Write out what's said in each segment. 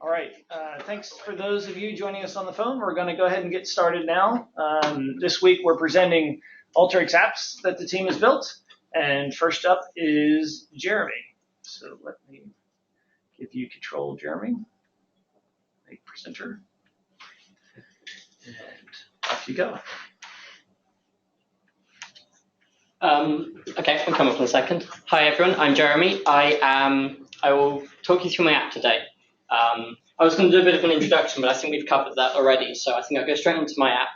All right, thanks for those of you joining us on the phone. We're going to go ahead and get started now. This week we're presenting Alteryx Apps that the team has built. And first up is Jeremy. So let me give you control, Jeremy. Make presenter. And off you go. Okay, I'll come up in a second. Hi everyone, I'm Jeremy. I will talk you through my app today. I was going to do a bit of an introduction, but I think we've covered that already, so I think I'll go straight into my app.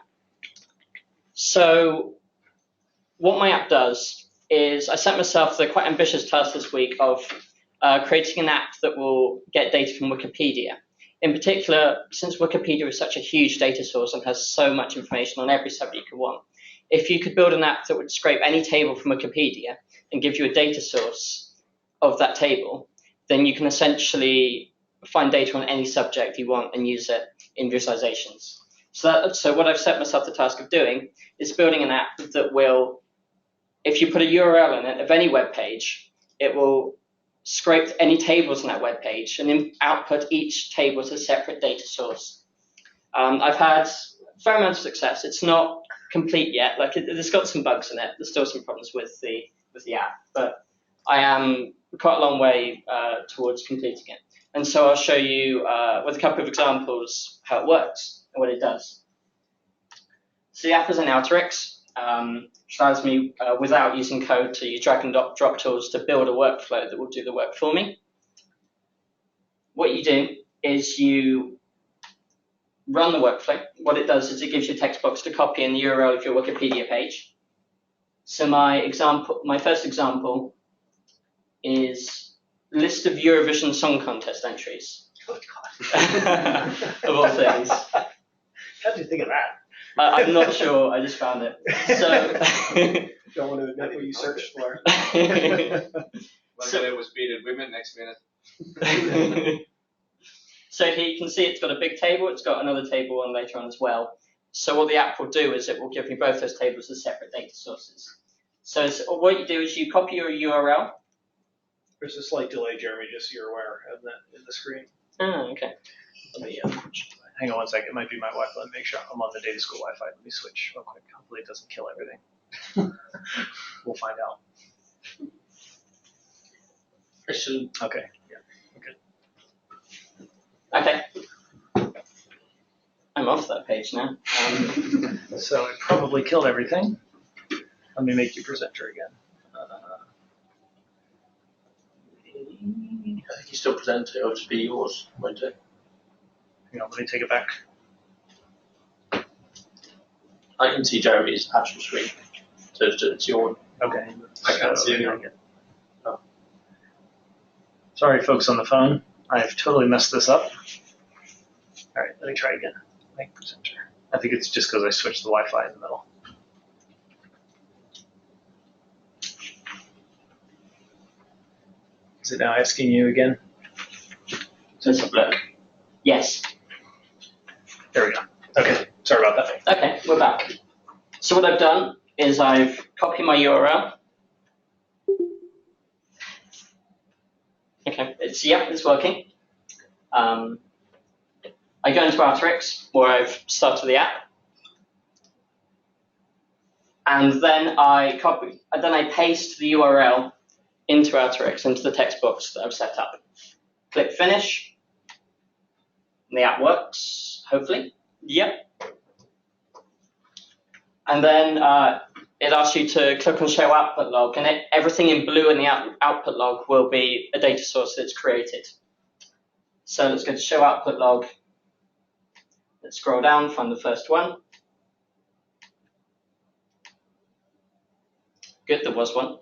So what my app does is I set myself the quite ambitious task this week of creating an app that will get data from Wikipedia. In particular, since Wikipedia is such a huge data source and has so much information on every subject you could want, if you could build an app that would scrape any table from Wikipedia and give you a data source of that table, then you can essentially find data on any subject you want and use it in visualizations. So what I've set myself the task of doing is building an app that will, if you put a URL in it of any web page, it will scrape any tables on that web page and then output each table as a separate data source. I've had a fair amount of success. It's not complete yet. It's got some bugs in it. There's still some problems with the app, but I am quite a long way towards completing it. And so I'll show you with a couple of examples how it works and what it does. So the app is in Alteryx, which allows me, without using code, to use drag and drop tools to build a workflow that will do the work for me. What you do is you run the workflow. What it does is it gives you a text box to copy in the URL of your Wikipedia page. So my first example is list of Eurovision Song Contest entries. Oh, God. Of all things. How did you think of that? I'm not sure. I just found it. So don't want to admit what you searched for. So it was beaten women next minute. So here you can see it's got a big table. It's got another table on later on as well. So what the app will do is it will give me both those tables as separate data sources. So what you do is you copy your URL. There's a slight delay, Jeremy, just so you're aware of that in the screen. Oh, okay. Let me hang on one second. It might be my Wi-Fi. Let me make sure I'm on the data school Wi-Fi. Let me switch real quick. Hopefully it doesn't kill everything. We'll find out. Christian. Okay. Yeah. Okay. Okay. I'm off that page now. So it probably killed everything. Let me make you presenter again. I think you still present it, it'll just be yours, won't it? Hang on, let me take it back. I can see Jeremy's actual screen, so it's your one. Okay. I can't see anyone. Oh. Sorry, folks on the phone. I've totally messed this up. All right, let me try again. Make presenter. I think it's just because I switched the Wi-Fi in the middle. Is it now asking you again? Let's have a look. Yes. There we go. Okay, sorry about that. Okay, we're back. So what I've done is I've copied my URL. Okay, it's working. I go into Alteryx, where I've started the app, and then I paste the URL into Alteryx, into the text box that I've set up. Click Finish. And the app works, hopefully. Yep. And then it asks you to click on Show Output Log, and everything in blue in the output log will be a data source that's created. So let's go to Show Output Log. Let's scroll down, find the first one. Good, there was one.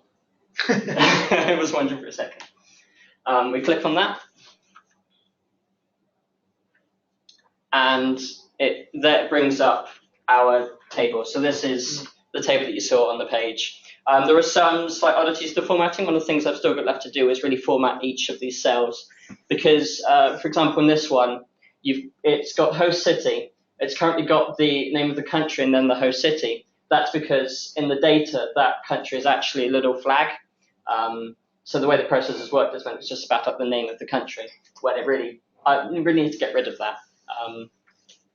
I was wondering for a second. We click on that, and that brings up our table. So this is the table that you saw on the page. There are some slight oddities to formatting. One of the things I've still got left to do is really format each of these cells, because, for example, in this one, it's got host city. It's currently got the name of the country and then the host city. That's because in the data, that country is actually a little flag. So the way the process has worked is when it's just spat up the name of the country, when it really I really need to get rid of that.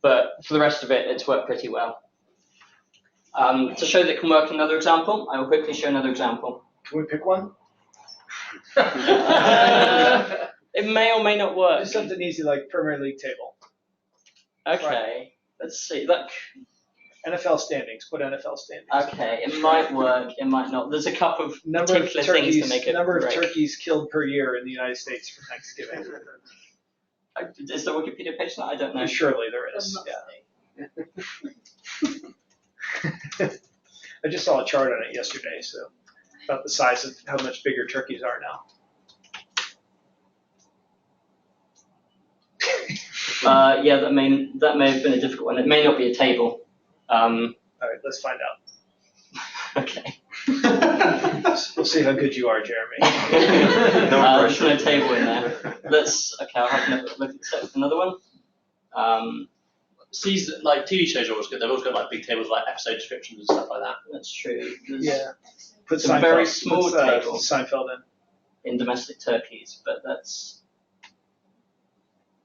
But for the rest of it, it's worked pretty well. To show that it can work, another example, I will quickly show another example. Can we pick one? It may or may not work. Just something easy like Premier League table. Okay, let's see. Look. NFL standings. Put NFL standings. Okay, it might work, it might not. There's a couple of particular things to make it number of great. turkeys killed per year in the United States for Thanksgiving. Is there a Wikipedia page on that? I don't know. Surely there is. Yeah. I just saw a chart on it yesterday, so about the size of how much bigger turkeys are now. Yeah, that may have been a difficult one. It may not be a table. All right, let's find out. Okay. We'll see how good you are, Jeremy. There's no table in there. I'll have a look at another one. Season, like TV shows are always good. They've always got like big tables like episode descriptions and stuff like that. That's true. There's Yeah. Put some very small put, tables Seinfeld in. in domestic turkeys, but that's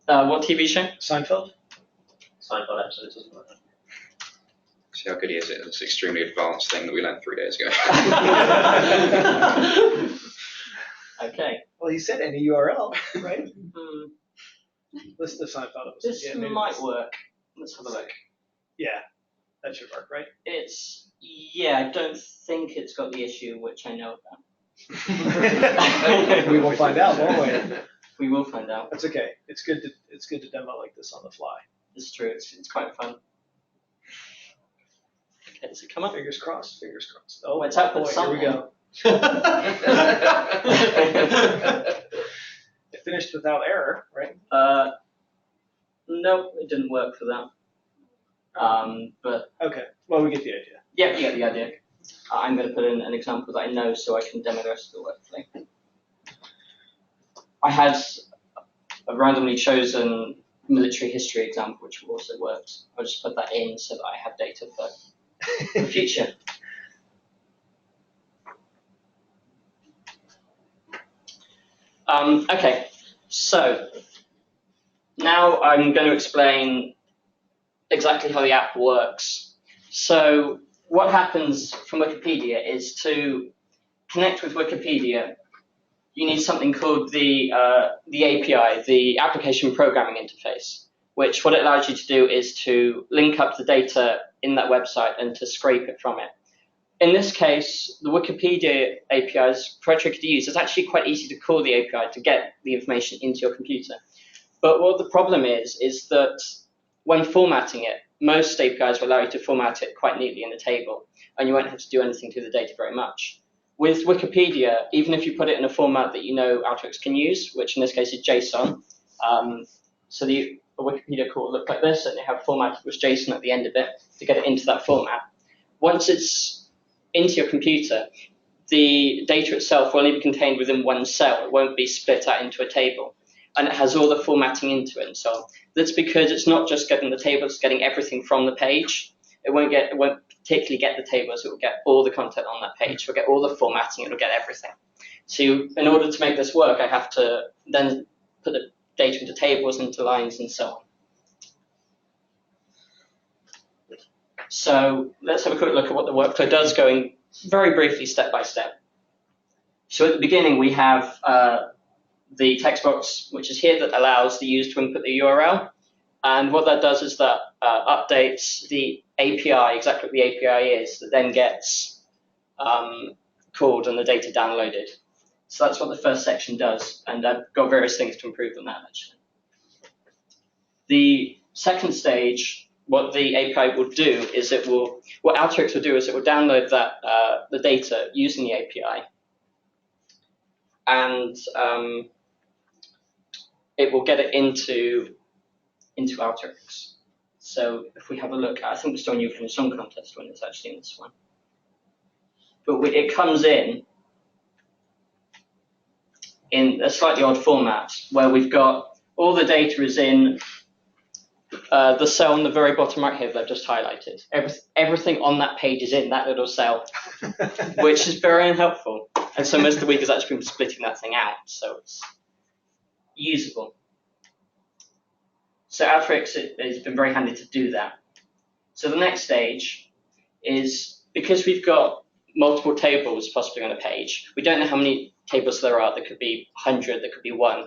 what TV show? Seinfeld? Seinfeld episodes, doesn't it? See how good he is at this extremely advanced thing that we learned 3 days ago. Okay. Well, he said any URL, right? Hmm. List of Seinfeld episodes. This Yeah, maybe might work. Let's have a look. Yeah, that should work, right? I don't think it's got the issue which I know about. We will find out, won't we? We will find out. That's okay. It's good to demo like this on the fly. It's true. It's quite fun. Okay, does it come up? Fingers crossed. Fingers crossed. Oh, It's up with boy, here we go. It finished without error, right? Nope, it didn't work for that. But Okay. Well, we get the idea. yeah, you get the idea. I'm going to put in an example that I know so I can demo the rest of the workflow. I had a randomly chosen military history example which also worked. I'll just put that in so that I have data for the future. Okay, so now I'm going to explain exactly how the app works. So what happens from Wikipedia is to connect with Wikipedia, you need something called the API, the Application Programming Interface, which what it allows you to do is to link up the data in that website and to scrape it from it. In this case, the Wikipedia API is quite tricky to use. It's actually quite easy to call the API to get the information into your computer. But what the problem is that when formatting it, most APIs will allow you to format it quite neatly in a table, and you won't have to do anything to the data very much. With Wikipedia, even if you put it in a format that you know Alteryx can use, which in this case is JSON, so the Wikipedia call will look like this, and they have formatted with JSON at the end of it to get it into that format. Once it's into your computer, the data itself will only be contained within one cell. It won't be split out into a table. And it has all the formatting into it and so on. That's because it's not just getting the table, it's getting everything from the page. It won't particularly get the tables, it will get all the content on that page. It will get all the formatting, it will get everything. So in order to make this work, I have to then put the data into tables, into lines, and so on. So let's have a quick look at what the workflow does, going very briefly step by step. So at the beginning, we have the text box, which is here, that allows the user to input the URL. And what that does is that updates the API, exactly what the API is, that then gets called and the data downloaded. So that's what the first section does. And I've got various things to improve on that, actually. The second stage, what the API will do is what Alteryx will do is it will download that the data using the API, and it will get it into Alteryx. So if we have a look, I think we're still on Eurovision Song Contest when it's actually in this one. But it comes in a slightly odd format where we've got all the data is in the cell on the very bottom right here that I've just highlighted. Everything on that page is in that little cell, which is very unhelpful. And so most of the week has actually been splitting that thing out, so it's usable. So Alteryx has been very handy to do that. So the next stage is, because we've got multiple tables possibly on a page, we don't know how many tables there are. There could be 100, there could be 1.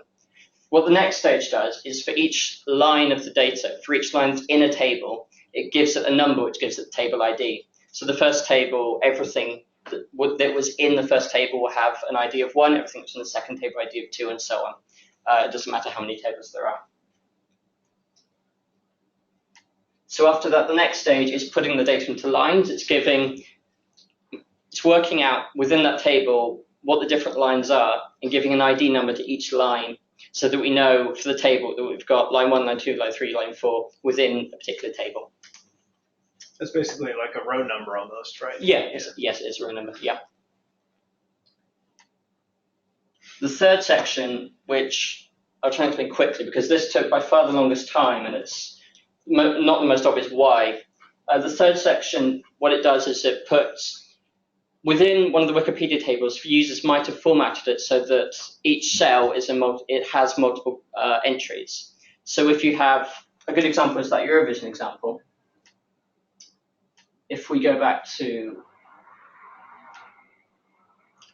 What the next stage does is, for each line of the data, for each line that's in a table, it gives it a number which gives it the table ID. So the first table, everything that was in the first table will have an ID of 1, everything that's in the second table ID of 2, and so on. It doesn't matter how many tables there are. So after that, the next stage is putting the data into lines. It's working out within that table what the different lines are and giving an ID number to each line, so that we know for the table that we've got line 1, line 2, line 3, line 4 within a particular table. That's basically like a row number almost, right? Yeah, yes, it is a row number, yeah. The third section, which I'll try and explain quickly because this took by far the longest time and it's not the most obvious why. The third section, what it does is it puts within one of the Wikipedia tables, users might have formatted it so that each cell is has multiple entries. So if you have, a good example is that Eurovision example. If we go back to,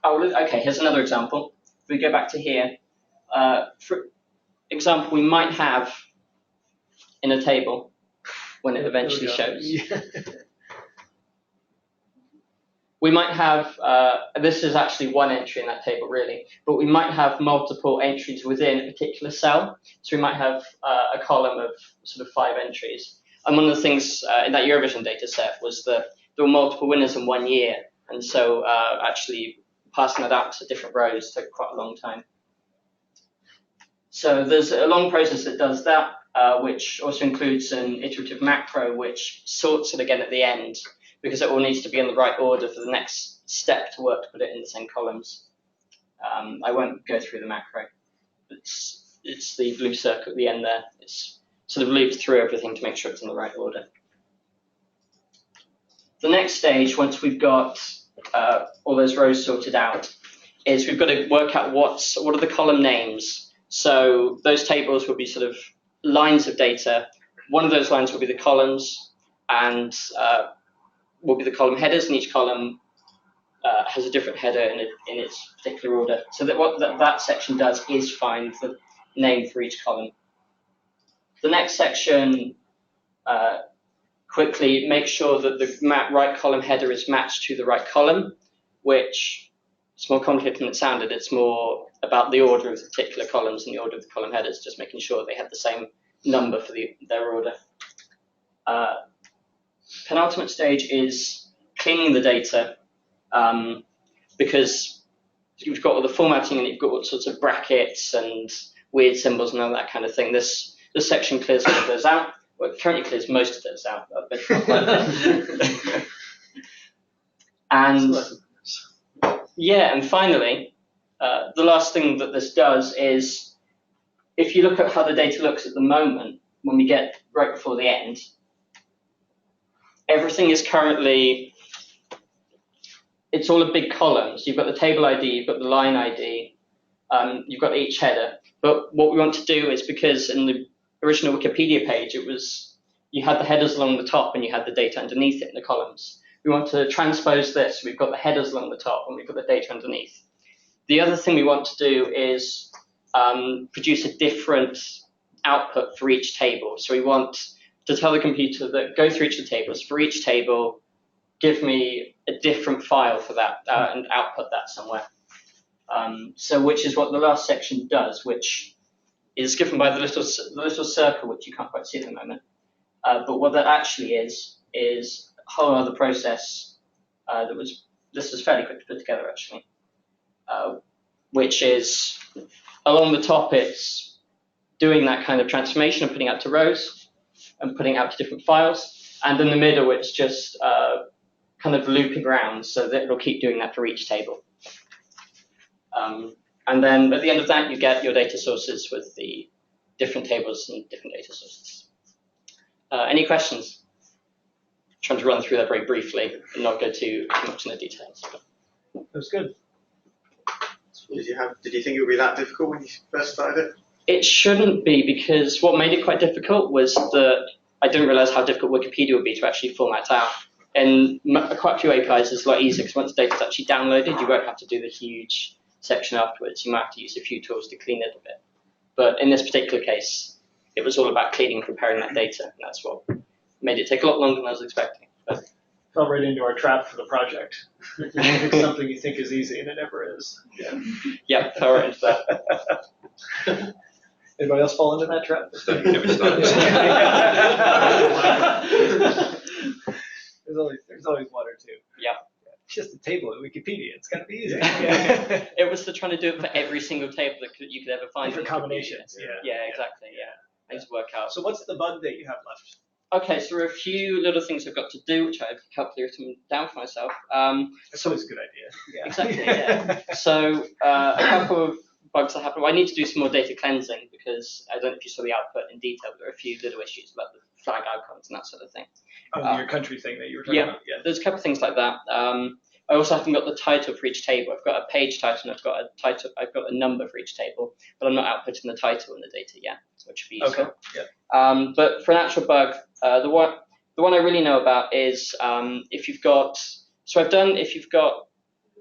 okay, here's another example. If we go back to here, for example, we might have in a table, when it eventually shows, Yeah. we might have, this is actually one entry in that table really, but we might have multiple entries within a particular cell. So we might have a column of sort of 5 entries. And one of the things in that Eurovision data set was that there were multiple winners in one year. And so actually passing that out to different rows took quite a long time. So there's a long process that does that, which also includes an iterative macro, which sorts it again at the end, because it all needs to be in the right order for the next step to work to put it in the same columns. I won't go through the macro. It's the blue circle at the end there. It's sort of looped through everything to make sure it's in the right order. The next stage, once we've got all those rows sorted out, is we've got to work out what are the column names. So those tables will be sort of lines of data. One of those lines will be the columns, and will be the column headers, and each column has a different header in its particular order. So that what that section does is find the name for each column. The next section quickly makes sure that the right column header is matched to the right column, which is more complicated than it sounded. It's more about the order of the particular columns and the order of the column headers, just making sure they have the same number for their order. Penultimate stage is cleaning the data, because you've got all the formatting and you've got all sorts of brackets and weird symbols and all that kind of thing. This section clears all of those out. Well, it currently clears most of those out, but and yeah, and finally, the last thing that this does is, if you look at how the data looks at the moment, when we get right before the end, everything is currently, it's all a big column. So you've got the table ID, you've got the line ID, you've got each header. But what we want to do is, because in the original Wikipedia page, it was, you had the headers along the top and you had the data underneath it in the columns. We want to transpose this. We've got the headers along the top and we've got the data underneath. The other thing we want to do is produce a different output for each table. So we want to tell the computer that go through each of the tables. For each table, give me a different file for that and output that somewhere. So which is what the last section does, which is given by the little circle, which you can't quite see at the moment. But what that actually is a whole other process this was fairly quick to put together actually, which is along the top, it's doing that kind of transformation and putting out to rows and putting out to different files. And in the middle, it's just kind of looping around so that it'll keep doing that for each table. And then at the end of that, you get your data sources with the different tables and different data sources. Any questions? I'm trying to run through that very briefly and not go too much into the details. That was good. Did you think it would be that difficult when you first started it? It shouldn't be, because what made it quite difficult was that I didn't realize how difficult Wikipedia would be to actually format out. And quite a few APIs is a lot easier, because once the data is actually downloaded, you won't have to do the huge section afterwards. You might have to use a few tools to clean it a bit. But in this particular case, it was all about cleaning and preparing that data, and that's what made it take a lot longer than I was expecting. But Fell right into our trap for the project. It's something you think is easy, and it never is. yeah, fell right into that. Anybody else fall into that trap? Never started. There's always one or two. Yeah. It's just a table at Wikipedia. It's got to be easy. It was trying to do it for every single table that you could ever find. Different combinations. Yeah, exactly. Yeah. I need to work out. So what's the bug that you have left? Okay, so there are a few little things I've got to do, which I've helpfully written down for myself. That's always a good idea. Yeah. Exactly, yeah. So a couple of bugs that happen. Well, I need to do some more data cleansing, because I don't know if you saw the output in detail, but there are a few little issues about the flag icons and that sort of thing. Oh, your country thing that you were talking about. Yeah. There's a couple of things like that. I also haven't got the title for each table. I've got a page title and I've got a number for each table, but I'm not outputting the title in the data yet, which should be useful. Okay. Yeah. But for an actual bug, the one I really know about is if you've got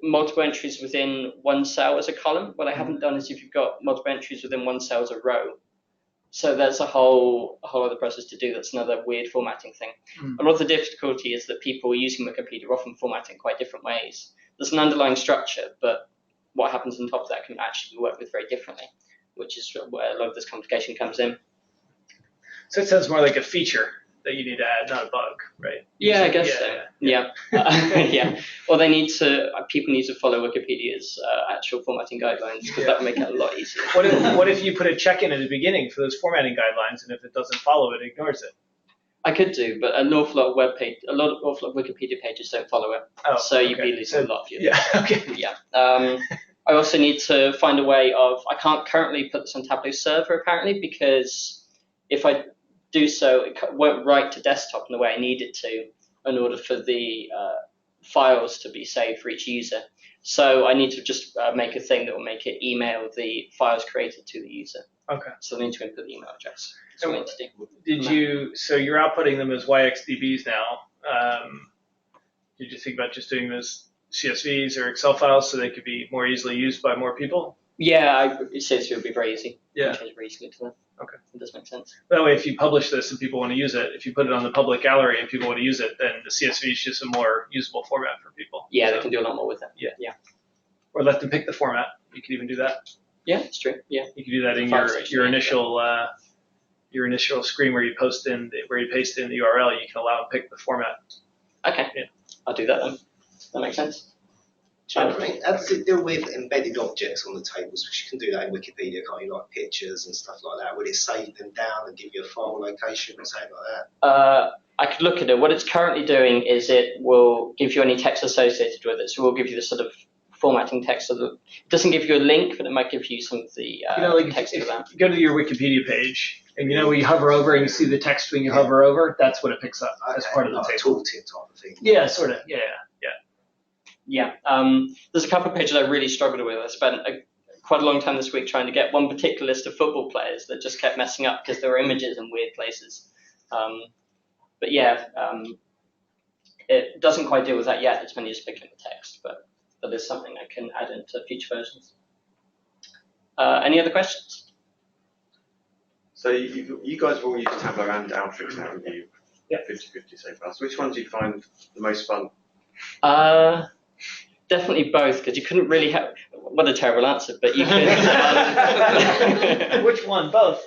multiple entries within one cell as a column. What I haven't done is if you've got multiple entries within one cell as a row. So there's a whole other process to do. That's another weird formatting thing. A lot of the difficulty is that people using Wikipedia are often formatting quite different ways. There's an underlying structure, but what happens on top of that can actually be worked with very differently, which is where a lot of this complication comes in. So it sounds more like a feature that you need to add, not a bug, right? Yeah, I guess so. Yeah. Yeah. Or people need to follow Wikipedia's actual formatting guidelines, because that would make it a lot easier. What if you put a check-in at the beginning for those formatting guidelines, and if it doesn't follow it, ignores it? I could do, but an awful lot of Wikipedia pages don't follow it. Oh, so you'd be losing a lot of your. Yeah. Okay. Yeah. I also need to find a way of. I can't currently put this on Tableau server apparently, because if I do so, it won't write to desktop in the way I need it to in order for the files to be saved for each user. So I need to just make a thing that will make it email the files created to the user. Okay. So I need to input the email address. That's what I need to do. So you're outputting them as YXDBs now. Did you think about just doing them as CSVs or Excel files so they could be more easily used by more people? Yeah, CSV would be very easy. Yeah. Change very easily to them. Okay. It does make sense. That way, if you publish this and people want to use it, if you put it on the public gallery and people want to use it, then the CSV is just a more usable format for people. Yeah, they can do a lot more with it. Yeah. Or let them pick the format. You could even do that. Yeah, it's true. Yeah. You could do that in your initial screen where you paste in the URL. You can allow them to pick the format. Okay. Yeah. I'll do that then. That makes sense. How does it deal with embedded objects on the tables? Because you can do that in Wikipedia, can't you? Like pictures and stuff like that. Would it save them down and give you a file location or something like that? I could look at it. What it's currently doing is it will give you any text associated with it. So we'll give you the sort of formatting text. So that it doesn't give you a link, but it might give you some of the text for that. If you go to your Wikipedia page, and when you hover over and you see the text when you hover over, that's what it picks up as part of the table. Tooltip type of thing. Yeah, sort of. Yeah. Yeah, there's a couple of pages I really struggled with. I spent quite a long time this week trying to get one particular list of football players that just kept messing up because there were images in weird places. But yeah, it doesn't quite deal with that yet. It's mainly just picking the text, but there's something I can add into future versions. Any other questions? So you guys have all used Tableau and Alteryx now, haven't you? Yeah. 50-50 so far. So which one do you find the most fun? Definitely both, because you couldn't really have. What a terrible answer, but you could. Which one? Both.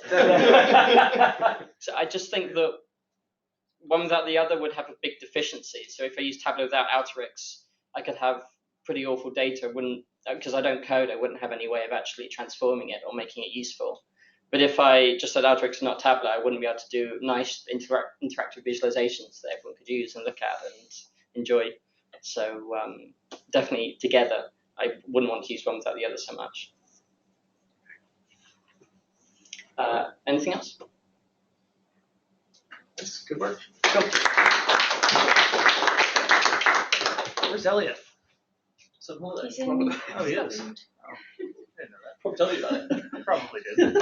So I just think that one without the other would have a big deficiency. So if I use Tableau without Alteryx, I could have pretty awful data. Because I don't code, I wouldn't have any way of actually transforming it or making it useful. But if I just had Alteryx and not Tableau, I wouldn't be able to do nice interactive visualizations that everyone could use and look at and enjoy. So definitely together, I wouldn't want to use one without the other so much. Anything else? That's good work. Cool. Where's Elliot? He's in Oh, he is. Scotland. Oh, I didn't know that. I'll tell you about it. I probably did. I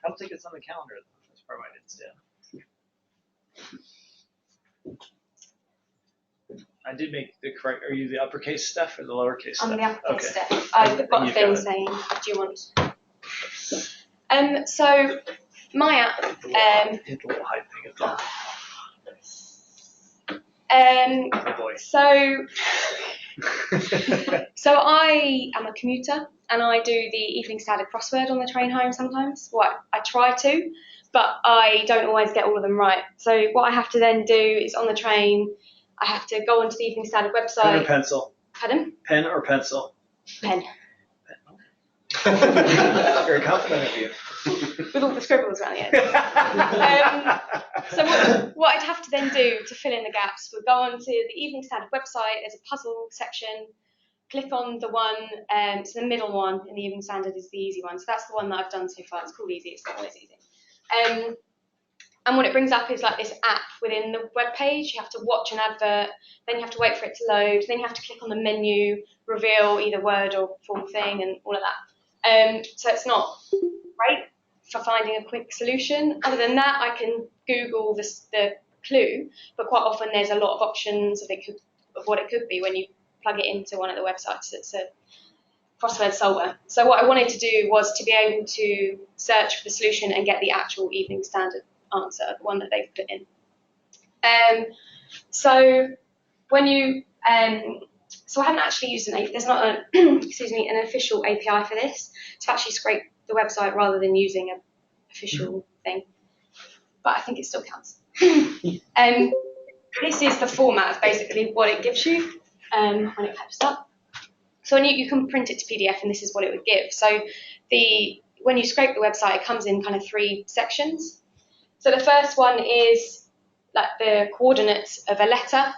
don't think it's on the calendar. That's probably why I didn't see it. I did make the correct. Are you the uppercase stuff or the lowercase stuff? I'm the uppercase Okay. step. I've got a You've thing got it. saying, do you want? So my app. Hit the little hide thing at the top. Oh boy. So I am a commuter and I do the Evening Standard crossword on the train home sometimes. Well, I try to, but I don't always get all of them right. So what I have to then do is on the train, I have to go onto the Evening Standard website. Pen or pencil? Pardon? Pen or pencil? Pen. Very confident of you. With all the scribbles around the edge. So what I'd have to then do to fill in the gaps would go onto the Evening Standard website. There's a puzzle section. Click on the one, so the middle one in the Evening Standard is the easy one. So that's the one that I've done so far. It's called Easy. It's not always easy. And what it brings up is like this app within the web page. You have to watch an advert, then you have to wait for it to load, then you have to click on the menu, reveal either word or full thing, and all of that. So it's not great for finding a quick solution. Other than that, I can Google the clue, but quite often there's a lot of options of what it could be when you plug it into one of the websites. It's a crossword solver. So what I wanted to do was to be able to search for the solution and get the actual Evening Standard answer, the one that they've put in. So when you, so I haven't actually used there's not an official API for this to actually scrape the website rather than using an official thing, but I think it still counts. This is the format of basically what it gives you when it pops up. So you can print it to PDF, and this is what it would give. So when you scrape the website, it comes in kind of 3 sections. So the first one is like the coordinates of a letter,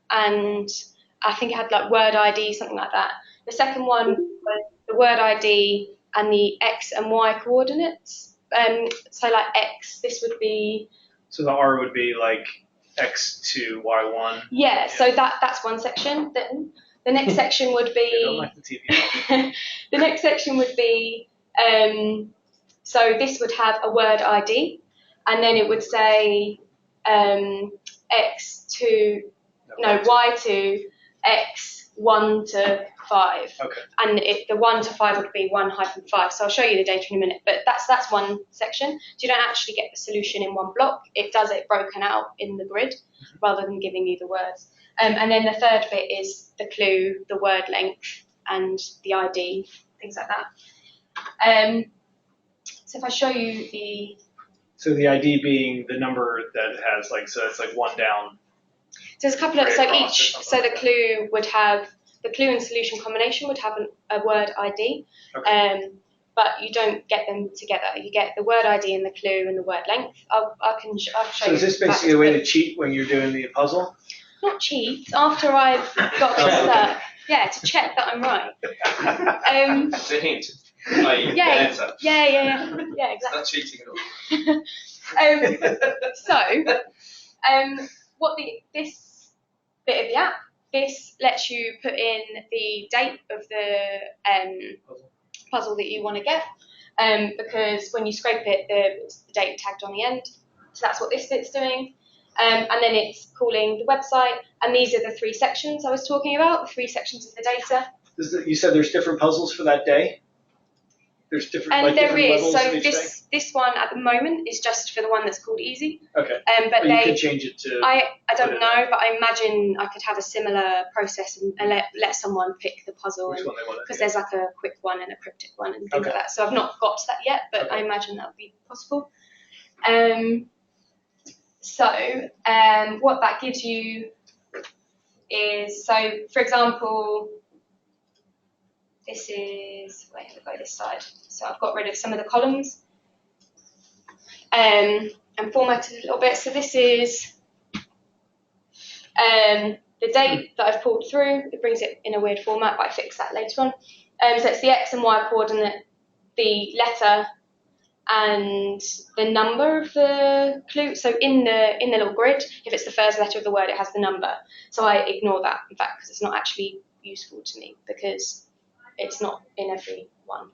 and I think it had like word ID, something like that. The second one was the word ID and the X and Y coordinates. So like X, this would be. So the R would be like X to Y1. Yeah, so that's one section. Then the next section would be. I don't like the TV. The next section would be. So this would have a word ID, and then it would say Y to X 1 to 5. Okay. And the 1 to 5 would be 1-5. So I'll show you the data in a minute, but that's one section. So you don't actually get the solution in one block. It does it broken out in the grid rather than giving you the words. And then the third bit is the clue, the word length, and the ID, things like that. So if I show you the. So the ID being the number that has so it's like 1 down. So there's a couple of, so the like clue would have, the clue and solution combination would have a word ID, Okay. but you don't get them together. You get the word ID and the clue and the word length. I'll show you. So is this basically a way to cheat when you're doing the puzzle? Not cheat, after I've got this stuff. Yeah, to check that I'm right. It's a hint. Like, Yeah, answer. yeah, exactly. It's not cheating at all. What this bit of the app, this lets you put in the date of the puzzle that you want to get, because when you scrape it, the date tagged on the end. So that's what this bit's doing. And then it's calling the website, and these are the 3 sections I was talking about, the 3 sections of the data. You said there's different puzzles for that day? There's different, And different there is. levels So of each day? this one at the moment is just for the one that's called Easy. Okay. But you could change it to. I don't put it know, but I imagine I could have a similar process and let someone pick the puzzle. Which one they want. Because there's like a quick one and a cryptic one and things like that. So I've not got to that yet, but I imagine that would be possible. What that gives you is, so for example, this is, wait, we'll go this side. So I've got rid of some of the columns and formatted a little bit. So this is the date that I've pulled through. It brings it in a weird format, but I fix that later on. So it's the X and Y coordinate, the letter, and the number of the clue. So in the little grid, if it's the first letter of the word, it has the number. So I ignore that, in fact, because it's not actually useful to me, because it's not in every one.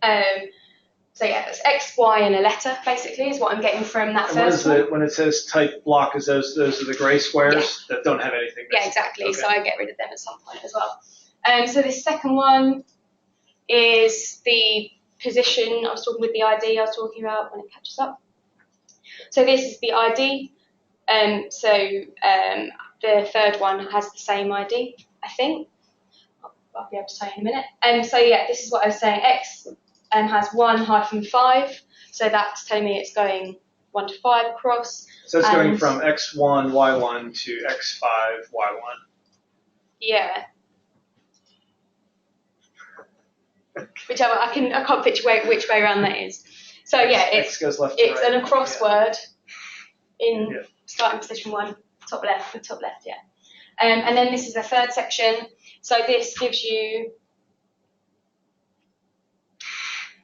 So yeah, it's X, Y, and a letter basically is what I'm getting from that And what first is one. when it says type block? Is those are the gray squares that don't have anything? Yeah, missing? exactly. Okay. So I get rid of them at some point as well. So this second one is the position I was talking with the ID I was talking about when it catches up. So this is the ID. The third one has the same ID, I think. I'll be able to tell you in a minute. So yeah, this is what I was saying. X has 1-5, so that's telling me it's going 1 to 5 across. So it's going from X1, Y1 to X5, Y1. Yeah. Whichever, I can't picture which way around that is. So yeah, X goes left to it's right. an across word in Yeah. starting position 1, top left, yeah. And then this is the third section. So this gives you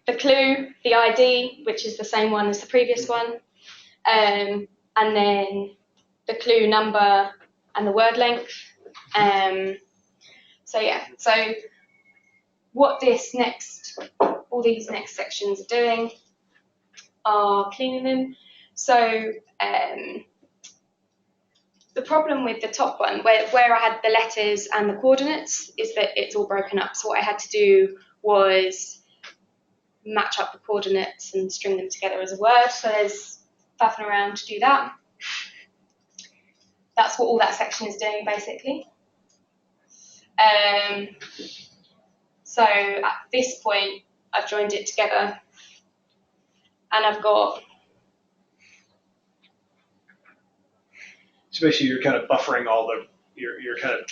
the clue, the ID, which is the same one as the previous one, and then the clue number and the word length. So yeah, so what all these next sections are doing are cleaning them. So the problem with the top one, where I had the letters and the coordinates, is that it's all broken up. So what I had to do was match up the coordinates and string them together as a word. So there's faffing around to do that. That's what all that section is doing, basically. So at this point, I've joined it together, and I've got. So basically, you're kind of buffering all you're kind of.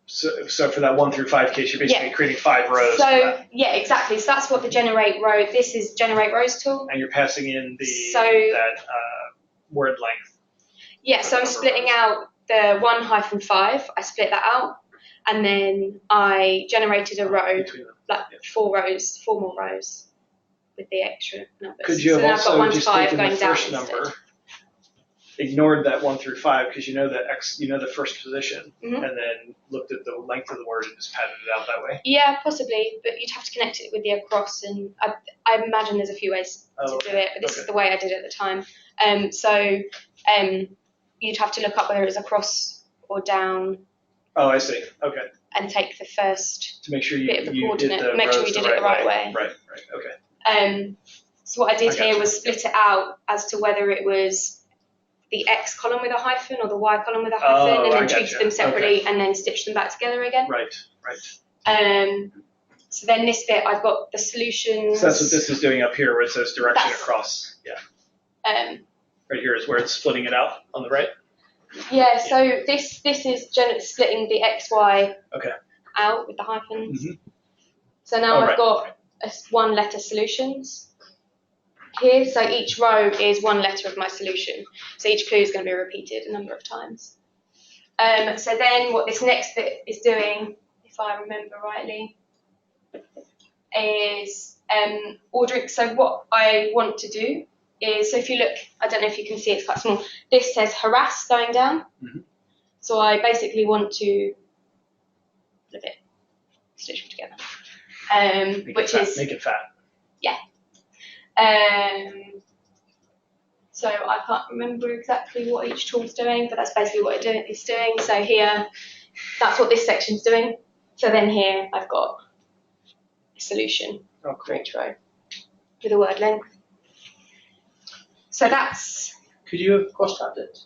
So for that 1 through 5 case, you're basically creating 5 rows. So for that. yeah, exactly. So that's what the generate row. This is generate rows tool. And you're passing in that word length. Yeah. So I'm splitting out the 1-5. I split that out, and then I generated a row, like 4 rows, 4 more rows with the extra numbers. Could you have I've got also 1 to just 5 taken going the down first instead. number, ignored that 1 through 5 because you know that the first position, Mhm. and then looked at the length of the word and just padded it out that way? Yeah, possibly, but you'd have to connect it with the across, and I imagine there's a few ways to do it, but this is the way I did it at the time. You'd have to look up whether it's across or down. Oh, I see. Okay. And take the first to make sure bit of the you coordinate, did the make sure rows you did the it the right way. Right. Okay. So what I did I here gotcha. was split it out as to whether it was the X column with a hyphen or the Y column with a hyphen, and then treated them separately and then stitched them back together again. Right. So then this bit, I've got the solutions. So that's what this is doing up here, where it says direction across. Yeah. Right here is where it's splitting it out on the right. Yeah. So this is splitting the X, Y out with the hyphens. Mm-hmm. So now I've got 1 letter solutions here. So each row is 1 letter of my solution. So each clue is going to be repeated a number of times. So then what this next bit is doing, if I remember rightly, is ordering. So what I want to do is, so if you look, I don't know if you can see, it's quite small. This says harass going down. Mm-hmm. So I basically want to flip it, stitch it together. Make it fat. Yeah. So I can't remember exactly what each tool's doing, but that's basically what it's doing. So here, that's what this section's doing. So then here, I've got a solution for each row with a word length. So that's. Could you have cross-tabbed it?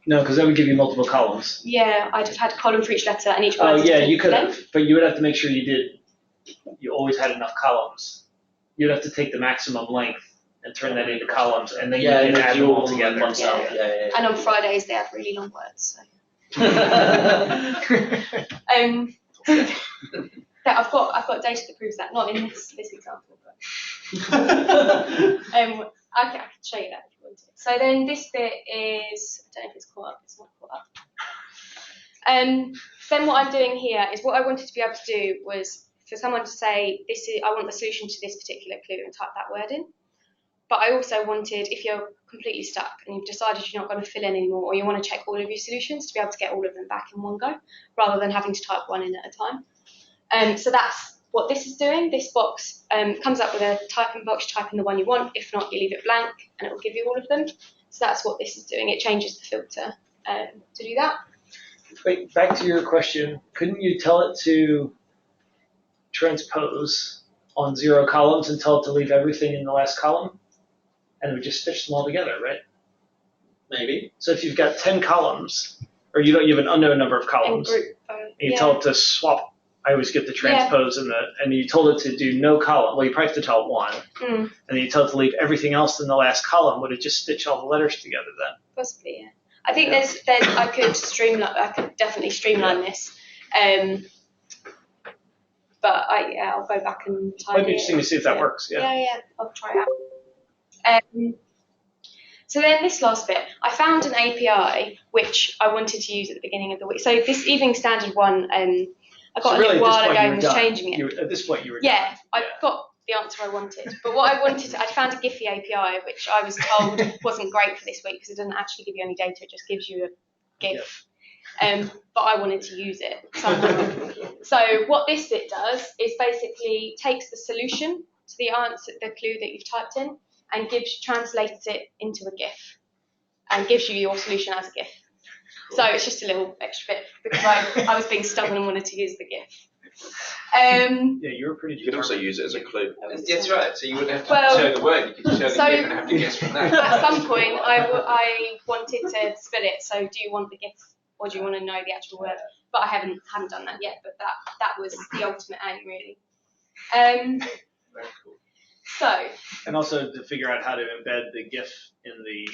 No, because that would give you multiple columns. Yeah, I'd have had a column for each letter and each word. Oh, yeah, you could have, but you would have to make sure you always had enough columns. You'd have to take the maximum length and turn that into columns, and then you can add them all together. Yeah. And on Fridays they have really long words. So. I've got data that proves that, not in this example, but I can show you that if you want to. So then this bit is, I don't know if it's caught up. It's not caught up. Then what I'm doing here is, what I wanted to be able to do was for someone to say, I want the solution to this particular clue, and type that word in. But I also wanted, if you're completely stuck and you've decided you're not going to fill in anymore, or you want to check all of your solutions, to be able to get all of them back in one go, rather than having to type one in at a time. So that's what this is doing, this box comes up with a typing box. You type in the one you want. If not, you leave it blank, and it will give you all of them. So that's what this is doing. It changes the filter to do that. Wait, back to your question. Couldn't you tell it to transpose on 0 columns and tell it to leave everything in the last column? And it would just stitch them all together, right? Maybe. So if you've got 10 columns, or you have an unknown number of columns, And group, and you tell it to swap, I always get the transpose and you told it to do no column. Well, you probably have to tell it one. And then you tell it to leave everything else in the last column. Would it just stitch all the letters together then? Possibly, yeah. I think there's I could definitely streamline this. But I'll go back and It type might be interesting to see if that works. Yeah, I'll try it out. So then this last bit, I found an API which I wanted to use at the beginning of the week. So this Evening Standard one, I got So really, a little at this while point, ago you and were was done. changing it. At this point, you were Yeah, done. I got the answer I wanted. But what I wanted, I found a Giphy API, which I was told wasn't great for this week because it doesn't actually give you any data, it just gives you a GIF. But I wanted to use it somehow. So what this bit does is basically takes the solution to the answer, the clue that you've typed in, and translates it into a GIF, and gives you your solution as a GIF. So it's just a little extra bit because I was being stubborn and wanted to use the GIF. Yeah, you were pretty. You could also use it as a clue. That's right. So you wouldn't have to Well, show the word. You could show the so- GIF and have to guess from that. At some point, I wanted to split it. So do you want the GIF or do you want to know the actual word? But I haven't done that yet. But that was the ultimate aim, really. Very cool. So And also to figure out how to embed the GIF in the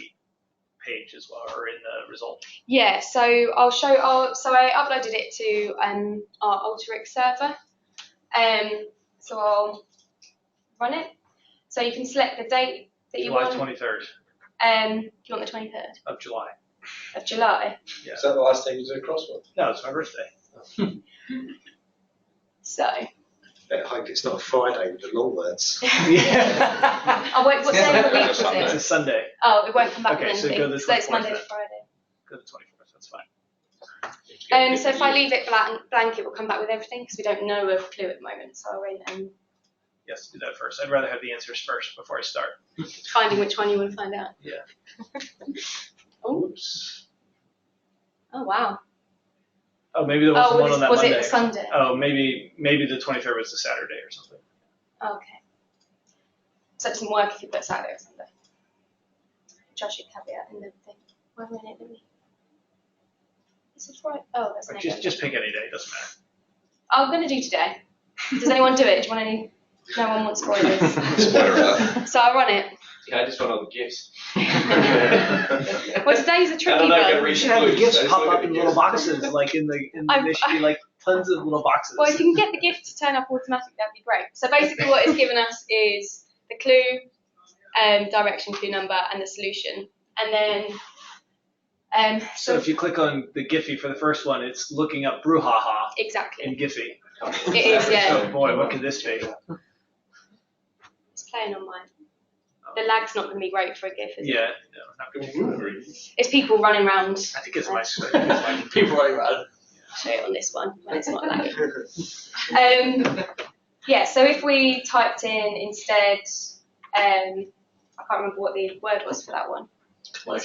page as well, or in the result. yeah, so I'll show. So I uploaded it to our Alteryx server. So I'll run it. So you can select the date that you July want. 23rd You want the 23rd of July. of July. Yeah. Is that the last time you did a crossword? No, it's my birthday. So. Better hope it's not a Friday with the long words. Yeah. Oh wait, what day of the week was It's a it? Sunday. Oh, it won't come back Okay, with so anything. go this So it's 24th Monday to then. Friday. Go to 24th, that's fine. So if I leave it blank, it will come back with everything because we don't know a clue at the moment. So I'll wait and Yes, do that first. I'd rather have the answers first before I start. finding which one you want to find out. Yeah. Oh. Oops. Oh wow. Oh, maybe there was the one on that was Monday. it the Sunday? Oh, maybe the 23rd was the Saturday or something. Okay. So it doesn't work if you put Saturday or Sunday. Which I should caveat in the thing. Wait a minute, let me. Is it Friday? Oh, that's Or November. just pick any day, doesn't matter. I'm going to do today. Does anyone do it? Do you want any? No one wants spoilers. Spoiler alert. So I'll run it. Yeah, I just want all the gifts. Well, today's a tricky I don't know, get one. reached. You should have the Clues, gifts so pop it's up like in a little gift. boxes, like there should be like tons of little boxes. Well, if you can get the gift to turn up automatically, that'd be great. So basically what it's given us is the clue, direction, clue number, and the solution. And then, So if you click on the Giphy for the first one, it's looking up brouhaha exactly. in Giphy. It is, yeah. Oh boy, what could this be? It's playing on mine. The lag's not going to be great for a GIF, is it? Yeah, no, not good. It's people running around. I think it's my screen. People running around. I'll show it on this one when it's not lagging. Yeah, so if we typed in instead, I can't remember what the word was for that one.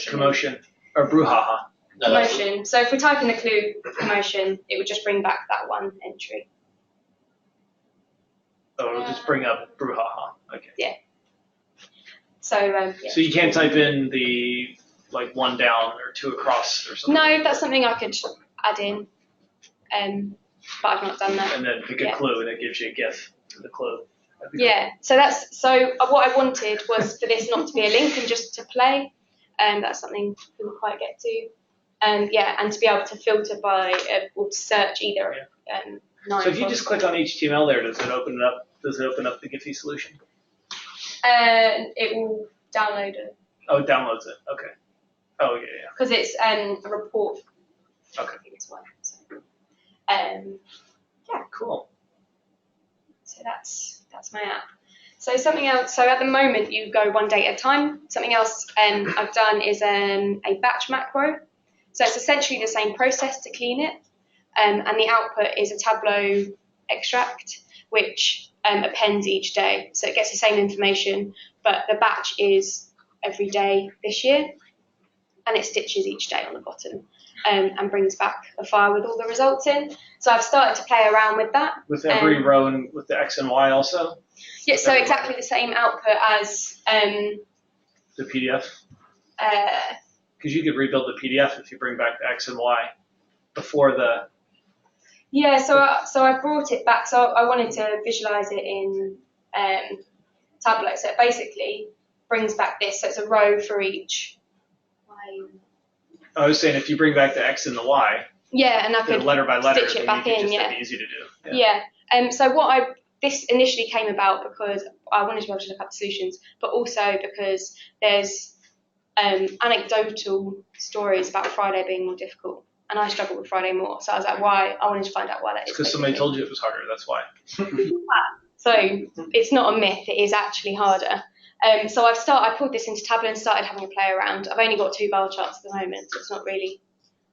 Commotion or brouhaha. No, that's Commotion. So if we type in the clue commotion, it would just bring back that one entry. Oh, it'll just bring up brouhaha. Okay. So yeah. So you can't type in the like one down or two across or something. No, that's something I could add in, but I've not done that. And then pick a Yeah. clue, and it gives you a GIF for the clue. That'd be Yeah. So what I wanted was for this not to be a link and just to play. That's something we didn't quite get to. And to be able to filter by or to search either. cool. So if you just click on HTML there, does it open it up? Does it open up the Giphy solution? It will download it Oh, it downloads it. Okay. Oh yeah, yeah. because it's a report. Okay. I think it's one. So, Cool. so that's my app. So something else. So at the moment you go one day at a time. Something else I've done is a batch macro. So it's essentially the same process to clean it, and the output is a Tableau extract, which appends each day. So it gets the same information, but the batch is every day this year, and it stitches each day on the bottom and brings back a file with all the results in. So I've started to play around with that. With every row and with the X and Y also? Yeah, so exactly the same output as The PDF? uh, Because you could rebuild the PDF if you bring back the X and Y before the. yeah, so I brought it back. So I wanted to visualize it in Tableau. So it basically brings back this. So it's a row for each. I was saying if you bring back the X and the Y, Yeah, and I could letter by letter, stitch it then back you could in. just, Yeah. that'd be easy to do. Yeah. So this initially came about because I wanted to be able to look up solutions, but also because there's anecdotal stories about Friday being more difficult, and I struggle with Friday more. So I was like, why? I wanted to find out why that is. Because somebody told you it was harder, that's why. So it's not a myth, it is actually harder. So I pulled this into Tableau and started having a play around. I've only got 2 bar charts at the moment, so it's not really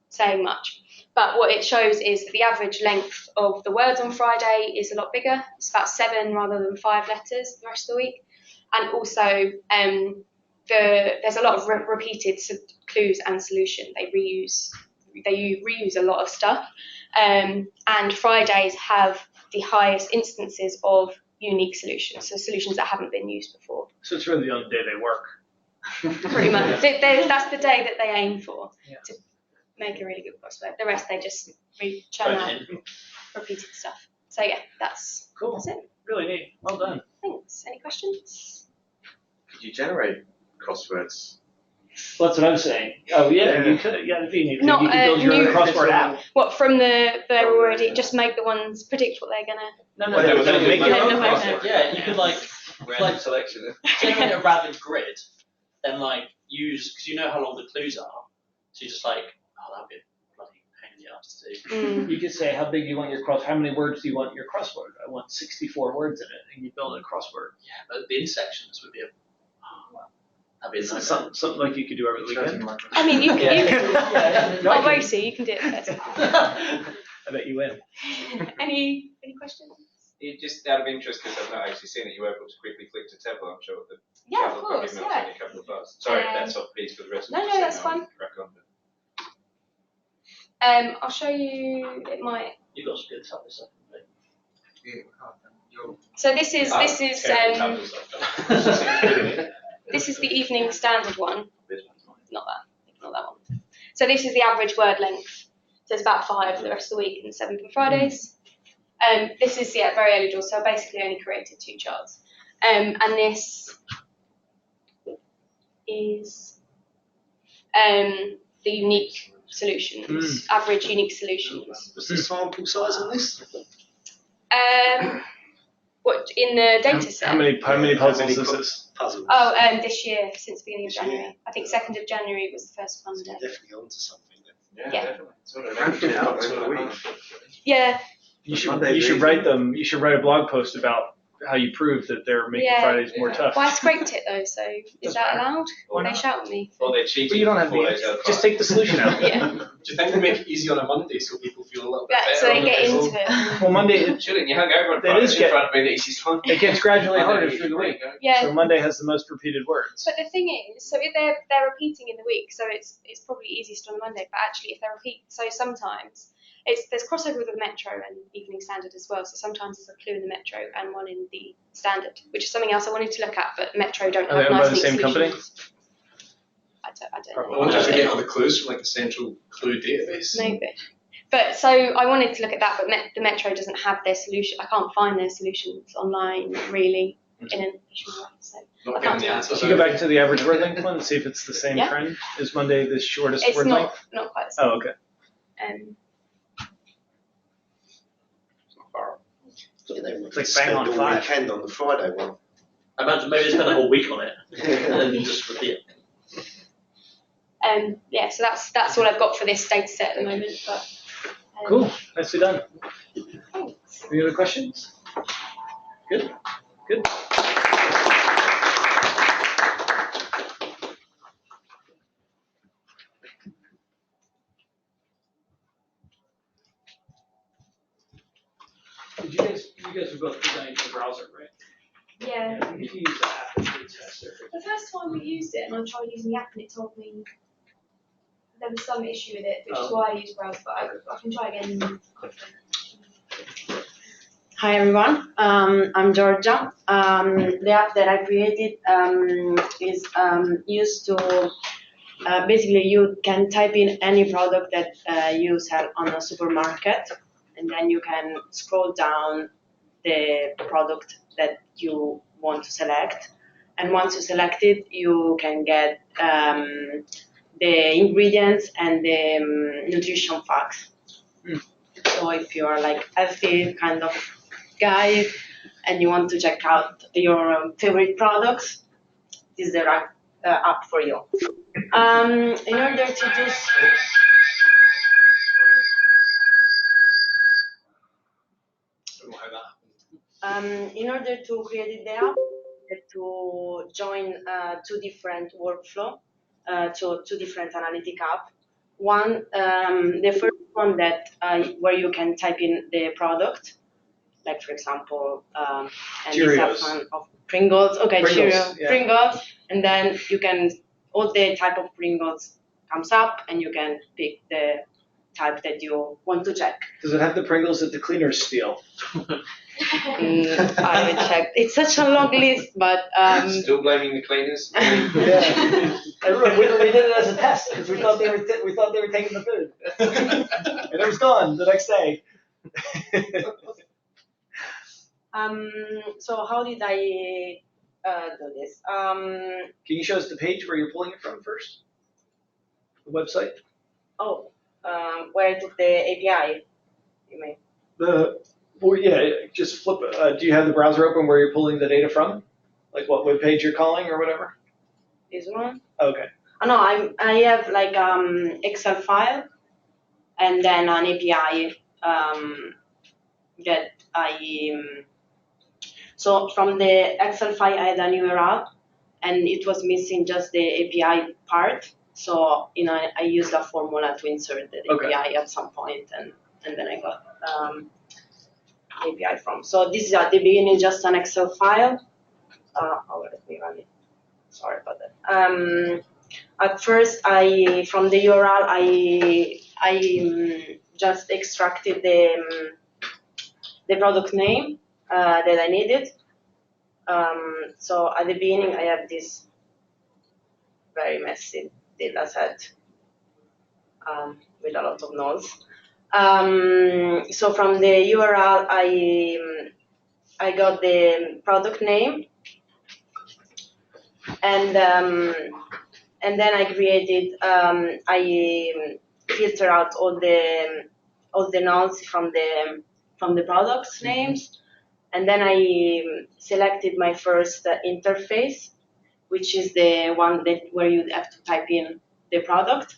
saying much. But what it shows is that the average length of the words on Friday is a lot bigger. It's about 7 rather than 5 letters the rest of the week. And also there's a lot of repeated clues and solution. They reuse a lot of stuff. And Fridays have the highest instances of unique solutions, so solutions that haven't been used before. So it's really the only day they work. Pretty much. That's the day that they aim for, Yeah. to make a really good crossword. The rest they just churn out repeated stuff. So yeah, that's Cool. That's it. Really neat. Well done. Thanks. Any questions? Could you generate crosswords? Well, that's what I'm saying. Oh, yeah, Yeah. you could. Yeah, if you need to. Not You could build your own new- crossword app. What from they're already just make the ones predict what they're gonna. No, Well, no, no, make no, your no, own no, no. crossword. Yeah, you could like Random selection. generate a random grid, then like use, because you know how long the clues are, so you just like, oh, that'd be a bloody pain in the ass to do. You could say how big you want your cross. How many words do you want in your crossword? I want 64 words in it, and you build a crossword. Yeah, but the intersections would be that'd be a nightmare. Something like you could do every weekend. I mean, you Yeah. No, I oh, can- Rosie, you can do it first. I bet you win. Any questions? It just out of interest, because I've not actually seen it, you were able to quickly click to table, I'm sure. The Yeah, of Tableau course. document Yeah. only a couple of bars. Sorry, Um, that's off piece for the rest of no, us. no, that's fine. Crack on. I'll show you. It might. You've got some good stuff this afternoon. So this is Terrible stuff. this is the Evening Standard one. Not that one. So this is the average word length. So it's about 5 for the rest of the week and 7 for Fridays. This is very early doors. So I basically only created 2 charts. And this is the unique solutions, average unique solutions. What's the sample size on this? What in the data set? How many puzzles is this? Puzzles. Oh, this year, since the beginning of This year. January. I think 2nd of January was the first So Monday. you're definitely onto something then. Yeah. Definitely. Sort of Rounded it out to a week. Yeah, You should Monday you should evening. write them. You should write a blog post about how you prove that they're making Yeah. Fridays more tough. well, I scraped it though, so is that allowed? Why They not? shout at me. Or they're cheating. But you don't have 4 the days out of just 5. take the solution out. Yeah, Do you think they make it easy on a Monday so people feel a little bit yeah better? so they on get the into puzzle? it. Well, Monday Shouldn't you hung over on They Friday just in get- front of me the easiest one? it gets gradually Monday, harder through the week. Yeah, So Monday has the most repeated words. but the thing is, so if they're repeating in the week, so it's probably easiest on a Monday. But actually, if they repeat, so sometimes there's crossover with the Metro and Evening Standard as well. So sometimes there's a clue in the Metro and one in the Standard, which is something else I wanted to look at. But Metro don't Are they have owned by nice the neat same company? solutions. I don't I know. wonder if they get all the clues from like the central clue database. Maybe. But so I wanted to look at that, but the Metro doesn't have their solution. I can't find their solutions online really in an efficient way. So Not I getting can't the do answer. If you go back to the average word length one and see if it's the same Yeah. trend. Is Monday the shortest it's word length? not quite the same. Oh, okay. You know, It's like spend bang on all 5. weekend on the Friday one. I imagine maybe they spend a whole week on it and then you just repeat it. Yeah, so that's all I've got for this data set at the moment. But Cool. Nicely done. Thanks. Any other questions? Good. Good. Did you guys are both presenting to the browser, right? Yeah. If you use the app as the tester. The first time we used it, and I tried using the app, and it told me there was some issue with it, which is why I use browser. But I can try again. Hi everyone, I'm Georgia. The app that I created is used to basically you can type in any product that you sell on a supermarket, and then you can scroll down the product that you want to select. And once you select it, you can get the ingredients and the nutrition facts. So if you are like healthy kind of guy and you want to check out your favorite products, this is the right app for you. In order to do in order to create the app, you have to join two different workflow, two different analytic app. One, the first one that where you can type in the product, like for example, Cheerios. of Pringles. Okay, Pringles, Cheerios, yeah. Pringles, and then you can all the type of Pringles comes up, and you can pick the type that you want to check. Does it have the Pringles that the cleaners steal? I haven't checked. It's such a long list, but Still blaming the cleaners? Yeah. I remember we did it as a test because we thought they were taking the food, and it was gone the next day. So how did I do this? Can you show us the page where you're pulling it from first? The website? Where I took the API, you mean? Just flip. Do you have the browser open where you're pulling the data from? Like what web page you're calling or whatever? This one? Okay. Oh, no, I have like Excel file and then an API that so from the Excel file I had an URL and it was missing just the API part. So I used a formula to insert the API at some point, and then I got API from. So this is at the beginning just an Excel file. Let me run it. Sorry about that. At first, from the URL I just extracted the product name that I needed. So at the beginning, I have this very messy data set with a lot of nodes. So from the URL, I got the product name, and then I created. I filter out all the nodes from the products names, and then I selected my first interface, which is the one where you have to type in the product.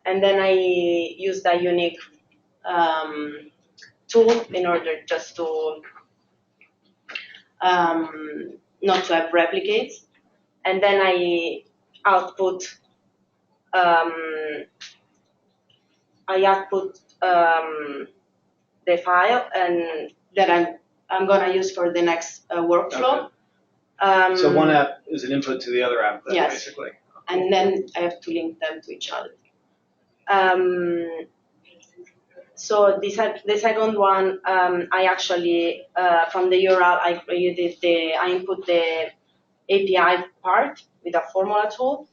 And then I used a unique tool in order just to not to have replicates. And then I output the file and that I'm gonna use for the next workflow. Okay. So one app is an input to the other app, then, yes. basically. And then I have to link them to each other. So the second one, I actually from the URL I input the API part with a formula tool.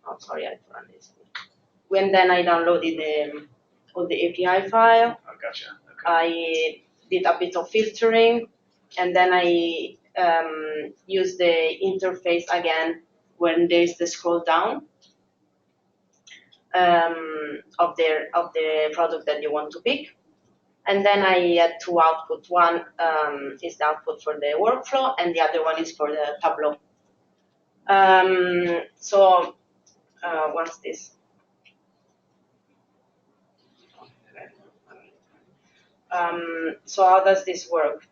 Oh, sorry, I have to run this. When then I downloaded all the API file. Oh, gotcha. Okay. I did a bit of filtering, and then I used the interface again when there is the scroll down of the product that you want to pick. And then I had two output. One is the output for the workflow, and the other one is for the Tableau. So what's this? So how does this work?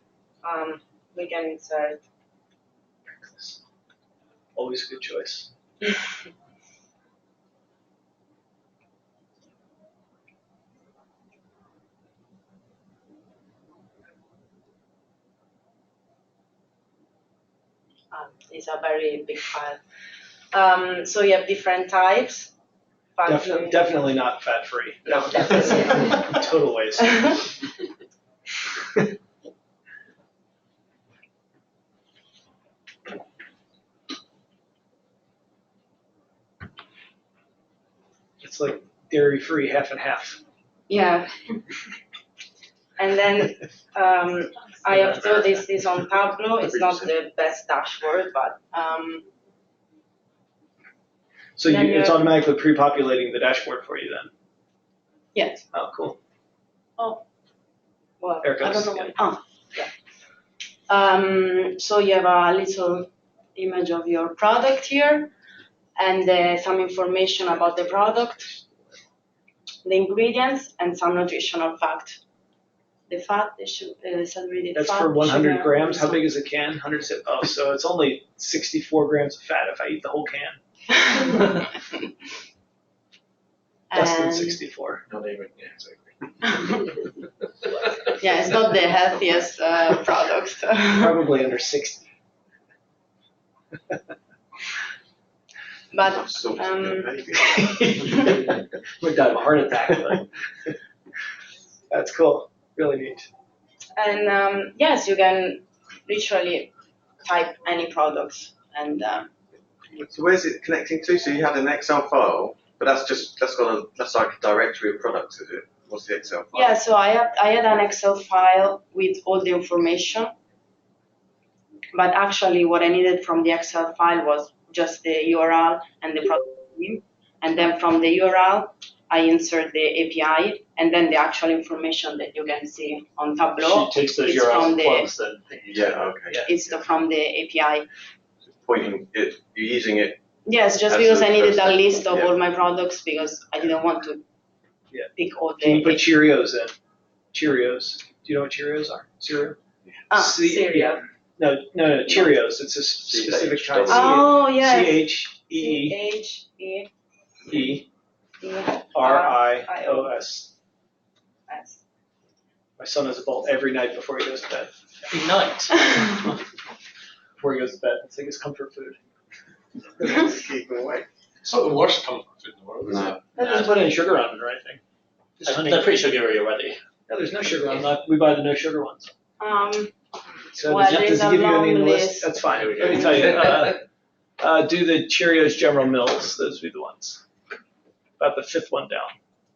We can insert. Always a good choice. is a very big file. So you have different types. Definitely not fat free. No, definitely not. Total waste. It's like dairy free, half and half. Yeah. And then I have to this on Tableau. It's not the best dashboard, but So then it's you- automatically pre-populating the dashboard for you then. yes. Oh, cool. Well, There it I goes. don't know. Yeah. So you have a little image of your product here, and some information about the product, the ingredients, and some nutritional fact. The fat, saturated That's fat. for 100 sugar, grams. How and big is a can? 100. Oh, so it's only 64 grams of fat if I eat the whole can. Less than And- 64. Not even, yeah, exactly. Yeah, it's not the healthiest product. Probably under 60. But Salt, maybe. Would die of a heart attack. But that's cool. Really neat. and yes, you can literally type any products and So where's it connecting to? So you had an Excel file, but that's like a directory of products, is it? What's the Excel file? yeah. So I had an Excel file with all the information, but actually what I needed from the Excel file was just the URL and the product name, and then from the URL I insert the API, and then the actual information that you can see on Tableau. She takes those It's URLs from and the- plugs them. Yeah, okay. Yeah. It's from the API. Pointing it, you're using it. Yes, just That's because I needed a interesting. list of Yeah. all my products because I didn't want to Yeah. pick all Can you put the Cheerios in? Cheerios. Do you know what Cheerios are? Cereal? cereal. Yeah. No, Cheerios. It's a specific kind. Oh yes. CHEERIOS. CHEERIOS. My son has a bowl every night before he goes to bed. Every night. Before he goes to bed. It's like his comfort food. Keep them away. It's not the worst comfort food in the world, is No. it? That doesn't put any sugar on it or anything. Just honey. They're pretty sugary already. No, there's no sugar on that. We buy the no sugar ones. So Well, does there's it a give you any long list? list. That's fine. Here we Let me go. tell you. Do the Cheerios General Mills. Those would be the ones. About the fifth one down.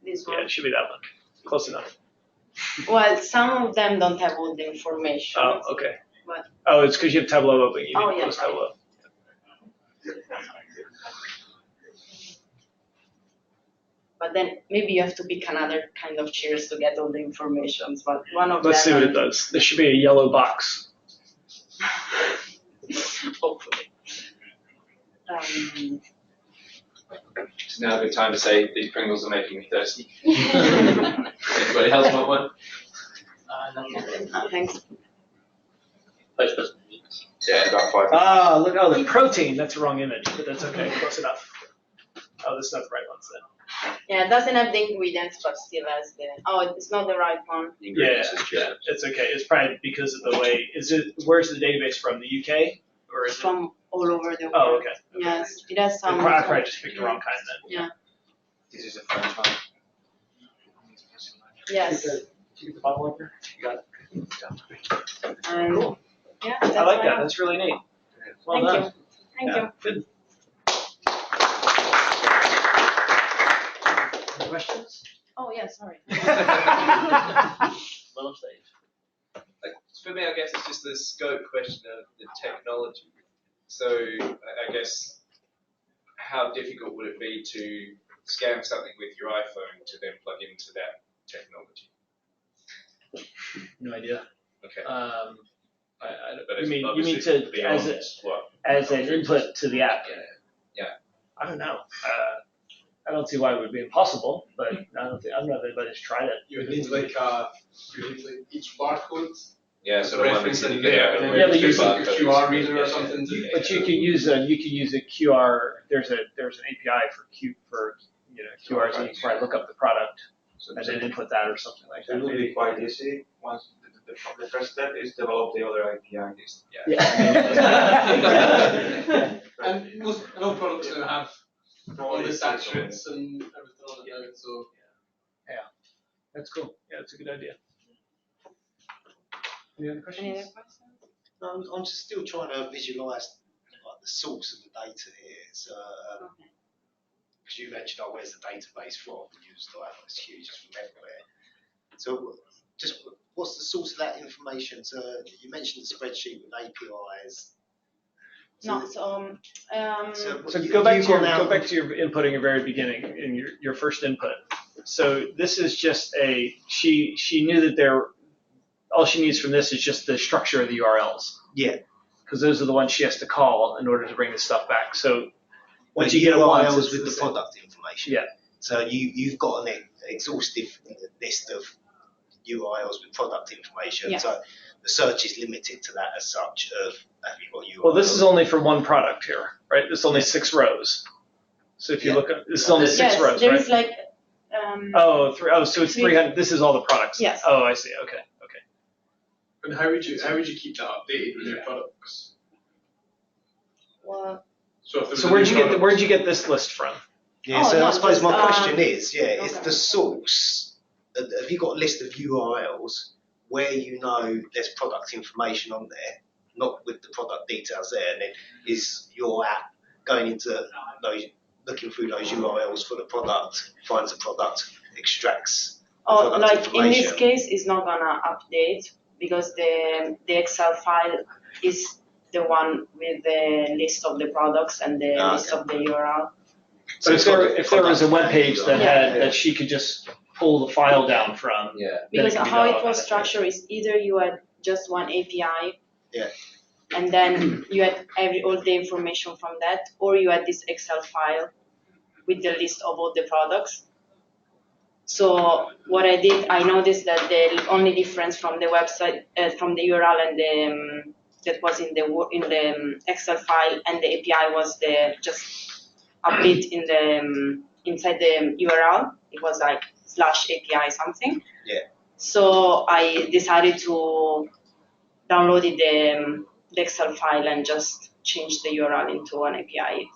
This Yeah, one. it should be that one. Close enough. Well, some of them don't have all the information. Oh, okay. What? Oh, it's because you have Tableau open. You Oh, need to yeah, close right. Tableau. But then maybe you have to pick another kind of cheers to get all the information. But one of Let's see them. what it does. There should be a yellow box. Hopefully. It's now a good time to say these Pringles are making me thirsty. Anybody else want one? Thanks. Post Yeah, about 5. Ah, look, oh, the protein. That's the wrong image, but that's okay. Close enough. Oh, this is not the right ones then. Yeah, it doesn't have the ingredients, but still has the. Oh, it's not the right one. The ingredients is Yeah, just it's okay. It's probably because of the way. Where's the database from? The UK or is it? From all over the world. Oh, okay. Yes, it has I some. probably just picked the wrong kind then. Yeah. this is a French one. Yes. Did you get the bottle opener? You got it. And Cool. yeah, I that's like my that. app. That's really neat. Well Thank done. you. Thank Yeah, you. Good. Any questions? Oh yeah, sorry. Well saved. For me, I guess it's just the scope question of the technology. So I guess how difficult would it be to scan something with your iPhone to then plug into that technology? No idea. Okay. I But you it's mean obviously to beyond as what? an input to the app? Yeah. I don't know. I don't see why it would be impossible, but I don't know if anybody's tried it. You would need like each barcode. Yeah, so the one that's reference in in the there, and Yeah, then but you use like a barcodes. QR reader or something to. But you could use a QR. There's an API for QRs, and you can probably look up the product and then input that or something like It that. will be Maybe. quite easy once the first step is develop the other API. And all products now have all the attachments and everything on it now, so. That's cool. Yeah, that's a good idea. Any other questions? Any other questions? No, I'm just still trying to visualise like the source of the data here. So, because you mentioned, oh, where's the database from? You was like, oh, it's huge, it's from everywhere. So, just what's the source of that information? So, you mentioned the spreadsheet with APIs. No, So go back to your input in your very beginning, in your first input. So this is just she knew that all she needs from this is just the structure of the URLs. Yeah. Because those are the ones she has to call in order to bring this stuff back. So once you get get it once, URLs it's with the the same. product information. Yeah. So you've got an exhaustive list of URLs with product information. Yes. So the search is limited to that as such. Of have you got URLs? Well, this is only for one product here, right? This is only 6 rows. So if you look at this is only 6 yes, rows, there right? is like. So it's 300. This is all the products. Yes. Oh, I see. Okay. And how would you keep that updated with your products? Well, So, if there was So a where'd new you product- get this list from? Yeah, Oh, so no, I suppose just, my question is, okay. is the source, have you got a list of URLs where you know there's product information on there, not with the product details there, and then is your app going into those, looking through those URLs for the product, finds the product, extracts the Oh, product like in information? this case, it's not gonna update because the Excel file is the one with the list of the products and the list of the URL. So if there was a web page that Yeah. that she could just pull the file down from, Yeah. Because Then it could be how done it was automatically. structured is either you had just one API, Yeah. and then you had all the information from that, or you had this Excel file with the list of all the products. So what I did, I noticed that the only difference from the website, from the URL and the that was in the Excel file and the API was just a bit in the inside the URL. It was like /API something. Yeah. So I decided to download the Excel file and just change the URL into an API.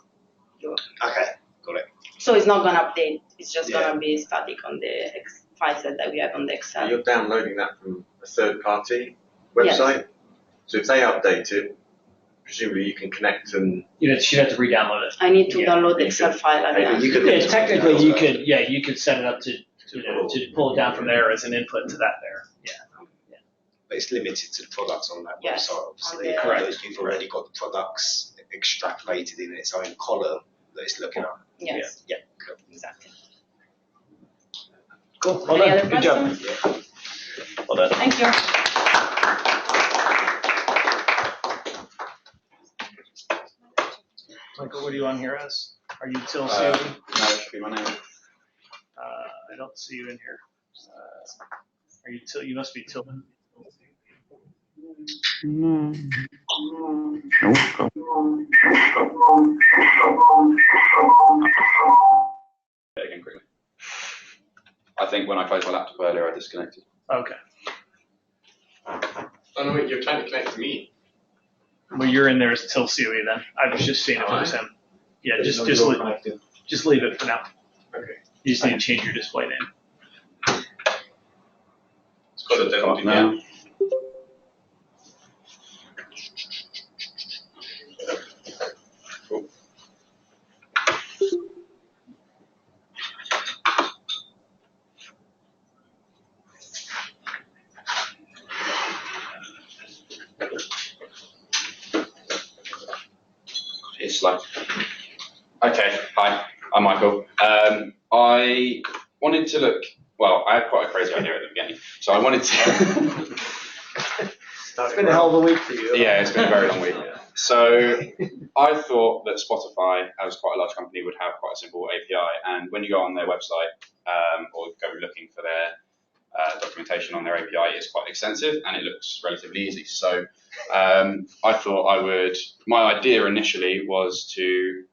Okay, got it. So it's not gonna update. It's just Yeah. gonna be static on the file set that we have on the Excel. So you're downloading that from a third-party website. So if they update it, presumably you can connect and. she'd have to re-download it. I need to Yeah. download the Excel file again. You could Yeah, technically you could set it up to pull it down from there as an input to that there. Yeah. But it's limited to the products on that Yes, website, obviously. on the- Correct. You've already got the products extrapolated in its own column that it's looking at. Yes. Yeah. Exactly. Cool. Well Any done. other Good job. questions? Well done. Thank you. Michael, what are you on here as? Are you till No, COE? it should be my name. I don't see you in here. Are you till? You must be Tillman. Again quickly. I think when I closed my laptop earlier, I disconnected. Okay. Oh no, wait, you're trying to connect to me. Well, you're in there as till COE then. I was just seeing if it was him. Yeah, just leave it for now. Okay. You just need to change your display name. It's got a demo Now. Cool. It's slow. Okay, hi, I'm Michael. I wanted to look, well, I had quite a crazy idea at the beginning. So I wanted to, It's been a hell of a week for you. yeah, it's been a very long week. So I thought that Spotify, as quite a large company, would have quite a simple API. And when you go on their website or go looking for their documentation on their API, it's quite extensive and it looks relatively easy. So I thought my idea initially was to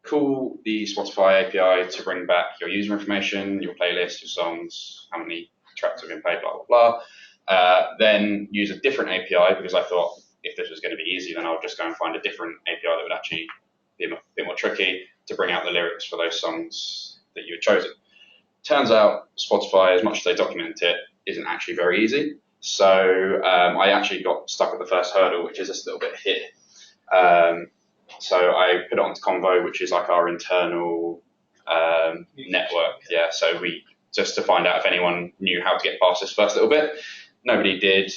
call the Spotify API to bring back your user information, your playlist, your songs, how many tracks have been played, blah, blah, blah. Then use a different API because I thought if this was going to be easy, then I'll just go and find a different API that would actually be a bit more tricky to bring out the lyrics for those songs that you had chosen. Turns out Spotify, as much as they document it, isn't actually very easy. So I actually got stuck at the first hurdle, which is this little bit here. So I put it onto Convo, which is like our internal network. Yeah, so we just to find out if anyone knew how to get past this first little bit. Nobody did.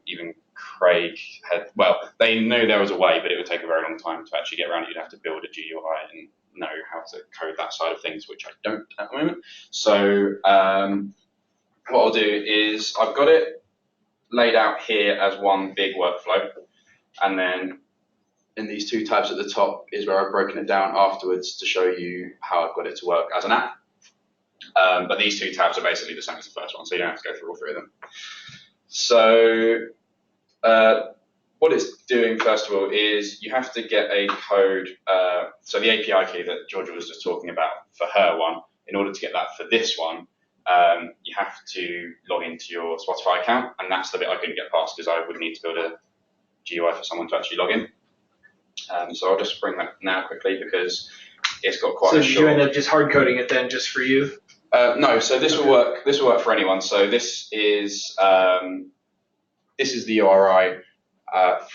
Even Craig had, well, they knew there was a way, but it would take a very long time to actually get around it. You'd have to build a GUI and know how to code that side of things, which I don't at the moment. So what I'll do is I've got it laid out here as one big workflow, and then in these two tabs at the top is where I've broken it down afterwards to show you how I've got it to work as an app. But these two tabs are basically the same as the first one, so you don't have to go through all three of them. So what it's doing, first of all, is you have to get a code. So the API key that Georgia was just talking about for her one, in order to get that for this one, you have to log into your Spotify account, and that's the bit I couldn't get past because I would need to build a GUI for someone to actually log in. So I'll just bring that now quickly because it's got quite a short. So you end up just hard coding it then, just for you? No, so this will work. This will work for anyone. So this is the URI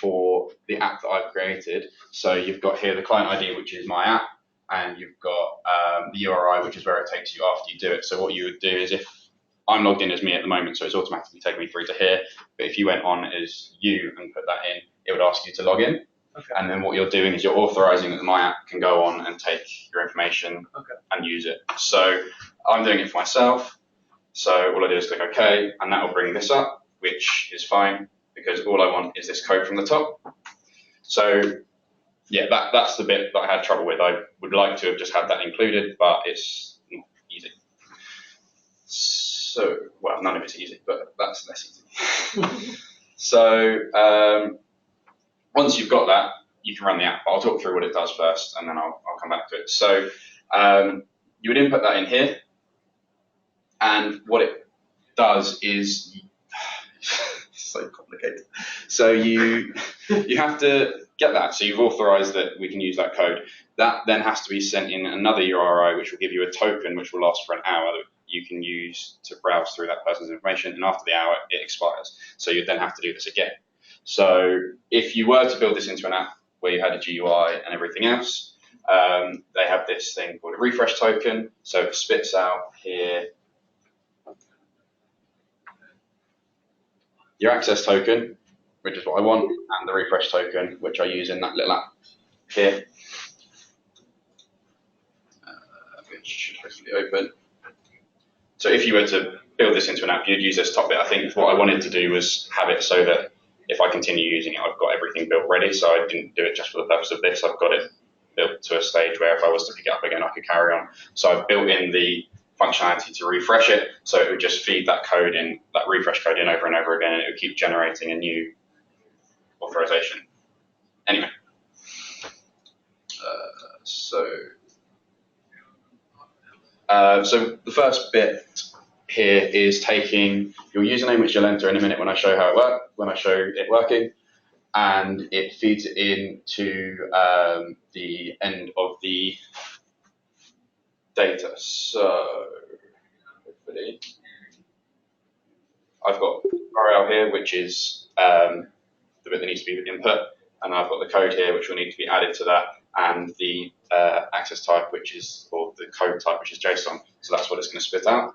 for the app that I've created. So you've got here the client ID, which is my app, and you've got the URI, which is where it takes you after you do it. So what you would do is, if I'm logged in as me at the moment, so it's automatically taking me through to here. But if you went on as you and put that in, it would ask you to log in. Okay. And then what you're doing is you're authorizing that my app can go on and take your information and use it. So I'm doing it for myself. So all I do is click OK, and that will bring this up, which is fine because all I want is this code from the top. So yeah, that's the bit that I had trouble with. I would like to have just had that included, but it's not easy. So, well, none of it's easy, but that's less easy. So once you've got that, you can run the app. But I'll talk through what it does first, and then I'll come back to it. So you would input that in here, and what it does is so complicated. So you have to get that. So you've authorized that we can use that code. That then has to be sent in another URI, which will give you a token, which will last for an hour that you can use to browse through that person's information. And after the hour, it expires. So you'd then have to do this again. So if you were to build this into an app where you had a GUI and everything else, they have this thing called a refresh token. So it spits out here your access token, which is what I want, and the refresh token, which I use in that little app here, which should hopefully open. So if you were to build this into an app, you'd use this top bit. I think what I wanted to do was have it so that if I continue using it, I've got everything built ready. So I didn't do it just for the purpose of this. I've got it built to a stage where if I was to pick it up again, I could carry on. So I've built in the functionality to refresh it, so it would just feed that code in, that refresh code in over and over again, and it would keep generating a new authorization. Anyway, so the first bit here is taking your username, which you'll enter in a minute when I show how it works, when I show it working, and it feeds it into the end of the data. So hopefully I've got URL here, which is the bit that needs to be input, and I've got the code here, which will need to be added to that, and the access type, which is, or the code type, which is JSON. So that's what it's going to spit out.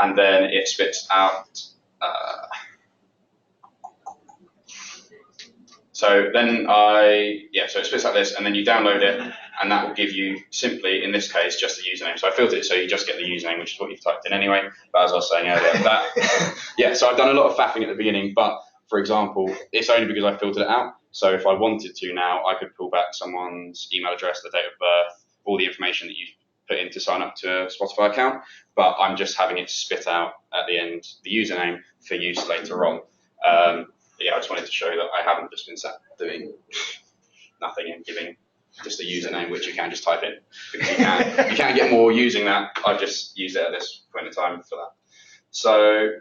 And then it spits out. So it spits out this, and then you download it, and that will give you simply, in this case, just the username. So I filtered it so you just get the username, which is what you've typed in anyway. But as I was saying earlier, so I've done a lot of faffing at the beginning, but for example, it's only because I filtered it out. So if I wanted to now, I could pull back someone's email address, the date of birth, all the information that you put in to sign up to a Spotify account, but I'm just having it spit out at the end the username for use later on. I just wanted to show that I haven't just been sat doing nothing and giving just a username, which you can just type in. Because you can't get more using that. I've just used it at this point in time for So.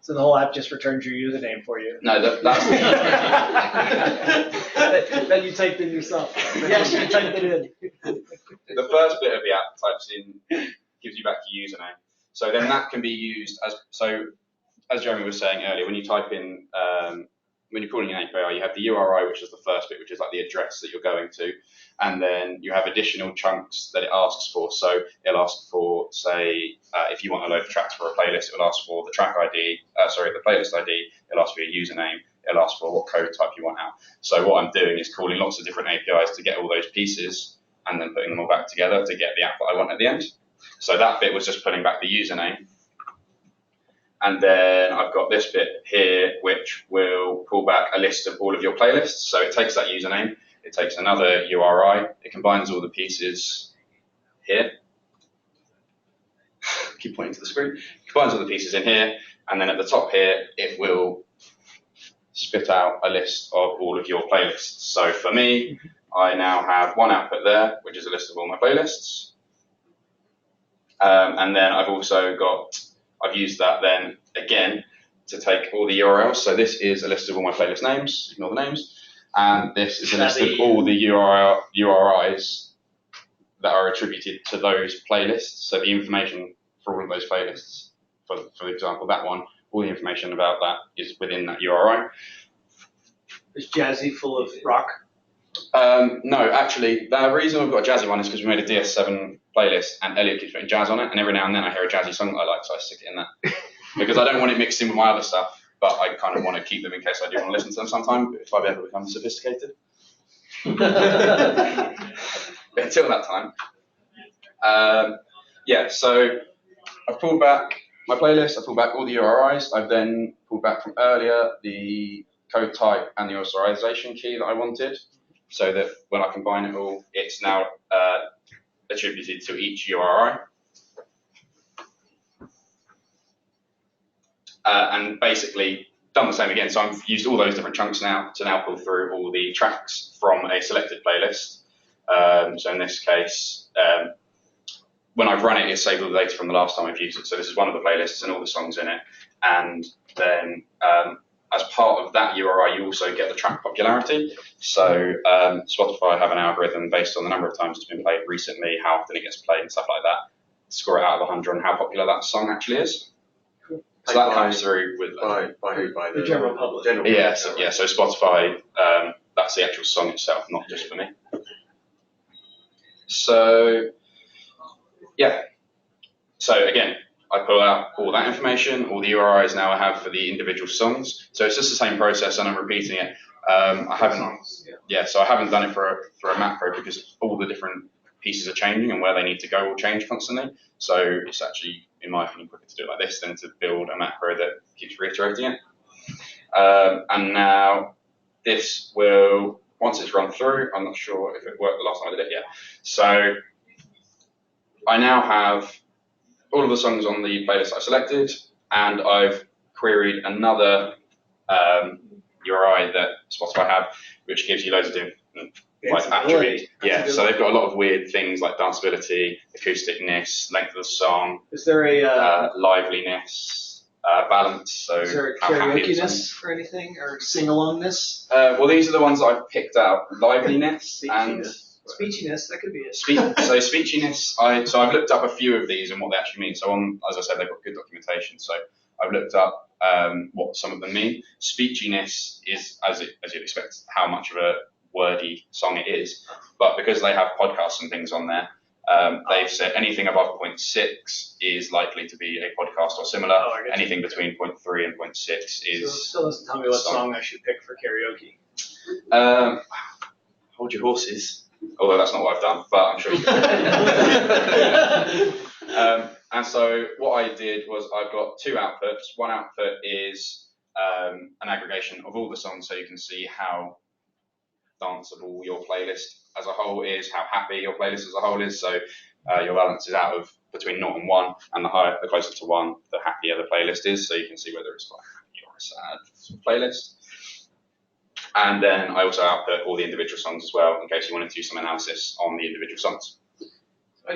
So the whole app just returns your username for you. No, that's that you typed in yourself. Yes, you typed it in. The first bit of the app types in, gives you back your username. So then that can be used as Jeremy was saying earlier, when you type in, when you're calling an API, you have the URI, which is the first bit, which is like the address that you're going to, and then you have additional chunks that it asks for. So it'll ask for, say, if you want to load the tracks for a playlist, it will ask for the track ID, the playlist ID, it'll ask for your username, it'll ask for what code type you want out. So what I'm doing is calling lots of different APIs to get all those pieces, and then putting them all back together to get the app that I want at the end. So that bit was just pulling back the username. And then I've got this bit here, which will pull back a list of all of your playlists. So it takes that username, it takes another URI, it combines all the pieces here. Keep pointing to the screen. It combines all the pieces in here, and then at the top here, it will spit out a list of all of your playlists. So for me, I now have one output there, which is a list of all my playlists. And then I've also I've used that then again to take all the URLs. So this is a list of all my playlist names, ignore the names. And this is a list of all the URIs that are attributed to those playlists. So the information for all of those playlists, for example, that one, all the information about that is within that URI. Is Jazzy full of rock? No, actually, the reason we've got a jazzy one is because we made a DS7 playlist and Elliot keeps putting jazz on it, and every now and then I hear a jazzy song that I like, so I stick it in there. Because I don't want it mixed in with my other stuff, but I kind of want to keep them in case I do want to listen to them sometime, if I ever become sophisticated. But until that time. So I've pulled back my playlist, I've pulled back all the URIs, I've then pulled back from earlier the code type and the authorization key that I wanted, so that when I combine it all, it's now attributed to each URI. And basically done the same again. So I've used all those different chunks now to pull through all the tracks from a selected playlist. So in this case, when I've run it, it's saved all the data from the last time I've used it. So this is one of the playlists and all the songs in it. And then as part of that URI, you also get the track popularity. So Spotify have an algorithm based on the number of times it's been played recently, how often it gets played and stuff like that, score it out of 100 and how popular that song actually is. So that comes through with by the general public. So Spotify, that's the actual song itself, not just for me. So again, I pull out all that information, all the URIs now I have for the individual songs. So it's just the same process, and I'm repeating it. I haven't done it for a macro because all the different pieces are changing and where they need to go will change constantly. So it's actually, in my opinion, quicker to do it like this than to build a macro that keeps reiterating it. And now this will, once it's run through, I'm not sure if it worked the last time I did it yet. So I now have all of the songs on the playlist I selected, and I've queried another URI that Spotify have, which gives you loads of different attributes. So they've got a lot of weird things like danceability, acousticness, length of the song. Is there a liveliness, balance? So is there a karaoke-ness or anything, or sing-alongness? Well, these are the ones that I've picked out: liveliness and speechiness. That could be it. So speechiness. I've looked up a few of these and what they actually mean. So as I said, they've got good documentation. So I've looked up what some of them mean. Speechiness is, as you'd expect, how much of a wordy song it is. But because they have podcasts and things on there, they've said anything above 0.6 is likely to be a podcast or similar. Anything between 0.3 and 0.6 is. So still doesn't tell me what song I should pick for karaoke. Hold your horses. Although that's not what I've done, but I'm sure you can. And so what I did was I've got two outputs. One output is an aggregation of all the songs, so you can see how danceable your playlist as a whole is, how happy your playlist as a whole is. So your balance is out of between 0 and 1, and the closer to 1, the happier the playlist is. So you can see whether it's quite happy or a sad playlist. And then I also output all the individual songs as well, in case you wanted to do some analysis on the individual songs.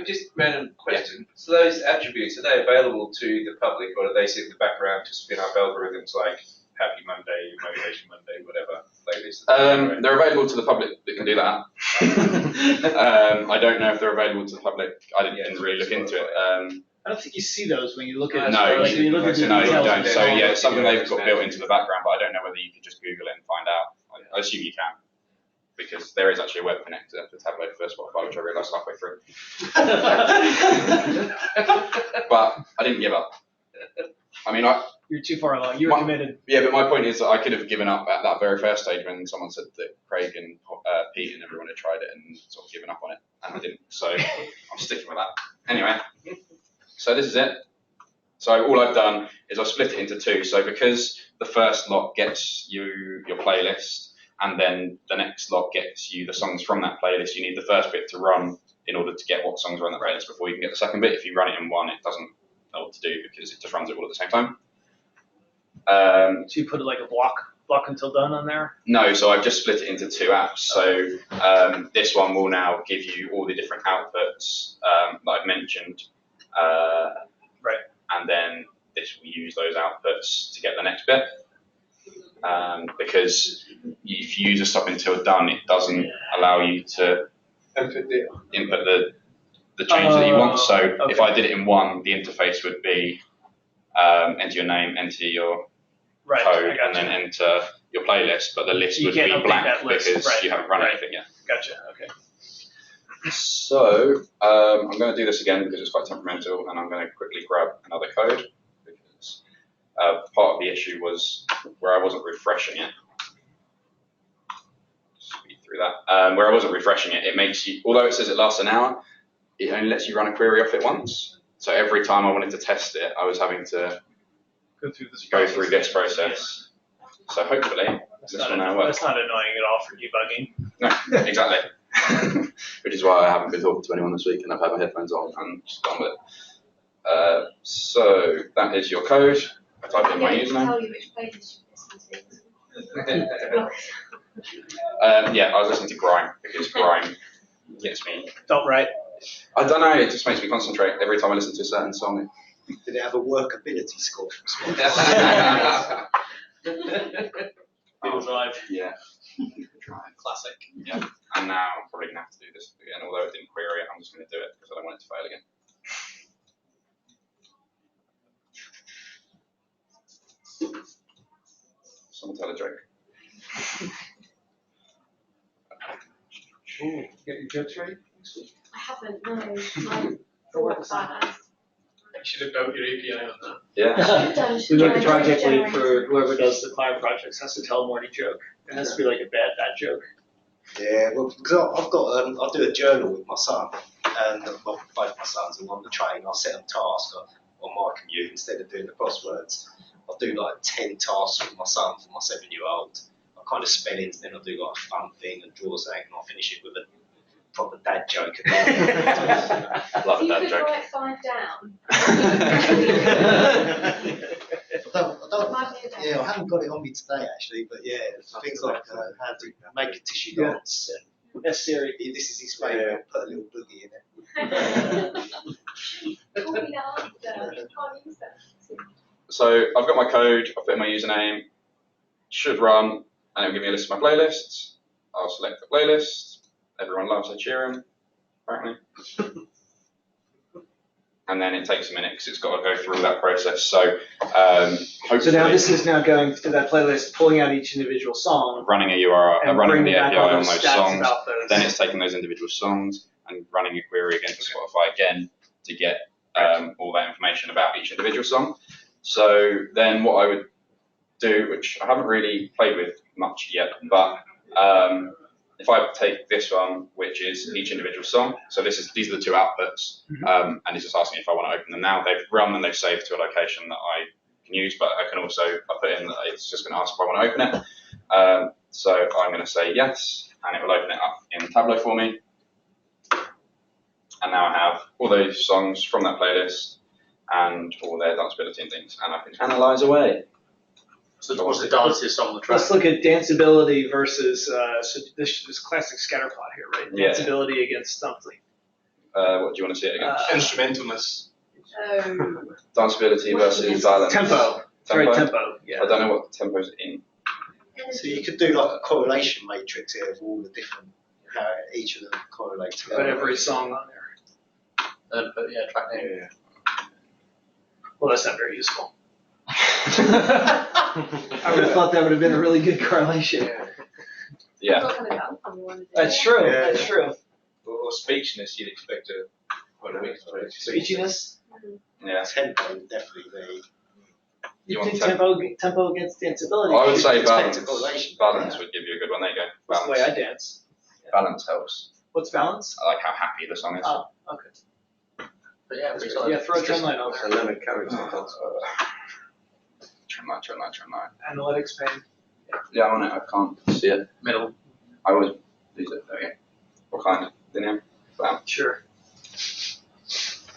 Just random question. So those attributes, are they available to the public, or do they sit in the background to spin up algorithms like Happy Monday, Motivation Monday, whatever playlist? They're available to the public that can do that. I don't know if they're available to the public. I didn't really look into it. I don't think you see those when you look at No, like, when you look at the no, you details. don't. So yeah, it's something they've got built into the background, but I don't know whether you could just Google it and find out. I assume you can, because there is actually a web connector for Tableau for Spotify, which I realised halfway through. But I didn't give up. I mean, You're too far along. You were committed. Yeah, but my point is that I could have given up at that very first stage when someone said that Craig and Pete and everyone had tried it and sort of given up on it, and I didn't. So I'm sticking with that. Anyway, so this is it. So all I've done is I've split it into two. So because the first lot gets you your playlist, and then the next lot gets you the songs from that playlist, you need the first bit to run in order to get what songs are on the playlist before you can get the second bit. If you run it in one, it doesn't know what to do because it just runs it all at the same time. So you put it like a block until done on there? No, so I've just split it into two apps. So this one will now give you all the different outputs that I've mentioned. Right. And then this will use those outputs to get the next bit. Because if you use a stop until done, it doesn't allow you to input the change that you want. So okay. if I did it in one, the interface would be enter your name, enter your code, and then enter your playlist, but the list would be blank because you haven't run anything yet. Gotcha, okay. So I'm going to do this again because it's quite temperamental, and I'm going to quickly grab another code because part of the issue was where I wasn't refreshing it. Speed through that. Where I wasn't refreshing it, it makes you, although it says it lasts an hour, it only lets you run a query off it once. So every time I wanted to test it, I was having to go through this process. So hopefully this will now work. That's not annoying at all for debugging. No, exactly. Which is why I haven't been talking to anyone this week and I've had my headphones on and just gone with it. So that is your code. I type in my username. Tell you which playlist you listen to. Yeah, I was listening to Grime because Grime gets me. Felt right. I don't know, it just makes me concentrate every time I listen to a certain song. Did it have a workability score from Spotify? Drive. Yeah. Drive. Classic. Yeah. And now I'm probably going to have to do this again, although it didn't query it, I'm just going to do it because I don't want it to fail again. Someone tell a joke. Ooh, get your jokes ready? I haven't, no. Thought about that. You should have built your API on that. Yeah. We make the project lead for whoever does the client projects has to tell a morning joke. It has to be like a bad joke. Yeah, well, because I've got, I do a journal with my son, and both my sons are on the train. I set them tasks on my commute instead of doing the crosswords. I'll do like 10 tasks with my son for my 7-year-old. I kind of spell it, then I'll do like a fun thing and draw something, and I'll finish it with a proper dad joke. Love a dad You could joke. write 5 down. I haven't got it on me today actually, but yeah, things like how to make a tissue dance. Yes, Siri. This is his favourite. Put a little boogie in it. Call me that answer. You can't use that. So I've got my code, I've put in my username, should run, and it'll give me a list of my playlists. I'll select the playlist. Everyone loves Ed Sheeran, apparently. And then it takes a minute because it's got to go through that process. So hopefully, So now this is now going to that playlist, pulling out each individual song, running a URL, and running bringing the back API all on those those stats songs. about those. Then it's taking those individual songs and running a query against Spotify again to get all that information about each individual song. So then what I would do, which I haven't really played with much yet, but if I take this one, which is each individual song, so these are the two outputs, and it's just asking if I want to open them now. They've run and they've saved to a location that I can use, but I can also, I put in that it's just going to ask if I want to open it. So I'm going to say yes, and it will open it up in Tableau for me. And now I have all those songs from that playlist and all their danceability and things, and I can analyze away. So what's the dances on the track? Let's look at danceability versus so this classic scatter plot here, right? Yeah. Danceability against something. What do you want to see it against? Instrumentalness. Danceability versus balance. Tempo. Sorry, tempo. Yeah. I don't know what the tempo's in. So you could do like a correlation matrix here of all the different, how each of them correlate together. Put every song on there. But yeah, track name. Yeah. Well, that's not very useful. I would have thought that would have been a really good correlation. Yeah. That's true. Yeah. That's true. Or speechness, you'd expect quite a big Speechiness. Yeah. Tempo would definitely be. You You want think tempo? tempo against danceability? I would say Expect a balance. correlation. Balance would give you a good one. There you go. That's the way Balance. I dance. Balance helps. What's balance? I like how happy the song is. Oh, okay. But yeah, Yeah, throw a trend line on It's there. a lemon carrot sometimes. Trend line. Analytics pane. Yeah, I'm on it. I can't see it. middle. I always lose it. There we go. What kind? Linear? Bam. Sure.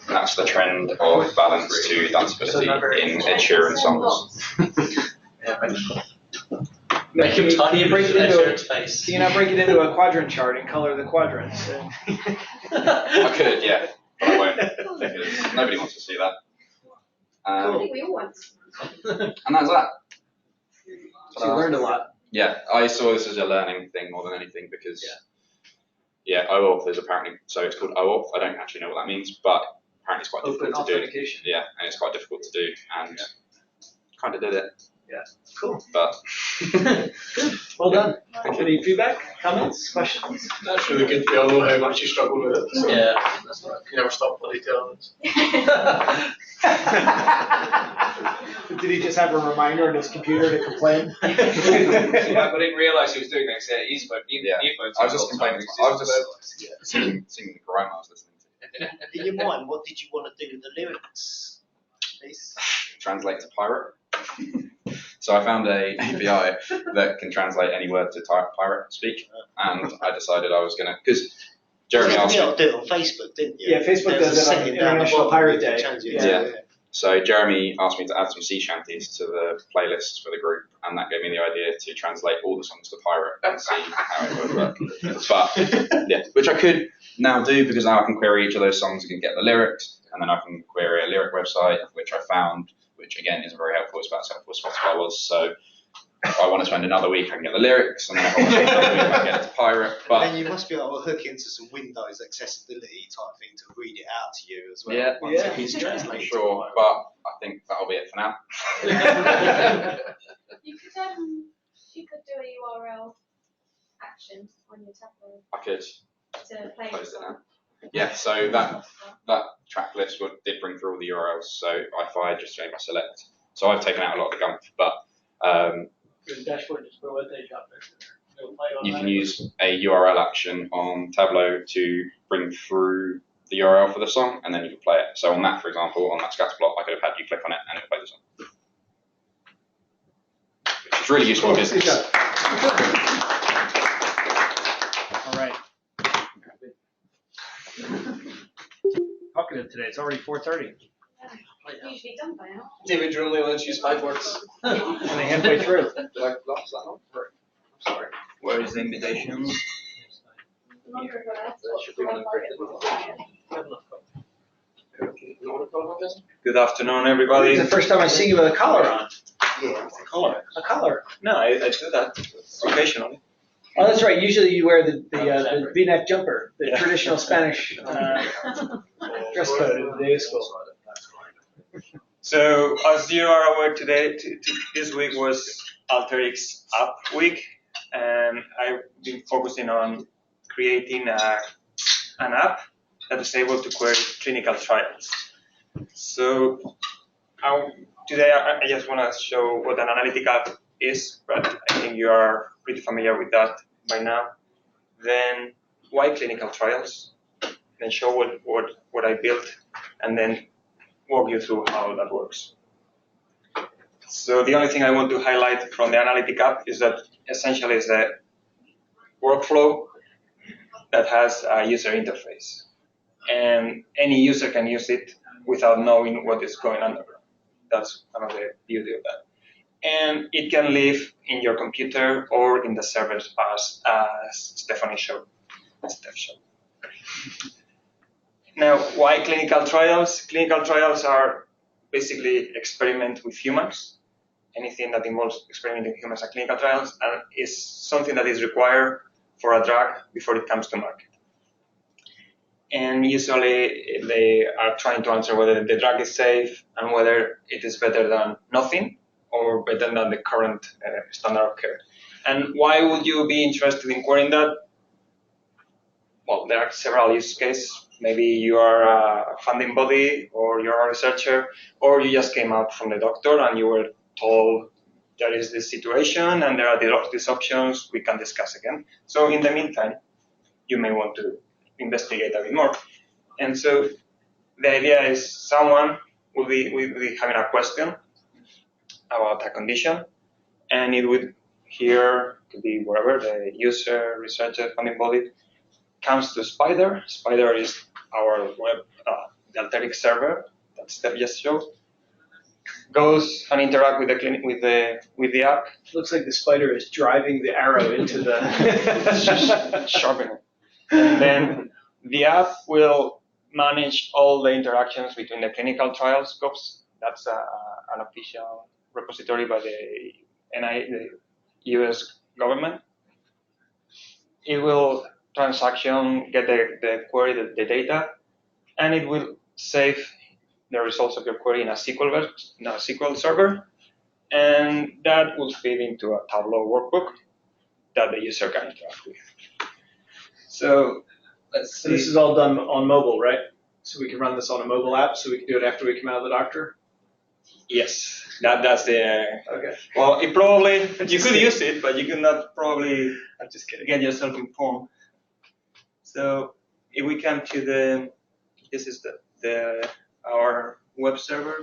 And that's the trend of balance to danceability in Ed Sheeran songs. Make him Can you break it into face. Can you not break it into a quadrant chart and color the quadrants? I could, yeah, but I won't because nobody wants to see that. I think we all want. And that's that. So you learned a lot. Yeah, I saw this as a learning thing more than anything because, yeah, OAuth is apparently, so it's called OAuth. I don't actually know what that means, but apparently it's quite Open difficult to do. authentication. Yeah, and it's quite difficult to do, and kind of did it. Yeah, cool. But Good. Well done. Any feedback, comments, questions? That's really good to know how much you struggle with it. So Yeah, that's right. you never stop bloody telling us. Did he just have a reminder on his computer to complain? I didn't realise he was doing that. Because Yeah. earphones. I was just complaining. I was just singing the grime I was listening to. In your mind, what did you want to do with the lyrics? Please. Translate to pirate. So I found a API that can translate any word to pirate speak, and I decided I was gonna because Jeremy asked You me. do it on Facebook, didn't you? Yeah, Facebook There was does a it on setting down the International bottom Pirate where you Day. can change it. Yeah. So Jeremy asked me to add some sea shanties to the playlists for the group, and that gave me the idea to translate all the songs to pirate and see how it would work. But yeah, which I could now do because now I can query each of those songs and get the lyrics, and then I can query a lyric website, which I found, which again isn't very helpful. It's about as helpful as Spotify was. So if I want to spend another week, I can get the lyrics, and then if I want to spend another week, I can get it to pirate. But then But you must be able to hook into some Windows accessibility type thing to read it out to you as well. Yeah. Once Yeah. it's translated. sure, but I think that'll be it for now. You could do a URL action on your tablet I could to play close it song. now. Yeah, so that track list did bring through all the URLs, so if I just change my select. So I've taken out a lot of the gump, but The dashboard just put a web page up there. It'll play you can automatically. use a URL action on Tableau to bring through the URL for the song, and then you can play it. So on that, for example, on that scatter plot, I could have had you click on it and it would play the song. Which is really useful because Good job. All right. Talkative today. It's already 4:30. Usually done by now. David only lets you use 5 words. Only halfway through. Did I lapse that one? Sorry. Where is the invitation? Good afternoon, everybody. It's the first time I see you with a collar on. Yeah, it's a collar. A collar. No, I do that occasionally. Oh, that's right. Usually you wear the V-neck jumper, the traditional Spanish dress code in the day of school. So, as you are aware, today, this week was Alteryx App Week, and I've been focusing on creating an app that is able to query clinical trials. So, today I just want to show what an analytic app is, but I think you are pretty familiar with that by now. Then, why clinical trials? Then show what I built, and then walk you through how that works. So the only thing I want to highlight from the analytic app is that essentially it's a workflow that has a user interface. And any user can use it without knowing what is going on. That's kind of the beauty of that. And it can live in your computer or in the servers as Steph showed. Now, why clinical trials? Clinical trials are basically experiment with humans. Anything that involves experimenting with humans are clinical trials, and is something that is required for a drug before it comes to market. And usually they are trying to answer whether the drug is safe and whether it is better than nothing or better than the current standard of care. And why would you be interested in querying that? Well, there are several use cases. Maybe you are a funding body, or you're a researcher, or you just came out from the doctor and you were told there is this situation and there are these options we can discuss again. So in the meantime, you may want to investigate a bit more. And so the idea is someone will be having a question about a condition, and it would here could be wherever the user, researcher, funding body comes to Spider. Spider is our web, the Alteryx server that Steph just showed. Goes and interact with the clinic with the app. Looks like the spider is driving the arrow into the sharpening. And then the app will manage all the interactions between the clinical trial scopes. That's an official repository by the US government. It will transaction, get the query, the data, and it will save the results of your query in a SQL server, and that will feed into a Tableau workbook that the user can interact with. So let's see. So this is all done on mobile, right? So we can run this on a mobile app, so we can do it after we come out of the doctor? Yes, that's the. Okay. Well, it probably, you could use it, but you could not probably I'm just kidding. get yourself informed. So if we come to this is our web server.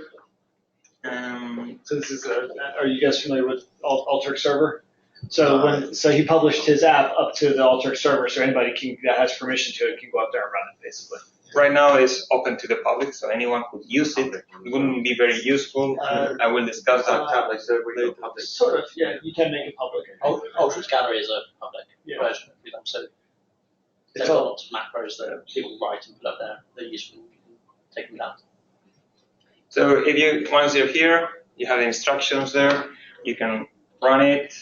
So this is are you guys familiar with Alteryx server? So so he published his app up to the Alteryx server, so anybody that has permission to it can go up there and run it, basically. Right now it's open to the public, so anyone could use it. It wouldn't be very useful. I will discuss that. Tablet server, you got public. Sort of, yeah. You can make it public. Alteryx Gallery is a public Yeah. version of them, so they've It's got all, lots of macros that people write and put up there. They're useful. You can take them down. So once you're here, you have the instructions there. You can run it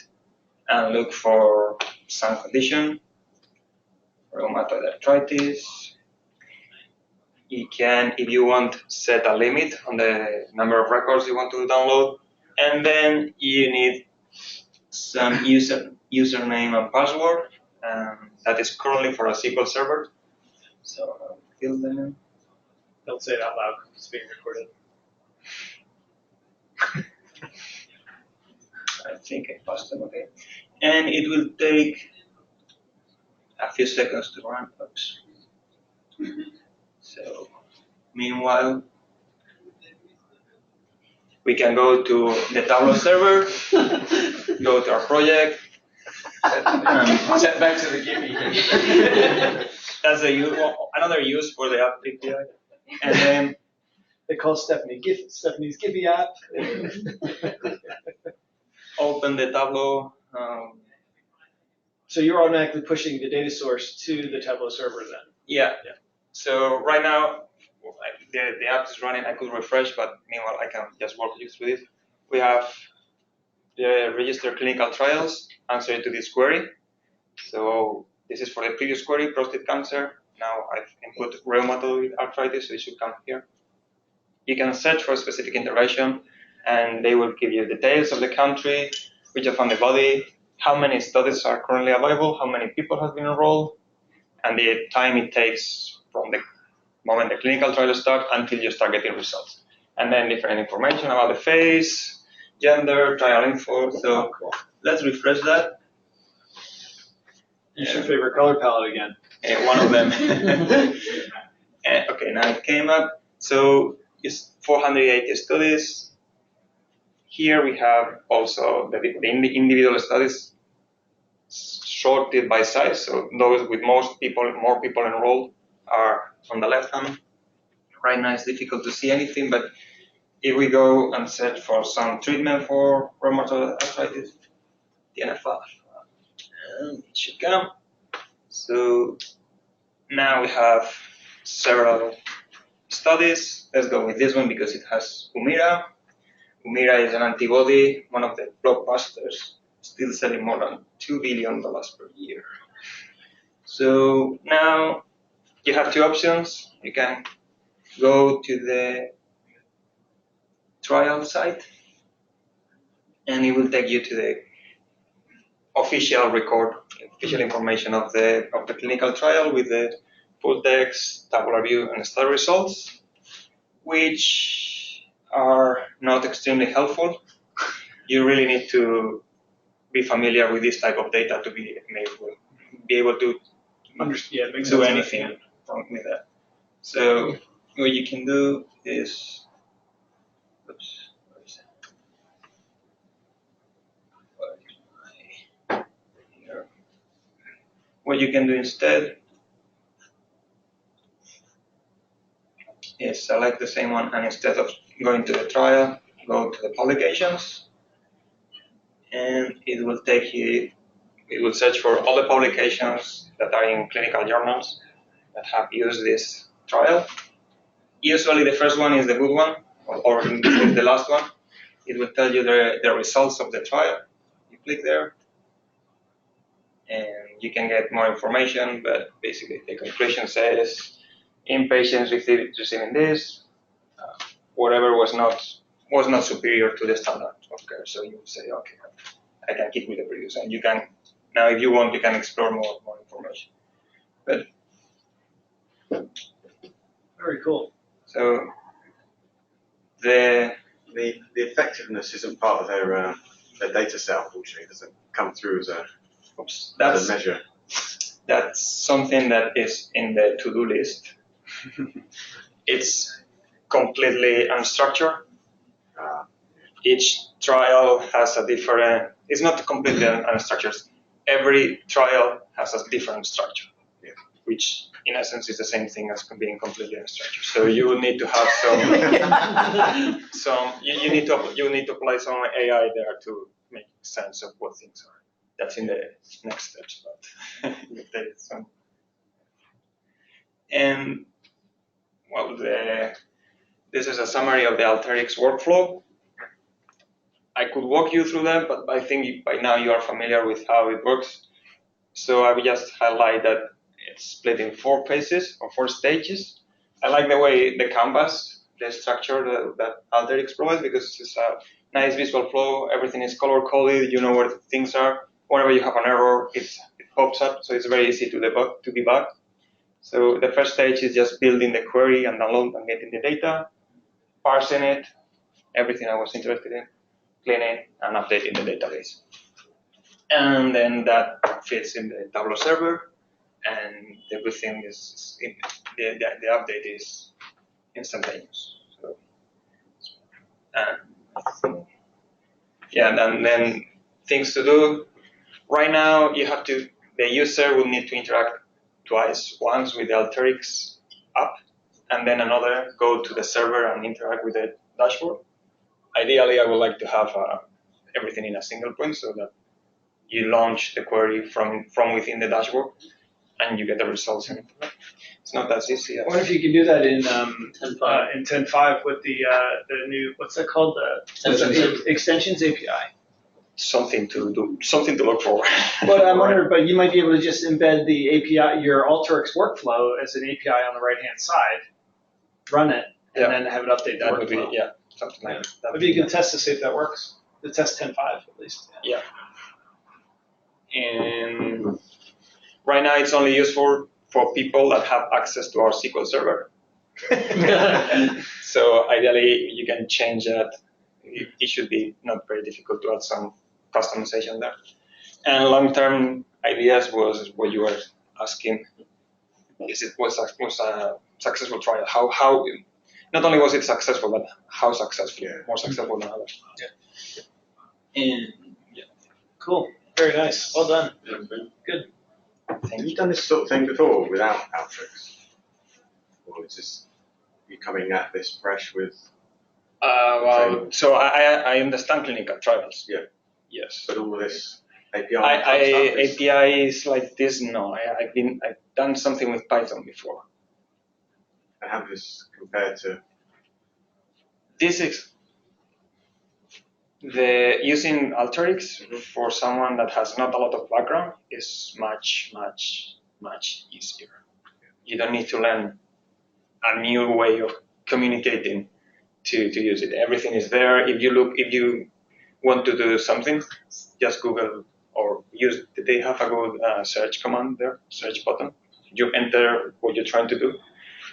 and look for some condition, rheumatoid arthritis. You can, if you want, set a limit on the number of records you want to download, and then you need some username and password. That is currently for a SQL server. So I'll fill them in. don't say it out loud, it's being recorded. I think I passed them, okay. And it will take a few seconds to run. Oops. So, meanwhile, we can go to the Tableau server, go to our project. Set back to the Giphy. That's another use for the app API. And then They call Stephanie's Giphy app. open the Tableau. So you're automatically pushing the data source to the Tableau server then? Yeah. So right now, the app is running. I could refresh, but meanwhile, I can just walk you through it. We have the registered clinical trials answer to this query. So this is for the previous query, prostate cancer. Now I've input rheumatoid arthritis, so it should come here. You can search for a specific intervention, and they will give you details of the country, which of the body, how many studies are currently available, how many people have been enrolled, and the time it takes from the moment the clinical trial starts until you start getting results. And then different information about the phase, gender, trial info. So let's refresh that. Use your favorite color palette again. One of them. Okay, now it came up. So it's 480 studies. Here we have also the individual studies sorted by size. So those with more people enrolled are on the left hand. Right now it's difficult to see anything, but if we go and search for some treatment for rheumatoid arthritis, TNF-alpha, it should come. So now we have several studies. Let's go with this one because it has Humira. Humira is an antibody, one of the blockbusters, still selling more than $2 billion per year. So now you have two options. You can go to the trial site, and it will take you to the official record, official information of the clinical trial with the full text, tabular view, and study results, which are not extremely helpful. You really need to be familiar with this type of data to be able to do anything with that. So what you can do is, what you can do instead is select the same one, and instead of going to the trial, go to the publications, and it will take you, it will search for all the publications that are in clinical journals that have used this trial. Usually the first one is the good one, or the last one. It will tell you the results of the trial. You click there, and you can get more information, but basically the conclusion says, in patients receiving this, whatever was not superior to the standard of care. So you say, okay, I can keep with the previous, and you can now, if you want, you can explore more information. But very cool. So the effectiveness isn't part of their data set, unfortunately. It doesn't come through as a measure. That's something that is in the to-do list. It's completely unstructured. Each trial has a different, it's not completely unstructured. Every trial has a different structure, which in essence is the same thing as being completely unstructured. So you will need to have you need to apply some AI there to make sense of what things are. That's in the next steps, but and well, this is a summary of the Alteryx workflow. I could walk you through them, but I think by now you are familiar with how it works. So I will just highlight that it's split in 4 phases or 4 stages. I like the way the canvas, the structure that Alteryx provides, because it's a nice visual flow. Everything is color coded. You know where things are. Whenever you have an error, it pops up. So it's very easy to debug. So the first stage is just building the query and download and getting the data, parsing it, everything I was interested in, cleaning and updating the database. And then that fits in the Tableau server, and everything is the update is instantaneous. So, and then things to do. Right now, the user will need to interact twice. Once with the Alteryx app, and then another go to the server and interact with the dashboard. Ideally, I would like to have everything in a single point so that you launch the query from within the dashboard and you get the results. It's not that easy. I wonder if you could do that in 10.5 with the new, what's that called? The extensions API. Something to look for. But I'm wondering, but you might be able to just embed the API, your Alteryx workflow as an API on the right-hand side, run it, and then have it update the workflow. Would be, something like that. Maybe you can test to see if that works. The test 10.5 at least. Yeah. And right now it's only useful for people that have access to our SQL server. So ideally you can change that. It should be not very difficult to add some customization there. And long-term ideas was what you were asking. Was a successful trial? How not only was it successful, but how successful? More successful than others. And cool. Very nice. Well done. Good. Have you done this sort of thing before without Alteryx? Or is this you coming at this fresh with? Well, so I understand clinical trials. Yeah. Yes. But all of this API. APIs like this, no. I've done something with Python before. And how does this compare to? This is using Alteryx for someone that has not a lot of background is much easier. You don't need to learn a new way of communicating to use it. Everything is there. If you want to do something, just Google or use. They have a good search command there, search button. You enter what you're trying to do,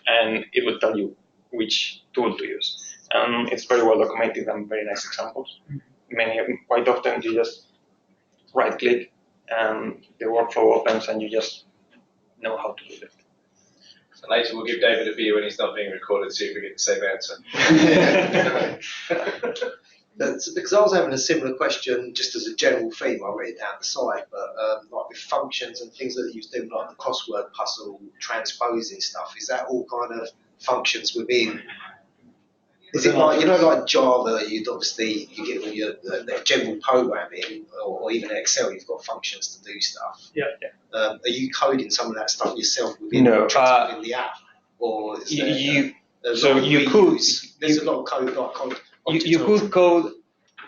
and it will tell you which tool to use. It's very well documented and very nice examples. Quite often you just right click and the workflow opens and you just know how to do it. So later we'll give David a view when he's not being recorded, see if we get the same answer. Because I was having a similar question, just as a general theme, I wrote it down the side, but like with functions and things that you do, like the crossword puzzle, transposing stuff, is that all kind of functions within? Is it like, like Java, you get all your general programming, or even Excel, you've got functions to do stuff. Yeah. Are you coding some of that stuff yourself within, No, within the app? Or is there's a lot of code, like code. You could code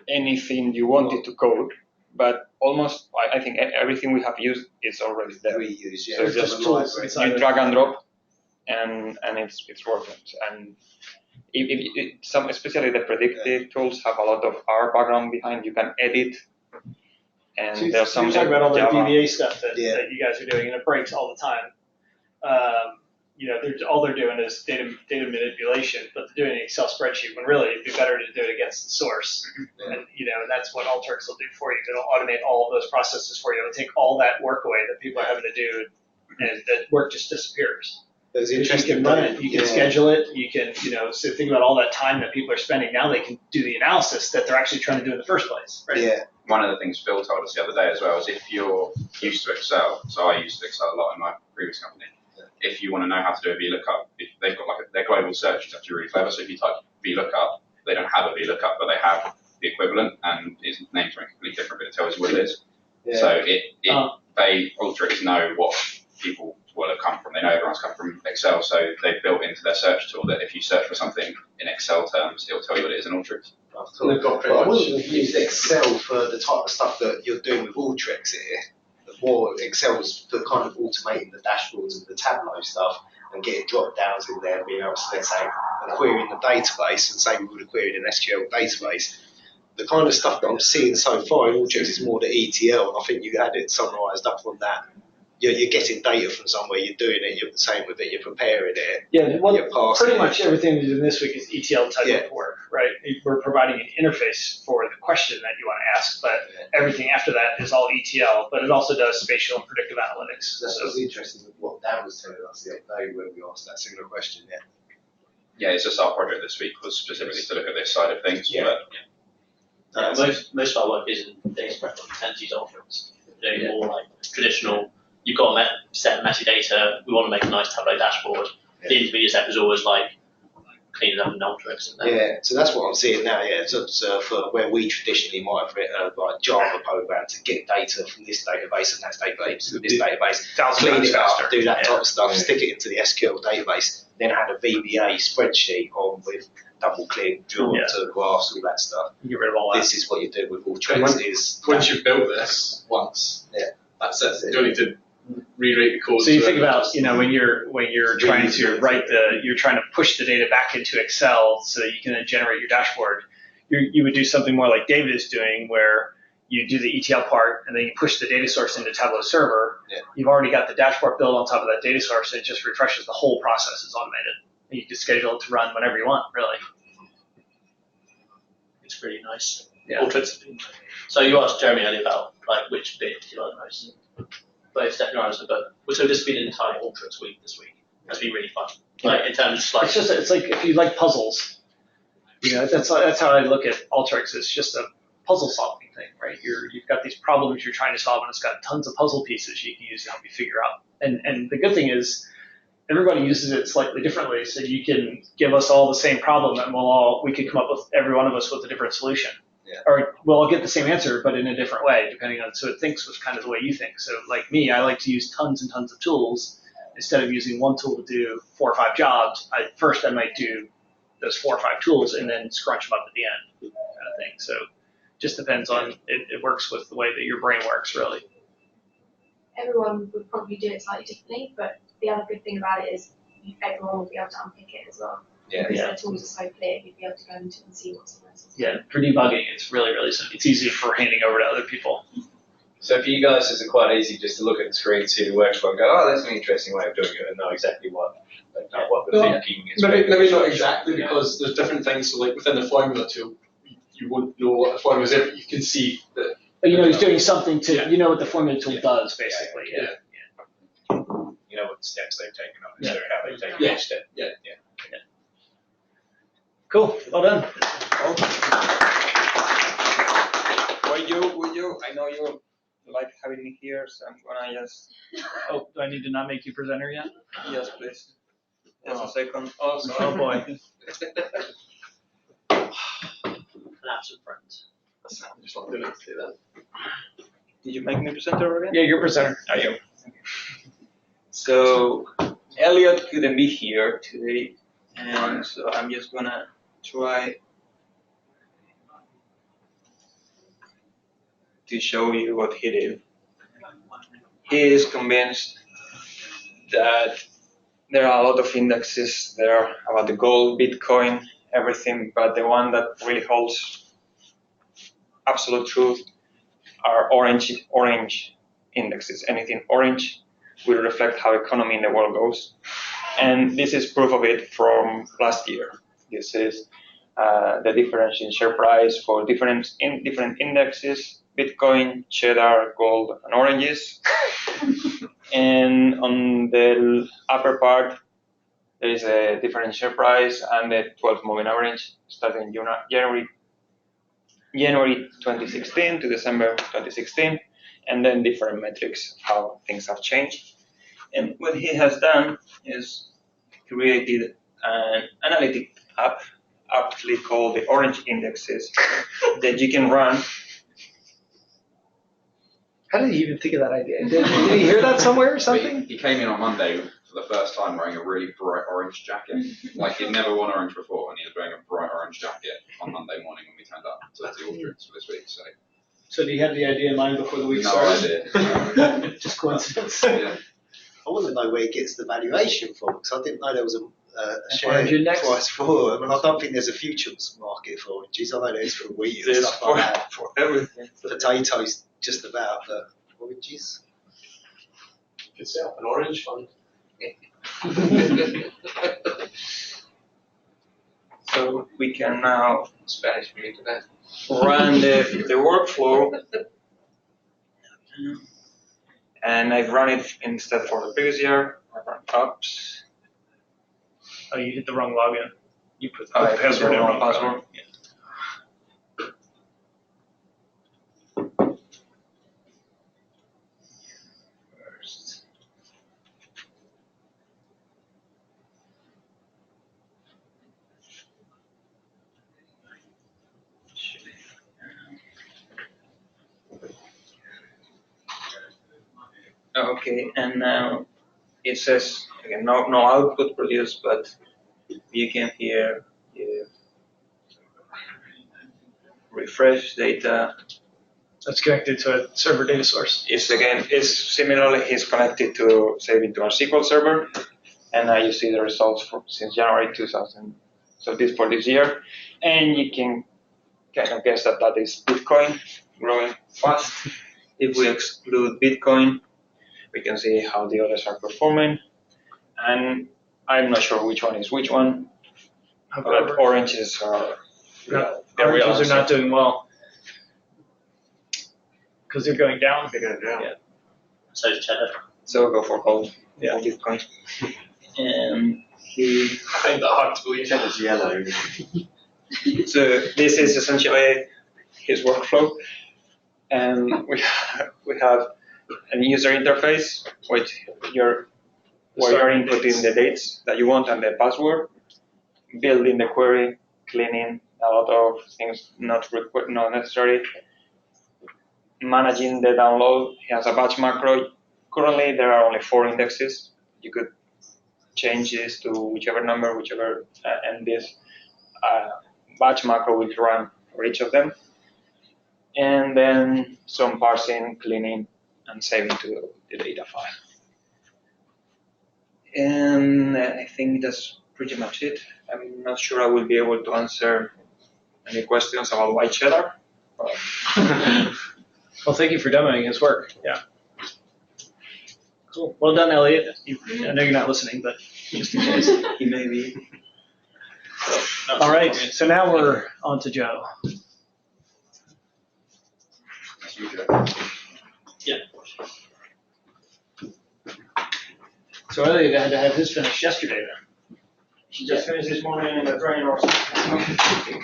anything you wanted to code, but almost, I think everything we have used is already there. Reuse, yeah. So just you drag and drop, and it's working. And especially the predictive tools have a lot of R background behind. You can edit, and So there's some you're talking about all the Java. VBA stuff that you guys are doing, and it breaks all the time. All they're doing is data manipulation, but they're doing an Excel spreadsheet when really it'd be better to do it against the source. Yeah. And that's what Alteryx will do for you. It'll automate all of those processes for you. It'll take all that work away that people are having to do, and that work just disappears. It's You interesting. can run it, you can schedule it, you can, so think about all that time that people are spending. Now they can do the analysis that they're actually trying to do in the first place, right? Yeah. One of the things Phil told us the other day as well is if you're used to Excel, so I used Excel a lot in my previous company. If you want to know how to do a VLOOKUP, they've got their global search is actually really clever. So if you type VLOOKUP, they don't have a VLOOKUP, but they have the equivalent, and its names are completely different, but it tells you what it is. Yeah. So Alteryx know what people will have come from. They know everyone's come from Excel, so they've built into their search tool that if you search for something in Excel terms, it'll tell you what it is in Alteryx. Cool. They've got pretty I much. wouldn't have used Excel for the type of stuff that you're doing with Alteryx here. More Excel's for kind of automating the dashboards and the Tableau stuff and getting drop downs in there, being able to, let's say, query in the database and say we would have queried an SQL database. The kind of stuff that I'm seeing so far in Alteryx is more the ETL, and I think you had it summarised up on that. You're getting data from somewhere, you're doing it, you're the same with it, you're preparing it. Yeah, well, you're passing pretty it. much everything we do this week is ETL type of work, right? We're providing an interface for the question that you want to ask, but everything after that is all ETL, but it also does spatial and predictive analytics. That's what's interesting with what Dan was telling us the other day when we asked that similar question. Yeah, it's just our project this week was specifically to look at this side of things. Yeah. But Most of our work is in data prep, tend to use Alteryx. Doing more like traditional. You've got a set of messy data. We want to make a nice Tableau dashboard. Yeah. The intermediate step is always like clean it up in Alteryx. Yeah, so that's what I'm seeing now. Yeah, so for where we traditionally might have written like Java program to get data from this database and that database and this database, clean it up, do that type of stuff, stick it into the SQL database, then add a VBA spreadsheet on with double click, draw to graphs, all that stuff. Get rid of all that. This is what you do with Alteryx. Once you've built this once, that's it. You don't need to rewrite the code. So you think about, when you're trying to you're trying to push the data back into Excel so that you can then generate your dashboard. You would do something more like David is doing, where you do the ETL part and then you push the data source into Tableau server. Yeah. You've already got the dashboard built on top of that data source, and it just refreshes the whole process. It's automated. And you can schedule it to run whenever you want, really. It's really nice. Yeah. Alteryx. So you asked Jeremy earlier about like which bit you like the most. Both Stephanie and I answered, but so this has been an entire Alteryx week this week. It's been really fun. Like in terms of like It's like if you like puzzles, that's how I look at Alteryx. It's just a puzzle solving thing, right? You've got these problems you're trying to solve, and it's got tons of puzzle pieces you can use to help you figure out. And the good thing is everybody uses it slightly differently, so you can give us all the same problem, and we could come up with every one of us with a different solution. Yeah. Or we'll all get the same answer, but in a different way, depending on, so it thinks with kind of the way you think. So like me, I like to use tons and tons of tools instead of using one tool to do 4 or 5 jobs, I might do those 4 or 5 tools and then scrunch them up at the end, kind of thing. So just depends on, it works with the way that your brain works, really. Everyone would probably do it slightly differently, but the other good thing about it is everyone will be able to unpick it as well. Yeah. Because the tools are so clear, you'd be able to go into it and see what's in there. Yeah, for debugging, it's really, really simple. It's easy for handing over to other people. So for you guys, is it quite easy just to look at the screen, see the workflow, and go, oh, that's an interesting way of doing it, and know exactly what the thinking is. Maybe not exactly, because there's different things. So like within the formula tool, you won't know what the formula is there, but you can see that. But you know he's doing something to, you know what the formula tool does, basically. Yeah. You know what steps they've taken, not necessarily how they've taken each step. Yeah. Cool. Well done. Would you? I know you like having me here, so I'm gonna just. Oh, do I need to not make you presenter yet? Yes, please. Just a second. Oh, oh boy. And have some friends. I'm just not doing it to that. Did you make me presenter again? Yeah, you're presenter. Are you? So Elliot couldn't be here today, and so I'm just gonna try to show you what he did. He is convinced that there are a lot of indexes there about the gold, Bitcoin, everything, but the one that really holds absolute truth are orange indexes. Anything orange will reflect how economy in the world goes. And this is proof of it from last year. This is the difference in share price for different indexes, Bitcoin, cheddar, gold, and oranges. And on the upper part, there is a different share price and the 12 moving average starting January 2016 to December 2016, and then different metrics, how things have changed. And what he has done is created an analytic app, aptly called the Orange Indexes, that you can run. How did he even think of that idea? Did he hear that somewhere or something? He came in on Monday for the first time wearing a really bright orange jacket. Like he'd never worn orange before, and he was wearing a bright orange jacket on Monday morning when we turned up to the Alteryx for this week. So did he have the idea in mind before the week no started? idea. Just coincidence. Yeah. I want to know where he gets the valuation from, because I didn't know there was a share Orange index? price for them, and I don't think there's a futures market for oranges. I know there's for wheat and There's stuff like that. for everything. Potatoes, just about, but oranges. You could set up an orange fund. So we can now Spanish for you today. run the workflow. And I've run it instead for the previous year. I run apps. Oh, you hit the wrong login. You put the I put password the in wrong wrong password. Yeah. First. Okay, and now it says again no output produced, but you can hear refresh data. That's connected to a server data source. Is similarly he's connected to into our SQL server, and now you see the results since January 2000. So this for this year, and you can kind of guess that is Bitcoin growing fast. If we exclude Bitcoin, we can see how the others are performing, and I'm not sure which one is which one, but oranges are Oranges are not doing well because they're going down. They're going down. Yeah. So is cheddar. So go for gold, Yeah. Bitcoin. And I find that hard to believe. Cheddar's yellow. so this is essentially his workflow, and we have a user interface which where you're inputting the dates that you want and the password, building the query, cleaning a lot of things not necessary, managing the download. He has a batch macro. Currently there are only 4 indexes. you could change this to whichever number, and this batch macro will run for each of them. And then some parsing, cleaning, and saving to the data file. And I think that's pretty much it. I'm not sure I will be able to answer any questions about white cheddar. Well, thank you for demoing his work. Yeah. Cool. Well done, Elliot. I know you're not listening, but just in case. He may be. All right. So now we're on to Joe. Yeah. So Elliot had to have his finished yesterday then. She just finished this morning in the brain or something.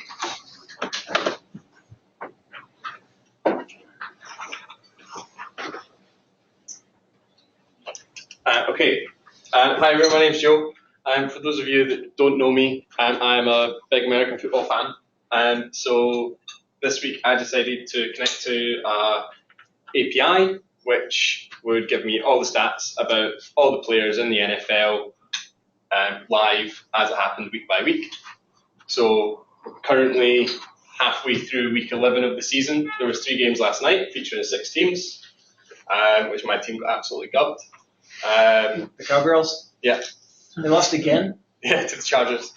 Okay. Hi everyone, my name's Joe. For those of you that don't know me, I'm a big American football fan. So this week I decided to connect to API, which would give me all the stats about all the players in the NFL live as it happened week by week. So currently halfway through week 11 of the season. There was 3 games last night featuring 6 teams, which my team got absolutely gubbed. The Cowgirls? Yeah. They lost again? Yeah, to the Chargers.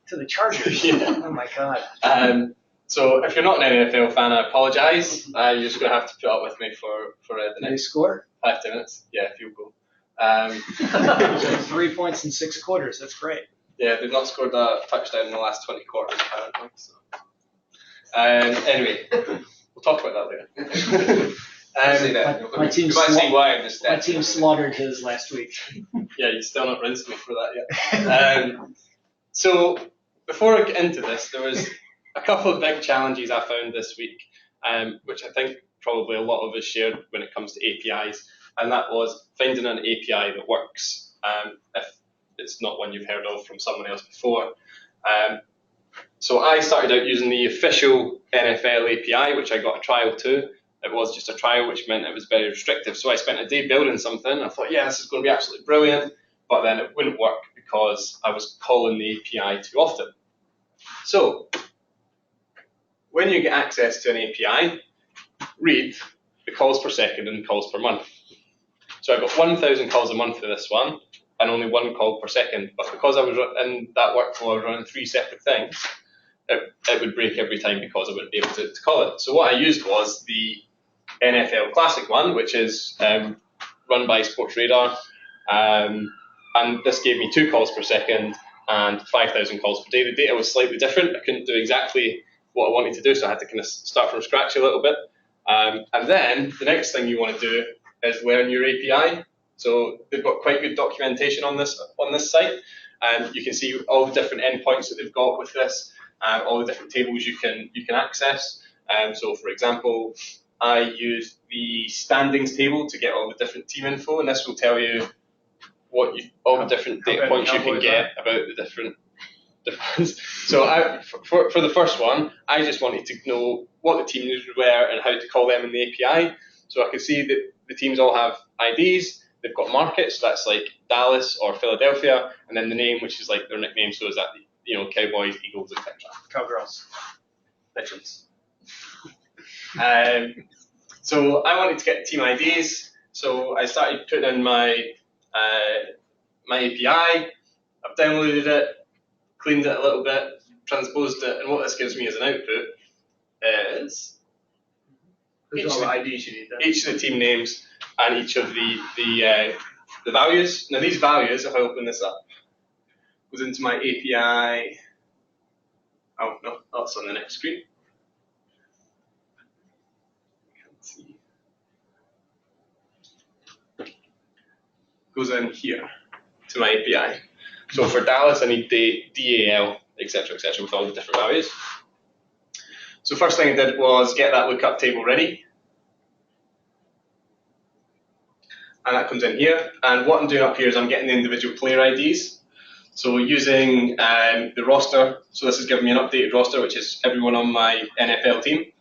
To the Chargers? Yeah. Oh my God. So if you're not an NFL fan, I apologise. You're just going to have to put up with me for the Did they next score? 5 minutes. Yeah, field goal. 3 points in 6 quarters. That's great. Yeah, they've not scored a touchdown in the last 20 quarters, apparently. So. Anyway, we'll talk about that later. My team, you might see why in this my team slaughtered his last week. Yeah, you still not rinsed me for that yet. So before I get into this, there was a couple of big challenges I found this week, which I think probably a lot of us shared when it comes to APIs, and that was finding an API that works if it's not one you've heard of from someone else before. So I started out using the official NFL API, which I got a trial to. It was just a trial, which meant it was very restrictive. So I spent a day building something. I thought, yeah, this is going to be absolutely brilliant. But then it wouldn't work because I was calling the API too often. So when you get access to an API, read the calls per second and calls per month. So I got 1,000 calls a month for this one and only 1 call per second. But because I was in that workflow, I was running 3 separate things. It would break every time because I wouldn't be able to call it. So what I used was the NFL Classic one, which is run by Sports Radar, and this gave me 2 calls per second and 5,000 calls per day. The data was slightly different. I couldn't do exactly what I wanted to do, so I had to kind of start from scratch a little bit. And then the next thing you want to do is learn your API. So they've got quite good documentation on this site, and you can see all the different endpoints that they've got with this. All the different tables you can access. So for example, I used the standings table to get all the different team info, and this will tell you all the different data points you can get about the different. So for the first one, I just wanted to know what the teams were and how to call them in the API. So I could see that the teams all have IDs. They've got markets, so that's like Dallas or Philadelphia, and then the name, which is like their nickname. So is that Cowboys, Eagles, etc. Cowgirls. Veterans. So I wanted to get team IDs, so I started putting in my API. I've downloaded it, cleaned it a little bit, transposed it, and what this gives me as an output is There's all the IDs you need then. each of the team names and each of the values. Now these values, if I open this up, goes into my API. Oh no, that's on the next screen. Can't see. Goes in here to my API. So for Dallas, I need the DAL, etc., with all the different values. So first thing I did was get that lookup table ready. And that comes in here. And what I'm doing up here is I'm getting the individual player IDs. So using the roster, so this is giving me an updated roster, which is everyone on my NFL team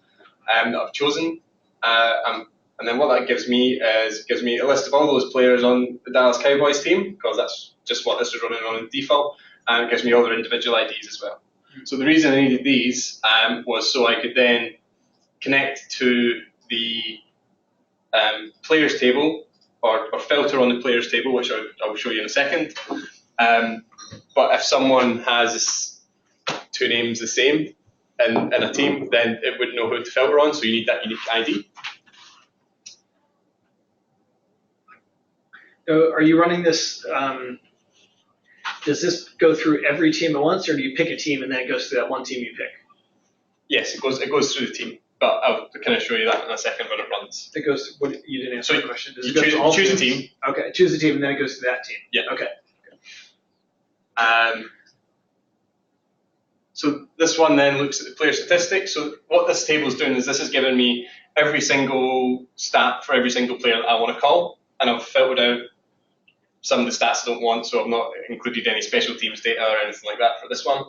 that I've chosen. I'm And then what that gives me is it gives me a list of all those players on the Dallas Cowboys team, because that's just what this is running on in default, and it gives me all their individual IDs as well. So the reason I needed these was so I could then connect to the players table, or filter on the players table, which I will show you in a second. But if someone has two names the same in a team, then it would know who to filter on, so you need that unique ID. Are you running this, does this go through every team at once, or do you pick a team and then it goes through that one team you pick? Yes, it goes through the team, but I'll kind of show you that in a second when it runs. It goes, what, you didn't answer the question. Does You it go choose, through all choose a teams? team. Okay, choose a team and then it goes to that team. Yeah. Okay. So this one then looks at the player statistics. So what this table is doing is this is giving me every single stat for every single player that I want to call, and I've filtered out some of the stats I don't want, so I've not included any special teams data or anything like that for this one.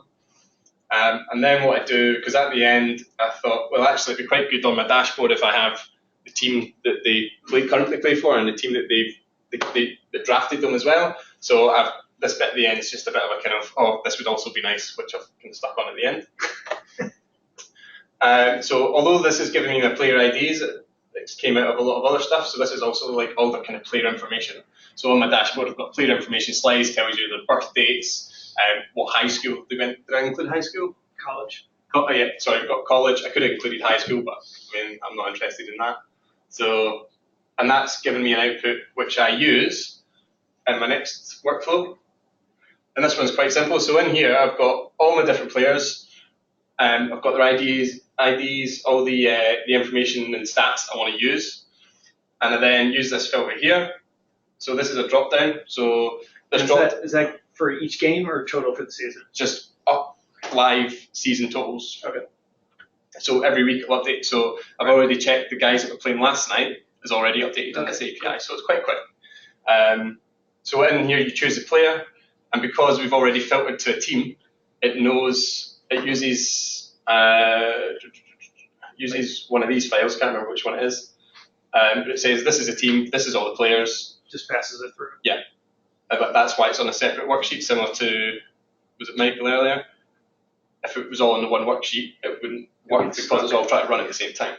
And then what I do, because at the end I thought, well, actually it'd be quite good on my dashboard if I have the team that they currently play for and the team that that drafted them as well. So this bit at the end is just a bit of a kind of, oh, this would also be nice, which I've kind of stuck on at the end. So although this is giving me my player IDs, it came out of a lot of other stuff. So this is also like all the kind of player information. So on my dashboard, I've got player information slides, tells you their birth dates, what high school they went. Did I include high school? College. Oh, yeah, sorry, I've got college. I could have included high school, but I mean, I'm not interested in that. So, and that's given me an output which I use in my next workflow. And this one's quite simple. So in here, I've got all my different players. I've got their IDs, all the information and stats I want to use. And I then use this filter here. So this is a drop down. So this Is that for each game or total for the season? Just up live season totals. Okay. So every week I'll update. So I've already checked the guys that were playing last night is already updated on this API. So it's quite quick. So in here you choose the player. And because we've already filtered to a team, it knows, it uses one of these files, can't remember which one it is. But it says this is a team, this is all the players. Just passes it through. Yeah. That's why it's on a separate worksheet, similar to, was it Michael earlier? If it was all on the one worksheet, it wouldn't work because it's all trying to run at the same time.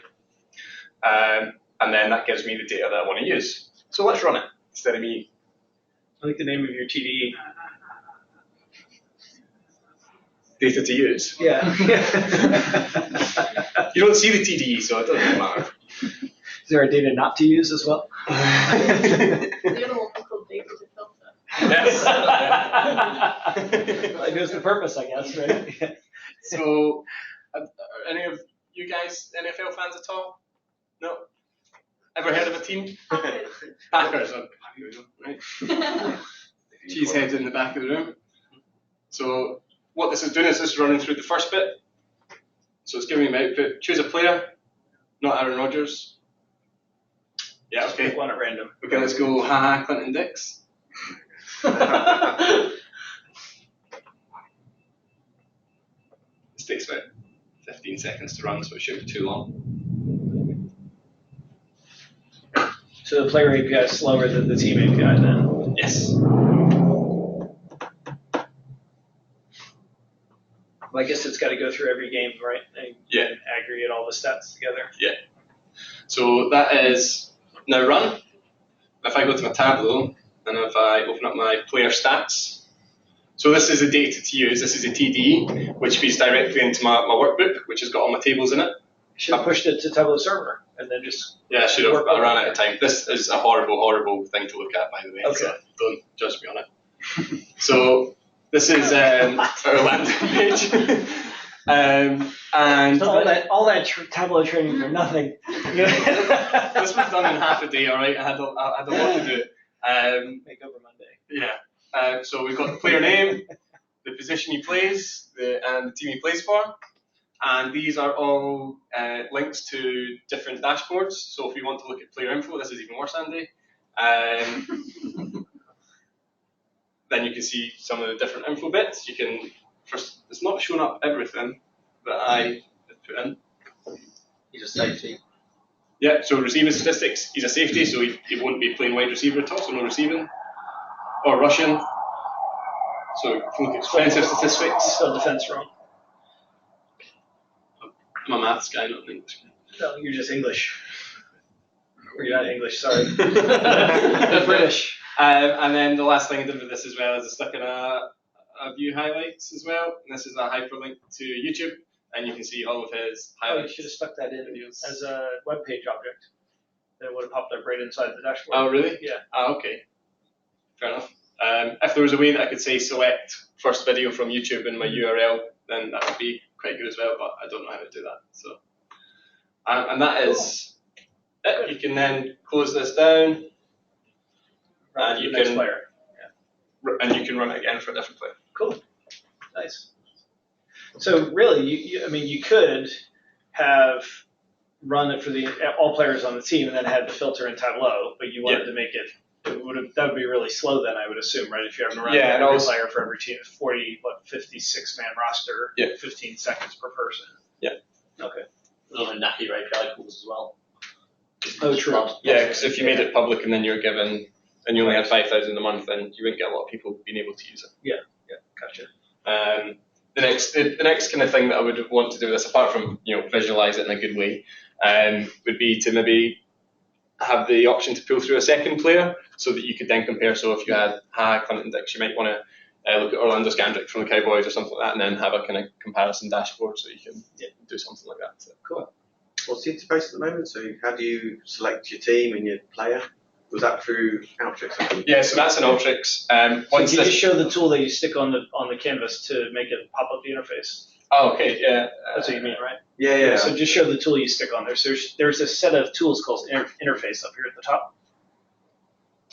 And then that gives me the data that I want to use. So let's run it instead of me. I like the name of your TDE. Data to use. Yeah. You don't see the TDE, so it doesn't matter. Is there a data not to use as well? The other one called data to filter. Yes. That goes to purpose, I guess, right? So, are any of you guys NFL fans at all? No? Ever heard of a team? Packers. Right. Cheeseheads in the back of the room. So, what this is doing is this running through the first bit. So it's giving me output. Choose a player, not Aaron Rodgers. Yeah, okay. One at random. Okay, let's go. Haha, Clinton Dix. This takes about 15 seconds to run, so it shouldn't be too long. So the player API is slower than the team API then? Yes. Well, I guess it's got to go through every game, right? And Yeah. aggregate all the stats together. Yeah. So that is now run. If I go to my Tableau and if I open up my player stats, so this is the data to use. This is a TDE, which feeds directly into my workbook, which has got all my tables in it. Should have pushed it to Tableau server and then just. Yeah, I should have. I ran out of time. This is a horrible, horrible thing to look at, by the way. Okay. So don't judge me on it. So this is our landing page. And all that Tableau training for nothing. This was done in half a day. All right, I had a lot to do. Make over Monday. Yeah. So we've got the player name, the position he plays, and the team he plays for. And these are all links to different dashboards. So if you want to look at player info, this is even worse, Andy. Then you can see some of the different info bits. You can first. It's not showing up everything that I put in. You just say team. Yeah, so receiving statistics, he's a safety, so he won't be playing wide receiver at all, so no receiving. Or rushing. So you can look at defensive statistics. Still defense wrong. I'm a maths guy, not an English guy. No, you're just English. Or you're not English, sorry. You're British. And then the last thing I did with this as well is I stuck in a view highlights as well. And this is a hyperlink to YouTube, and you can see all of his Oh, you highlights. should have stuck that in videos. as a web page object. Then it would have popped up right inside the dashboard. Oh, really? Yeah. Ah, okay. Fair enough. If there was a way that I could say select first video from YouTube in my URL, then that would be quite good as well, but I don't know how to do that. So, and that is it. You can then close this down, and you next can player. and you can run it again for a different player. Cool. Nice. So really, you could have run it for all players on the team and then had the filter in Tableau, but you wanted to make it. That would be really slow then, I would assume, right? If you're having to run every player for every team, 56 man roster, 15 seconds per person. Yeah. Okay. There's also nappy API calls as well. Oh, true. Yeah, because if you made it public and then you were given, and you only had 5,000 a month, then you wouldn't get a lot of people being able to use it. Yeah. Gotcha. The next kind of thing that I would want to do with this, apart from visualize it in a good way, would be to maybe have the option to pull through a second player so that you could then compare. So if you had Clint and Dix, you might want to look at Orlando Scandrick from the Cowboys or something like that, and then have a kind of comparison dashboard so you can do something like that. So. Cool. What's the interface at the moment? So how do you select your team and your player? Was that through Alteryx? I think? Yeah, so that's an Alteryx. So you just show the tool that you stick on the canvas to make it pop up the interface. Oh, okay, yeah. That's what you mean, right? Yeah. So just show the tool you stick on there. So there's a set of tools called interface up here at the top.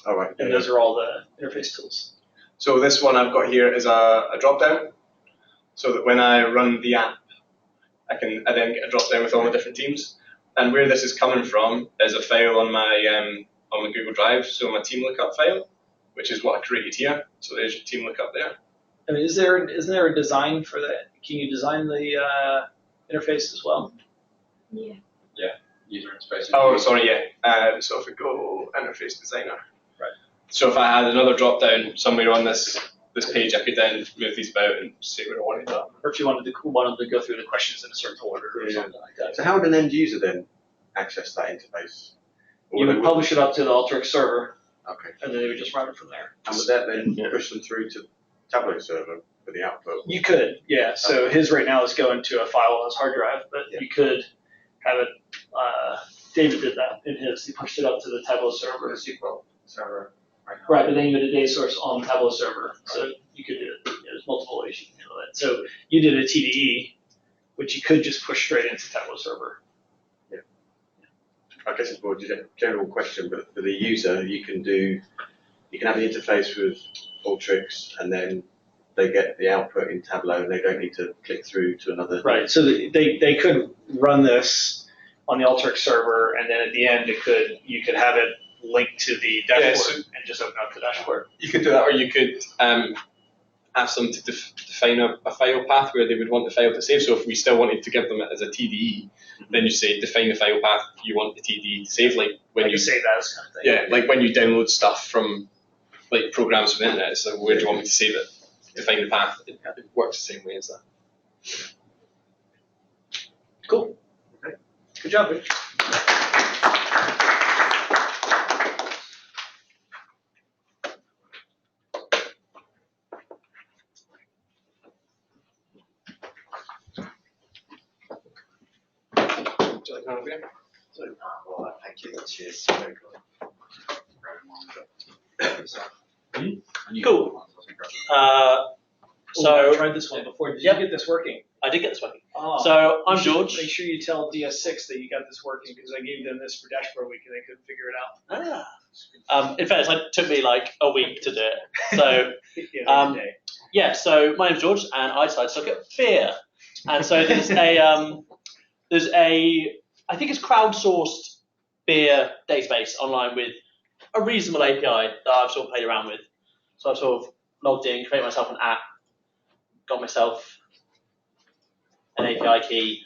All right. And those are all the interface tools. So this one I've got here is a drop down, so that when I run the app, I then get a drop down with all the different teams. And where this is coming from is a file on my Google Drive, so my team lookup file, which is what I created here. So there's your team lookup there. I mean, isn't there a design for that? Can you design the interface as well? Yeah. Yeah, user interface. Oh, sorry, yeah. So if we go interface designer. Right. So if I had another drop down somewhere on this page, I could then move these about and say where I wanted that. Or if you wanted to go through the questions in a certain order or something like that. So how would an end user then access that interface? You would publish it up to the Alteryx server. Okay. And then they would just run it from there. And would that then push them through to Tableau server for the output? You could, yeah. So his right now is going to a file on his hard drive, but you could have it. David did that in his. He pushed it up to the Tableau server. The SQL server. Right, but then you had a data source on the Tableau server, so you could do it. There's multiple ways you can handle that. So you did a TDE, which you could just push straight into Tableau server. Yeah. I guess it's more a general question, but for the user, you can have the interface with Alteryx, and then they get the output in Tableau, and they don't need to click through to another. Right. So they could run this on the Alteryx server, and then at the end you could have it linked to the dashboard and just open up the dashboard. You could do that, or you could ask them to define a file path where they would want the file to save. So if we still wanted to give them it as a TDE, then you say define the file path you want the TDE to save, like when you save as kind of thing. Yeah, like when you download stuff from like programs from the internet. So where do you want me to save it? Define the path. It works the same way as that. Cool. Okay. Good job, Rich. Well, thank you. Cheers. Cool. So I tried this one before. Did you get this working? I did get this working. Oh, so I'm George. Make sure you tell DS6 that you got this working, because I gave them this for Dashboard Week and they couldn't figure it out. In fairness, it took me like a week to do it. So yeah, so my name's George, and I decided to look at beer. And so there's a I think it's crowdsourced beer database online with a reasonable API that I've sort of played around with. So I've sort of logged in, created myself an app, got myself an API key,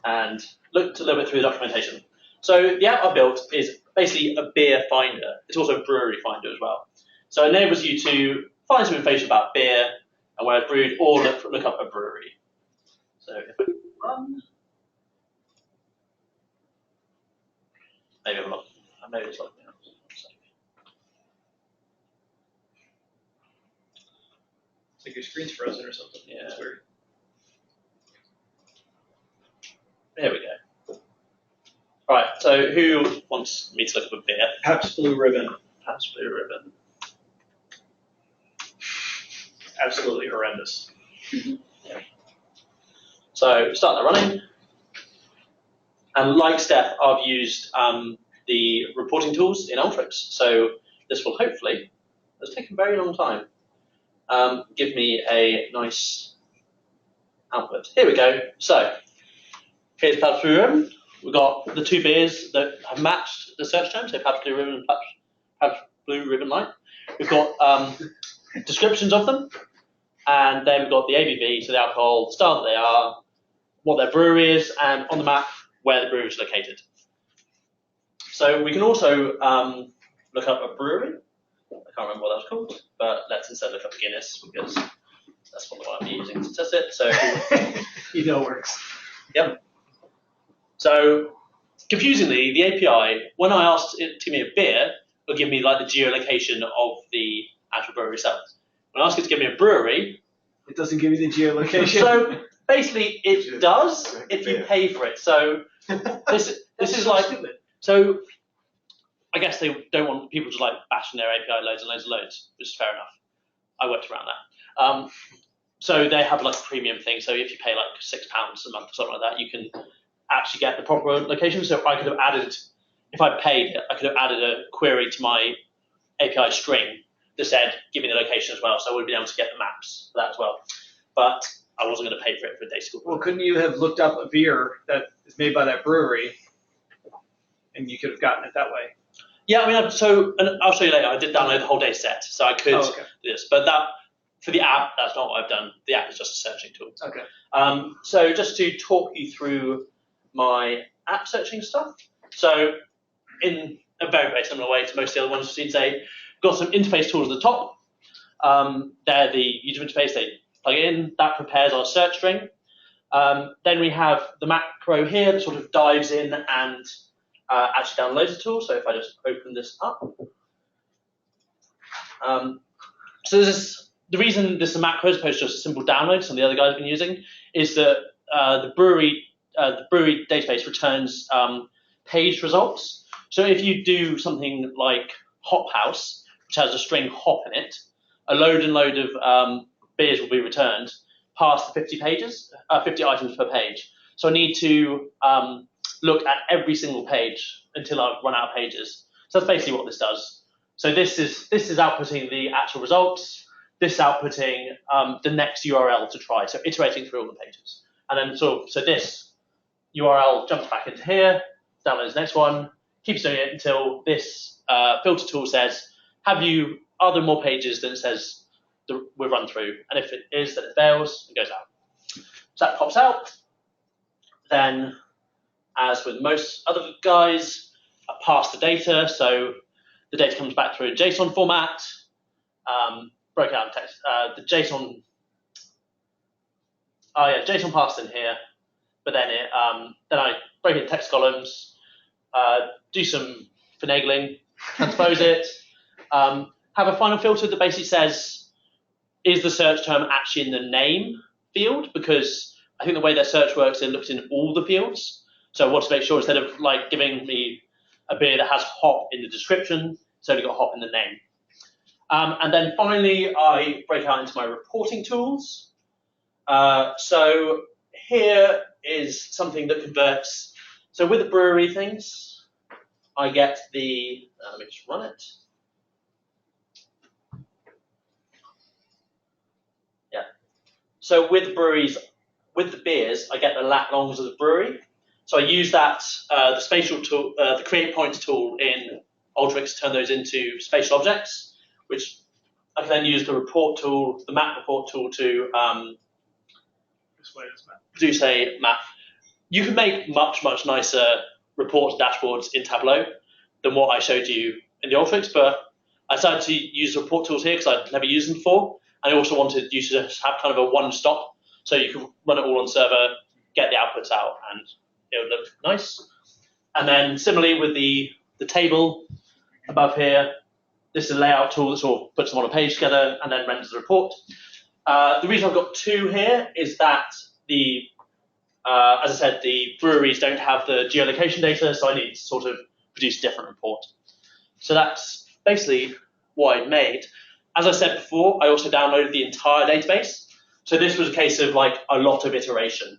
and looked a little bit through the documentation. So the app I built is basically a beer finder. It's also a brewery finder as well. So it enables you to find some information about beer and where it's brewed, or look up a brewery. So if I run, maybe I'm not. Maybe it's logged me out. It's like your screen's frozen or something. Yeah. It's weird. There we go. All right. So who wants me to look up a beer? Pabst Blue Ribbon. Pabst Blue Ribbon. Absolutely horrendous. So start that running. And like Steph, I've used the reporting tools in Alteryx. So this will hopefully, it's taken a very long time, give me a nice output. Here we go. So here's Pabst Blue Ribbon. We've got the two beers that have matched the search term, so Pabst Blue Ribbon and Pabst Blue Ribbon Light. We've got descriptions of them, and then we've got the ABV, so the alcohol, the style that they are, what their brewery is, and on the map, where the brewery is located. So we can also look up a brewery. I can't remember what that's called, but let's instead look up Guinness, because that's what I'm using to test it. So You know it works. Yep. So confusingly, the API, when I asked it to give me a beer, it'll give me like the geolocation of the actual brewery itself. When I ask it to give me a brewery, It doesn't give you the geolocation. so basically it does if you pay for it. So this is like, so I guess they don't want people to like bashing their API loads and loads and loads, which is fair enough. I worked around that. So they have like a premium thing. So if you pay like £6 a month or something like that, you can actually get the proper location. So I could have added, if I paid it, I could have added a query to my API string that said, give me the location as well. So I would have been able to get the maps for that as well. But I wasn't going to pay for it for a day school. Well, couldn't you have looked up a beer that is made by that brewery, and you could have gotten it that way? Yeah, I mean, and I'll show you later. I did download the whole data set, so I could do this. But that for the app, that's not what I've done. The app is just a searching tool. Okay. So just to talk you through my app searching stuff. So in a very, very similar way to most of the other ones we've seen today, we've got some interface tools at the top. They're the user interface. They plug in. That prepares our search string. Then we have the macro here that sort of dives in and actually downloads the tool. So if I just open this up. So the reason this is a macro as opposed to just a simple download, some of the other guys have been using, is that the brewery database returns page results. So if you do something like Hop House, which has a string hop in it, a load of beers will be returned past the 50 items per page. So I need to look at every single page until I've run out of pages. So that's basically what this does. So this is outputting the actual results. This is outputting the next URL to try. So iterating through all the pages. And then so this URL jumps back into here, downloads the next one, keeps doing it until this filter tool says, are there more pages than it says we'll run through? And if it is, then it fails and goes out. So that pops out. Then, as with most other guys, I pass the data. So the data comes back through a JSON format, broke out in text. The JSON, JSON passed in here, but then then I break it in text columns, do some finagling, transpose it, have a final filter that basically says, is the search term actually in the name field? Because I think the way their search works, it looks in all the fields. So I want to make sure instead of like giving me a beer that has hop in the description, it's only got hop in the name. And then finally, I break out into my reporting tools. So here is something that converts. So with the brewery things, I get the, let me just run it. Yeah. So with the beers, I get the lat longs of the brewery. So I use that, the spatial tool, the create points tool in Alteryx to turn those into spatial objects, which I can then use the report tool, the map report tool to produce a map. You can make much, much nicer reports and dashboards in Tableau than what I showed you in the Alteryx, but I decided to use the report tools here because I'd never used them before. And I also wanted you to have kind of a one-stop, so you can run it all on server, get the outputs out, and it would look nice. And then similarly with the table above here, this is a layout tool that sort of puts them on a page together and then renders the report. The reason I've got two here is that as I said, the breweries don't have the geolocation data, so I need to sort of produce a different report. So that's basically what I made. As I said before, I also downloaded the entire database. So this was a case of like a lot of iteration.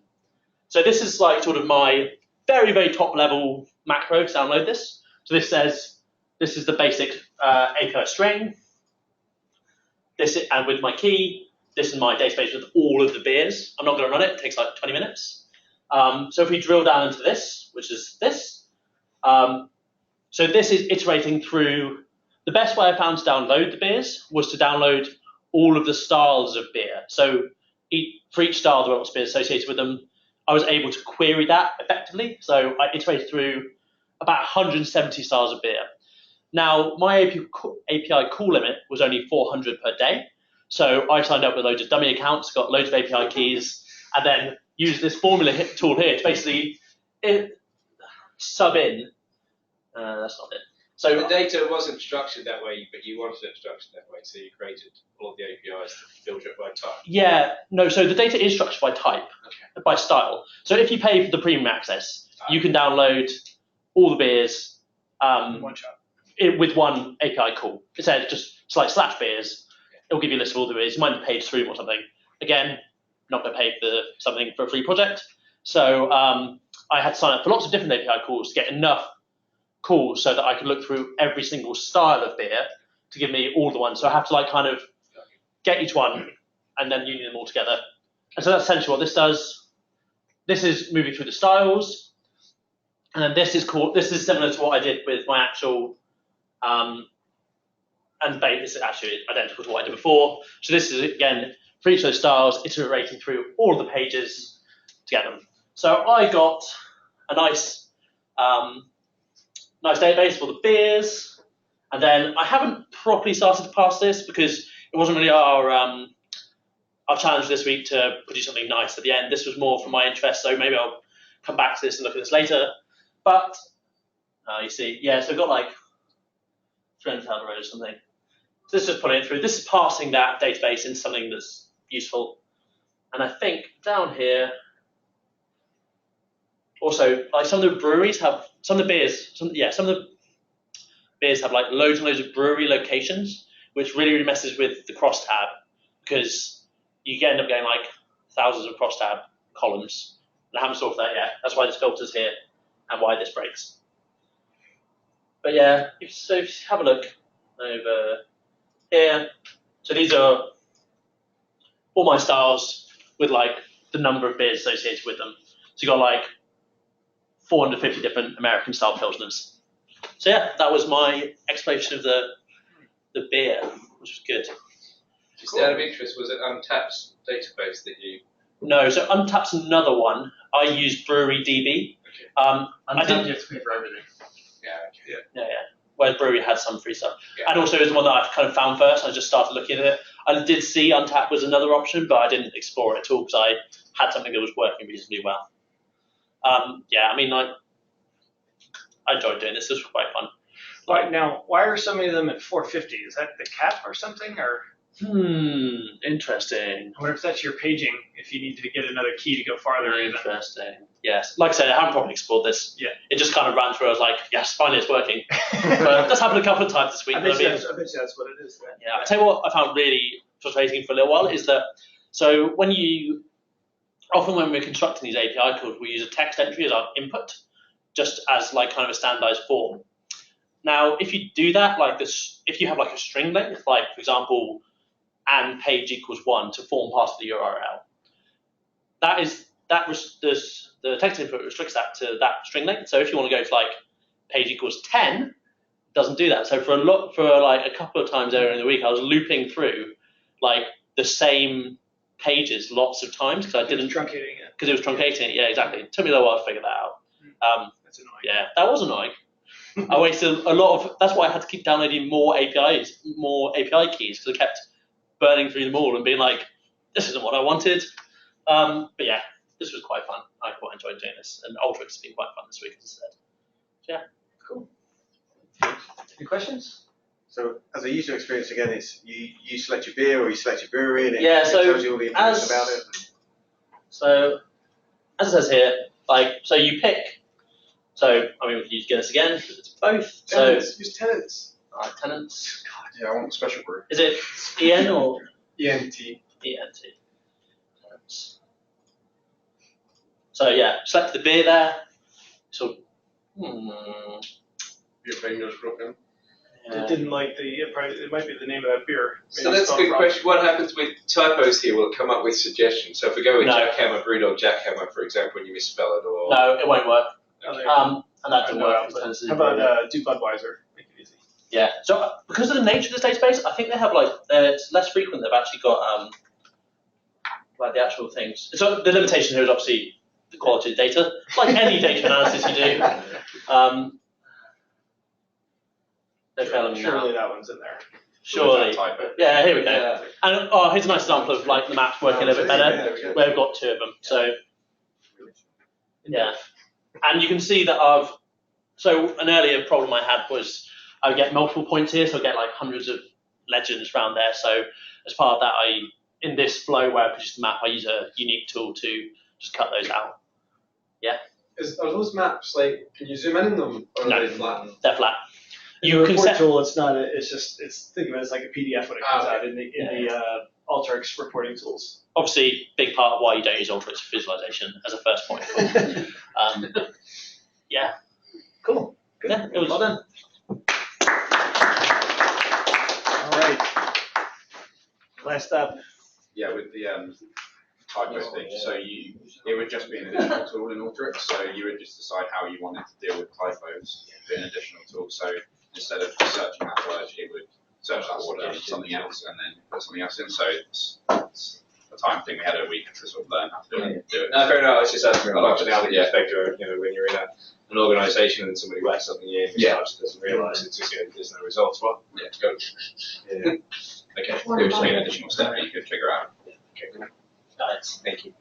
So this is like sort of my very, very top level macro to download this. So this says, this is the basic API string. And with my key, this is my database with all of the beers. I'm not going to run it. It takes like 20 minutes. So if we drill down into this, which is this, so this is iterating through. The best way I found to download the beers was to download all of the styles of beer. So for each style, there were lots of beers associated with them. I was able to query that effectively. So I iterated through about 170 styles of beer. Now, my API call limit was only 400 per day. So I signed up with loads of dummy accounts, got loads of API keys, and then used this formula tool here to basically sub in. That's not it. So the data wasn't structured that way, but you wanted it structured that way, so you created all of the APIs to filter it by type. Yeah, no, so the data is structured by type, by style. So if you pay for the premium access, you can download all the beers One shot. with one API call. It said just /beers. It'll give you a list of all the beers. You might have paid through or something. Again, not going to pay for something for a free project. So I had to sign up for lots of different API calls to get enough calls so that I could look through every single style of beer to give me all the ones. So I have to like kind of get each one and then union them all together. And so that's essentially what this does. This is moving through the styles. And then this is similar to what I did with my actual, and this is actually identical to what I did before. So this is, again, for each of those styles, iterating through all of the pages to get them. So I got a nice database for the beers, and then I haven't properly started to parse this because it wasn't really our challenge this week to produce something nice at the end. This was more from my interest, so maybe I'll come back to this and look at this later. But you see, yeah, so I've got like 300,000 rows or something. So this is just putting it through. This is parsing that database into something that's useful. And I think down here, also, like some of the breweries have, some of the beers have like loads and loads of brewery locations, which really, really messes with the crosstab because you end up getting like thousands of crosstab columns. And I haven't sorted that yet. That's why this filter's here and why this breaks. But yeah, so if you have a look over here. So these are all my styles with like the number of beers associated with them. So you got like 450 different American style pilsners. So yeah, that was my exploration of the beer, which was good. Just out of interest, was it Untapped's database that you? No, so Untapped's another one. I used Brewery DB. Okay. Untapped you have to pay for everything. Yeah. Whereas Brewery had some free stuff. Yeah. And also it was the one that I kind of found first. I just started looking at it. I did see Untapped was another option, but I didn't explore it at all because I had something that was working reasonably well. Yeah, I mean, I enjoyed doing this. This was quite fun. Right now, why are so many of them at 450? Is that the cap or something? Or interesting. I wonder if that's your paging, if you need to get another key to go farther. Interesting. Yes. Like I said, I haven't probably explored this. Yeah. It just kind of ran through. I was like, yes, finally it's working. But that's happened a couple of times this week. I bet you that's what it is then. Yeah. I'll tell you what I found really frustrating for a little while is that, so often when we're constructing these API calls, we use a text entry as our input, just as like kind of a standardized form. Now, if you do that, like this, if you have like a string length, like for example, and page equals 1 to form part of the URL, the text input restricts that to that string length. So if you want to go to like page equals 10, it doesn't do that. So for like a couple of times earlier in the week, I was looping through like the same pages lots of times because I didn't truncating it. Because it was truncating it. Yeah, exactly. It took me a little while to figure that out. That's annoying. Yeah, that was annoying. I wasted a lot of. That's why I had to keep downloading more API keys because I kept burning through them all and being like, "This isn't what I wanted." But yeah, this was quite fun. I quite enjoyed doing this, and Alteryx has been quite fun this week, as I said. So, yeah, Cool. Any questions? So as a user experience, again, it's you select your beer or you select your brewery, and it so tells you all the information as- about it. So, as it says here, so you pick. So, I mean, we can use Guinness again, because it's both. Tenants, use tenants. Alright, tenants. Yeah, I want a special brew. Is it EN or ENT. ENT? Tenants. So, yeah, select the beer there. So, Your finger's broken. It didn't like it might be the name of that beer. So Maybe that's a spelled good wrong. question. What happens with typos here? Will it come up with suggestions? So if we go with No. Jackhammer, Brewdog, Jackhammer, for example, and you misspell it, or No, it won't work. Oh, there you go. And that didn't No, work. but because tenants is How about broken. do Budweiser? Make it easy. Yeah. So because of the nature of this database, I think they have it's less frequent. They've actually got like the actual things. So the limitation here is obviously the quality of data, like any data analysis you do. They're failing me now. Surely that one's in there. Surely. Type it. Yeah. Here we go. Yeah. And here's a nice example of like the maps working a little bit better, where we've got two of them. So yeah. And you can see that so an earlier problem I had was I would get multiple points here, so I get like hundreds of legends around there. So as part of that, in this flow where I produce the map, I use a unique tool to just cut those out. Yeah, Are those maps like? Can you zoom in on them, or No. are they flat? they're flat. In You the can report set. tool, it's not. Think of it as like a PDF when it comes Ah, out in the Alteryx reporting tools. Obviously, big part of why you don't use Alteryx for visualization as a first point. Yeah, Cool. Good. yeah, it was Well done. All right. Last up. Yeah, with the typo thing. So it would just be an additional tool in Alteryx. So you would just decide how you wanted to deal with typos, be an additional tool. So instead of searching that word, it would search that word or something else and then put something else in. So it's a time thing. We had a week to sort of learn how to do it. No, fair enough. It's just asking I a like functionality it. perspective. When you're in an organisation and somebody writes something in, Yeah. doesn't realise it's just there's no results. Well, Yeah, go. yeah. Okay, it would just be an additional step that you could figure out. Okay, cool. nice. Thank you.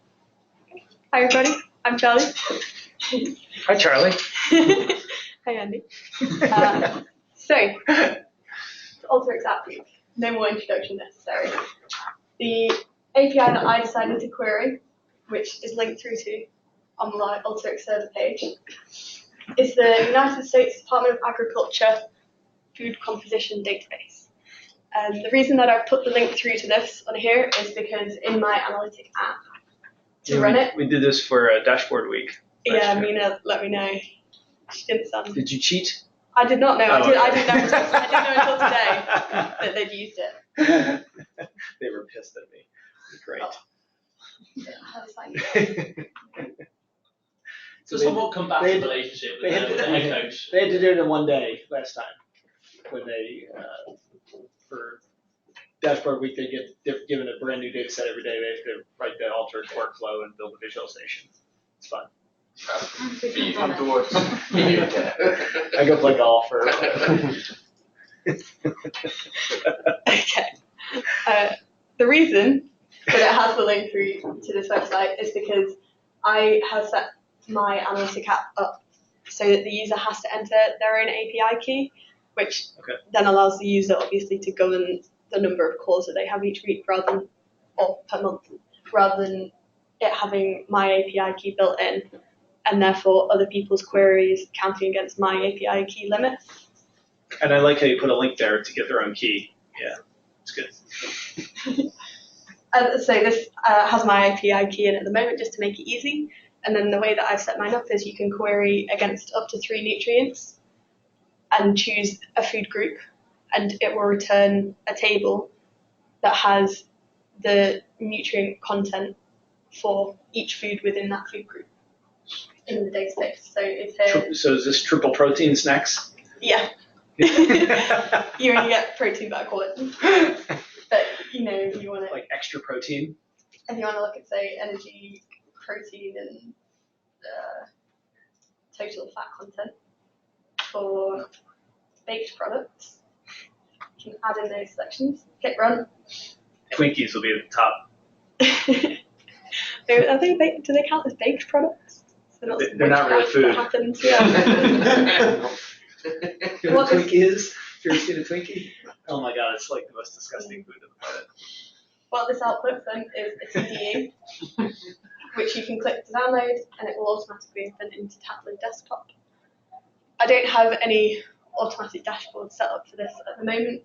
Hi everybody, I'm Charlie. Hi, Charlie. Hi Andy. So, Alteryx App Week. No more introduction necessary. The API that I decided to query, which is linked through to on my Alteryx server page, is the United States Department of Agriculture Food Composition Database. The reason that I've put the link through to this on here is because in my analytic app, to run it, We did this for Dashboard Week. yeah, Mina let me know. She didn't sound. Did you cheat? I did not know. Oh, I okay. didn't know until today that they'd used it. They were pissed at me. Great. Yeah, that's fine. So they- somewhat combative they- relationship they with had the to- head coach. They had to do it in one day last time when they for Dashboard Week they get given a brand new data set every day. They have to write the Alteryx workflow and build a visualization. It's fun. Come towards. I go play golf or Okay. The reason that it has the link through to this website is because I have set my analytic app up so that the user has to enter their own API key, which then allows the user obviously to govern the number of calls that they have each week or per month, rather than it having my API key built in and therefore other people's queries counting against my API key limit. and I like how you put a link there to get their own key. Yeah, it's good. So this has my API key in at the moment just to make it easy. And then the way that I've set mine up is you can query against up to 3 nutrients and choose a food group, and it will return a table that has the nutrient content for each food within that food group in the database. So if So is this triple protein snacks? yeah, you only get protein by quality. But if you want to Like extra protein? if you want to look at say energy, protein, and total fat content for baked products. You can add in those selections, click run. Twinkies will be at the top. Are they baked? Do they count as baked products? So They're not really food. That happens, yeah. You know what a Twinkie is? Have you ever seen a Twinkie? Oh my god, it's like the most disgusting food on the planet. What this outputs then is a CDU, which you can click to download, and it will automatically open into Tableau Desktop. I don't have any automatic dashboard set up for this at the moment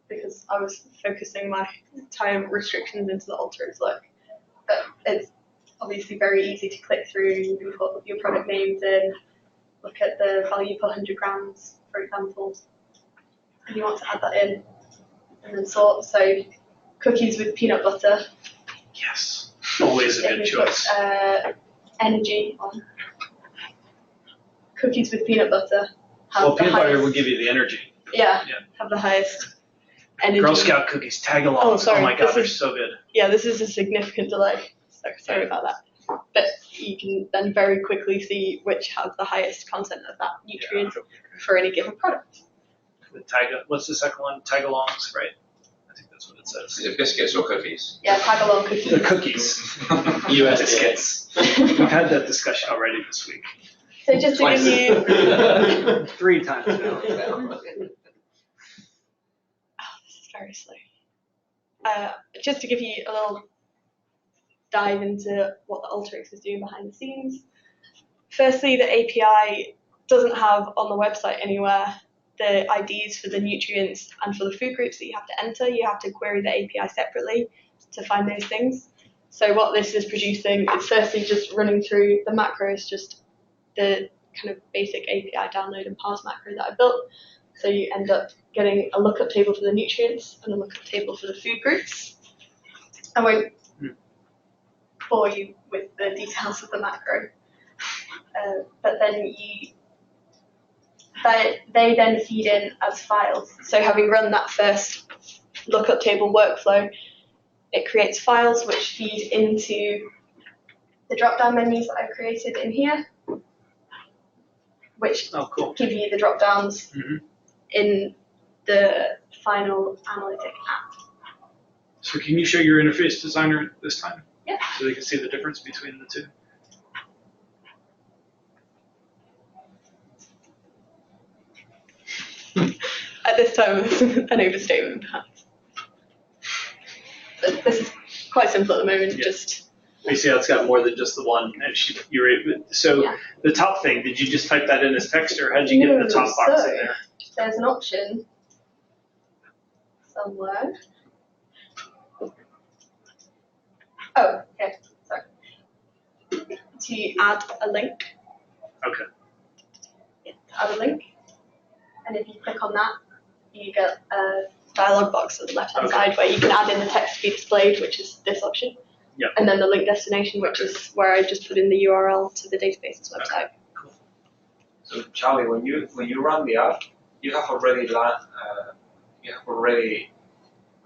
because I was focusing my time restrictions into the Alteryx look. But it's obviously very easy to click through. You can put your product names in, look at the value per 100 grams, for example, and you want to add that in, and then sort. So cookies with peanut butter. Yes, always a good If you choice. put energy on. Cookies with peanut butter have Well, the peanut butter highest, will give you the energy. yeah, Yeah. have the highest energy. Girl Scout cookies, tag along. Oh, sorry, my god, this they're is- so good. Yeah, this is a significant delay. So sorry about that. But you can then very quickly see which have the highest content of that nutrient for any given product. The tag, what's the second one? Tag alongs, right? I think that's what it says. Is it biscuits or cookies? Yeah, tag along cookies. The cookies. US Biscuits. We've had that discussion already this week. So just to give you 3 times now. this is very slow. Just to give you a little dive into what the Alteryx is doing behind the scenes. Firstly, the API doesn't have on the website anywhere the IDs for the nutrients and for the food groups that you have to enter. You have to query the API separately to find those things. So what this is producing is firstly just running through the macros, just the kind of basic API download and parse macro that I built. So you end up getting a lookup table for the nutrients and a lookup table for the food groups. I won't bore you with the details of the macro, but then they then feed in as files. So having run that first lookup table workflow, it creates files which feed into the drop-down menus that I've created in here, which give you the drop-downs in the final analytic app. So can you show your interface designer this time? Yeah. So they can see the difference between the two. At this time, it's an overstatement, perhaps. But this is quite simple at the moment. Yeah. Just You see how it's got more than just the one, and the top thing, did you just type that in as text, or how did you get the top box in there? There's an option somewhere. Oh, okay, sorry. To add a link. Okay. Yeah, to add a link. And if you click on that, you get a dialog box on the left-hand side where you can add in the text to be displayed, which is this option. Yep. And then the link destination, which is where I just put in the URL to the database's website. Cool. So Charlie, when you run the app, you have already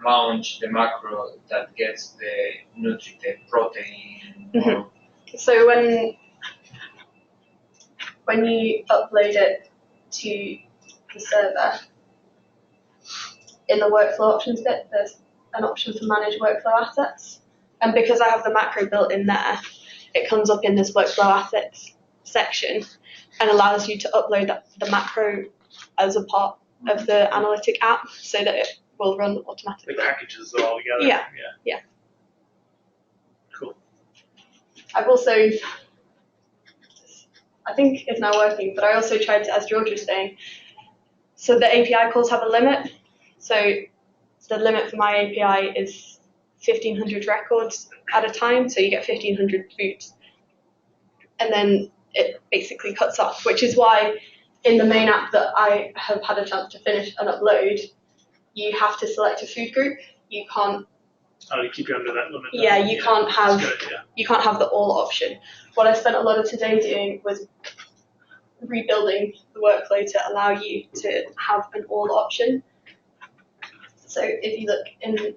launched the macro that gets the protein. Mm-hmm. So when you upload it to the server, in the workflow options bit, there's an option for manage workflow assets. And because I have the macro built in there, it comes up in this workflow assets section and allows you to upload the macro as a part of the analytic app so that it will run automatically. It packages it all together. Yeah. Cool. I've also, I think it's now working, but I also tried to, as George was saying, so the API calls have a limit. So the limit for my API is 1,500 records at a time, so you get 1,500 foods. And then it basically cuts off, which is why in the main app that I have had a chance to finish and upload, you have to select a food group. You can't. Oh, to keep you under that limit. Yeah, you can't have. That's good, yeah. You can't have the all option. What I spent a lot of today doing was rebuilding the workflow to allow you to have an all option. So if you look in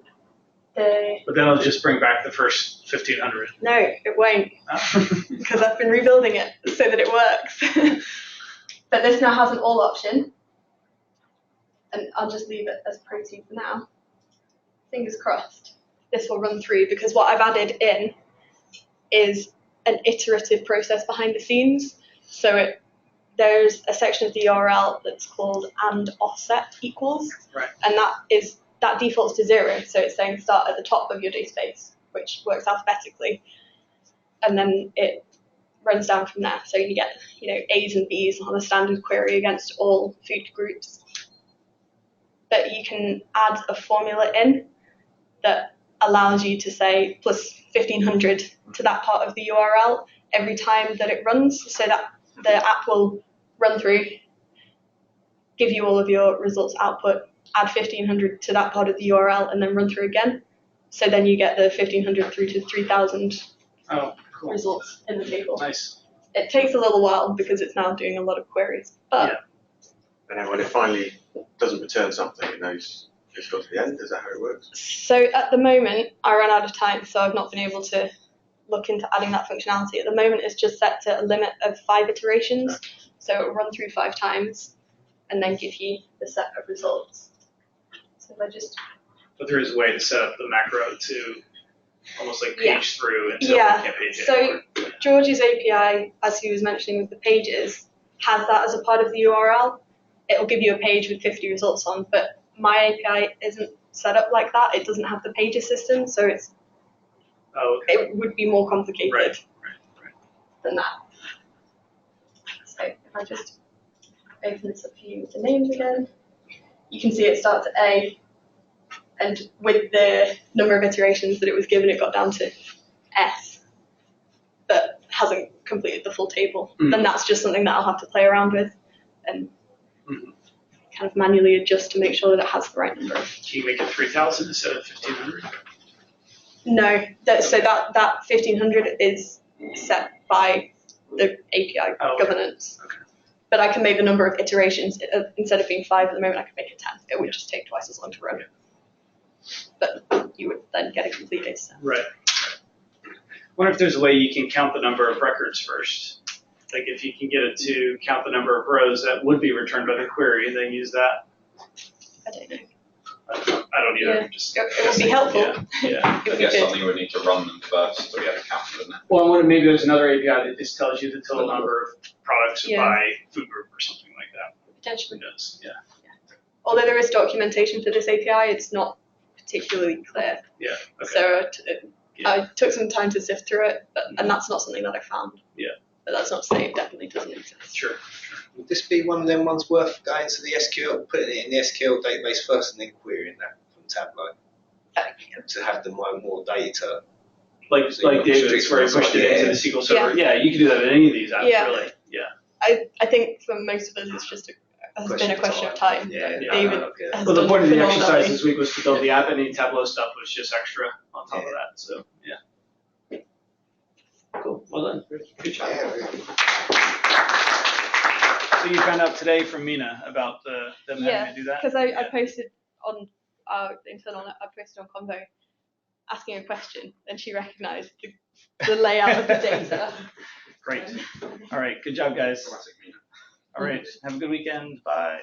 But then it'll just bring back the first 1,500. No, it won't, Oh. because I've been rebuilding it so that it works. But this now has an all option, and I'll just leave it as protein for now. Fingers crossed this will run through, because what I've added in is an iterative process behind the scenes. So there's a section of the URL that's called and offset equals, Right. and that defaults to 0. So it's saying start at the top of your database, which works alphabetically, and then it runs down from there. So you get A's and B's on a standard query against all food groups. But you can add a formula in that allows you to say plus 1,500 to that part of the URL every time that it runs, so that the app will run through, give you all of your results output, add 1,500 to that part of the URL, and then run through again. So then you get the 1,500 through to 3,000 results in the table. Nice. It takes a little while because it's now doing a lot of queries, but And then when it finally doesn't return something, it knows it's got to the end. Is that how it works? So at the moment, I ran out of time, so I've not been able to look into adding that functionality. At the moment, it's just set to a limit of 5 iterations, so it'll run through 5 times and then give you the set of results. So if I just... But there is a way to set up the macro to almost like page through until you can't page it so anymore. George's API, as he was mentioning with the pages, has that as a part of the URL. It'll give you a page with 50 results on, but my API isn't set up like that. It doesn't have the pages system, so it would be more complicated than that. So if I just open this up for you with the names again, you can see it starts at A, and with the number of iterations that it was given, it got down to S, but hasn't completed the full table. Then that's just something that I'll have to play around with and kind of manually adjust to make sure that it has the right number. Can you make it 3,000 instead of 1,500? No, so that 1,500 is set by the API governance. Okay. But I can make the number of iterations, instead of being 5 at the moment, I can make it 10. It would just take twice as long to run. But you would then get a complete data set. Right. I wonder if there's a way you can count the number of records first. Like if you can get it to count the number of rows that would be returned by the query and then use that. I don't know. I don't either. Yeah. It would be helpful. Yeah. I guess something you would need to run them first to be able to count them, wouldn't it? Well, maybe there's another API that just tells you the total number of products by food group or something like that. Potentially. Who knows? Yeah. Although there is documentation for this API, it's not particularly clear. Yeah. Okay. So I took some time to sift through it, and that's not something that I found. Yeah. But that's not to say it definitely doesn't exist. Sure. Would this be one of them ones worth going to the SQL, putting it in the SQL database first and then querying that from Tableau? To have the more data. Like David's where he pushed it into the SQL Server. Yeah, you can do that in any of these apps, really. Yeah. I think for most of us it's just been a question of time. David has well, the done point of the phenomenally. exercise this week was to build the app, and any Tableau stuff was just extra on top of that. So, yeah. Cool. Well done. Good job. So you found out today from Mina about them having to do that? Because I posted on our internal, I posted on Convo asking a question, and she recognised the layout of the data. Great. All right. Good job, guys. All right. Have a good weekend. Bye.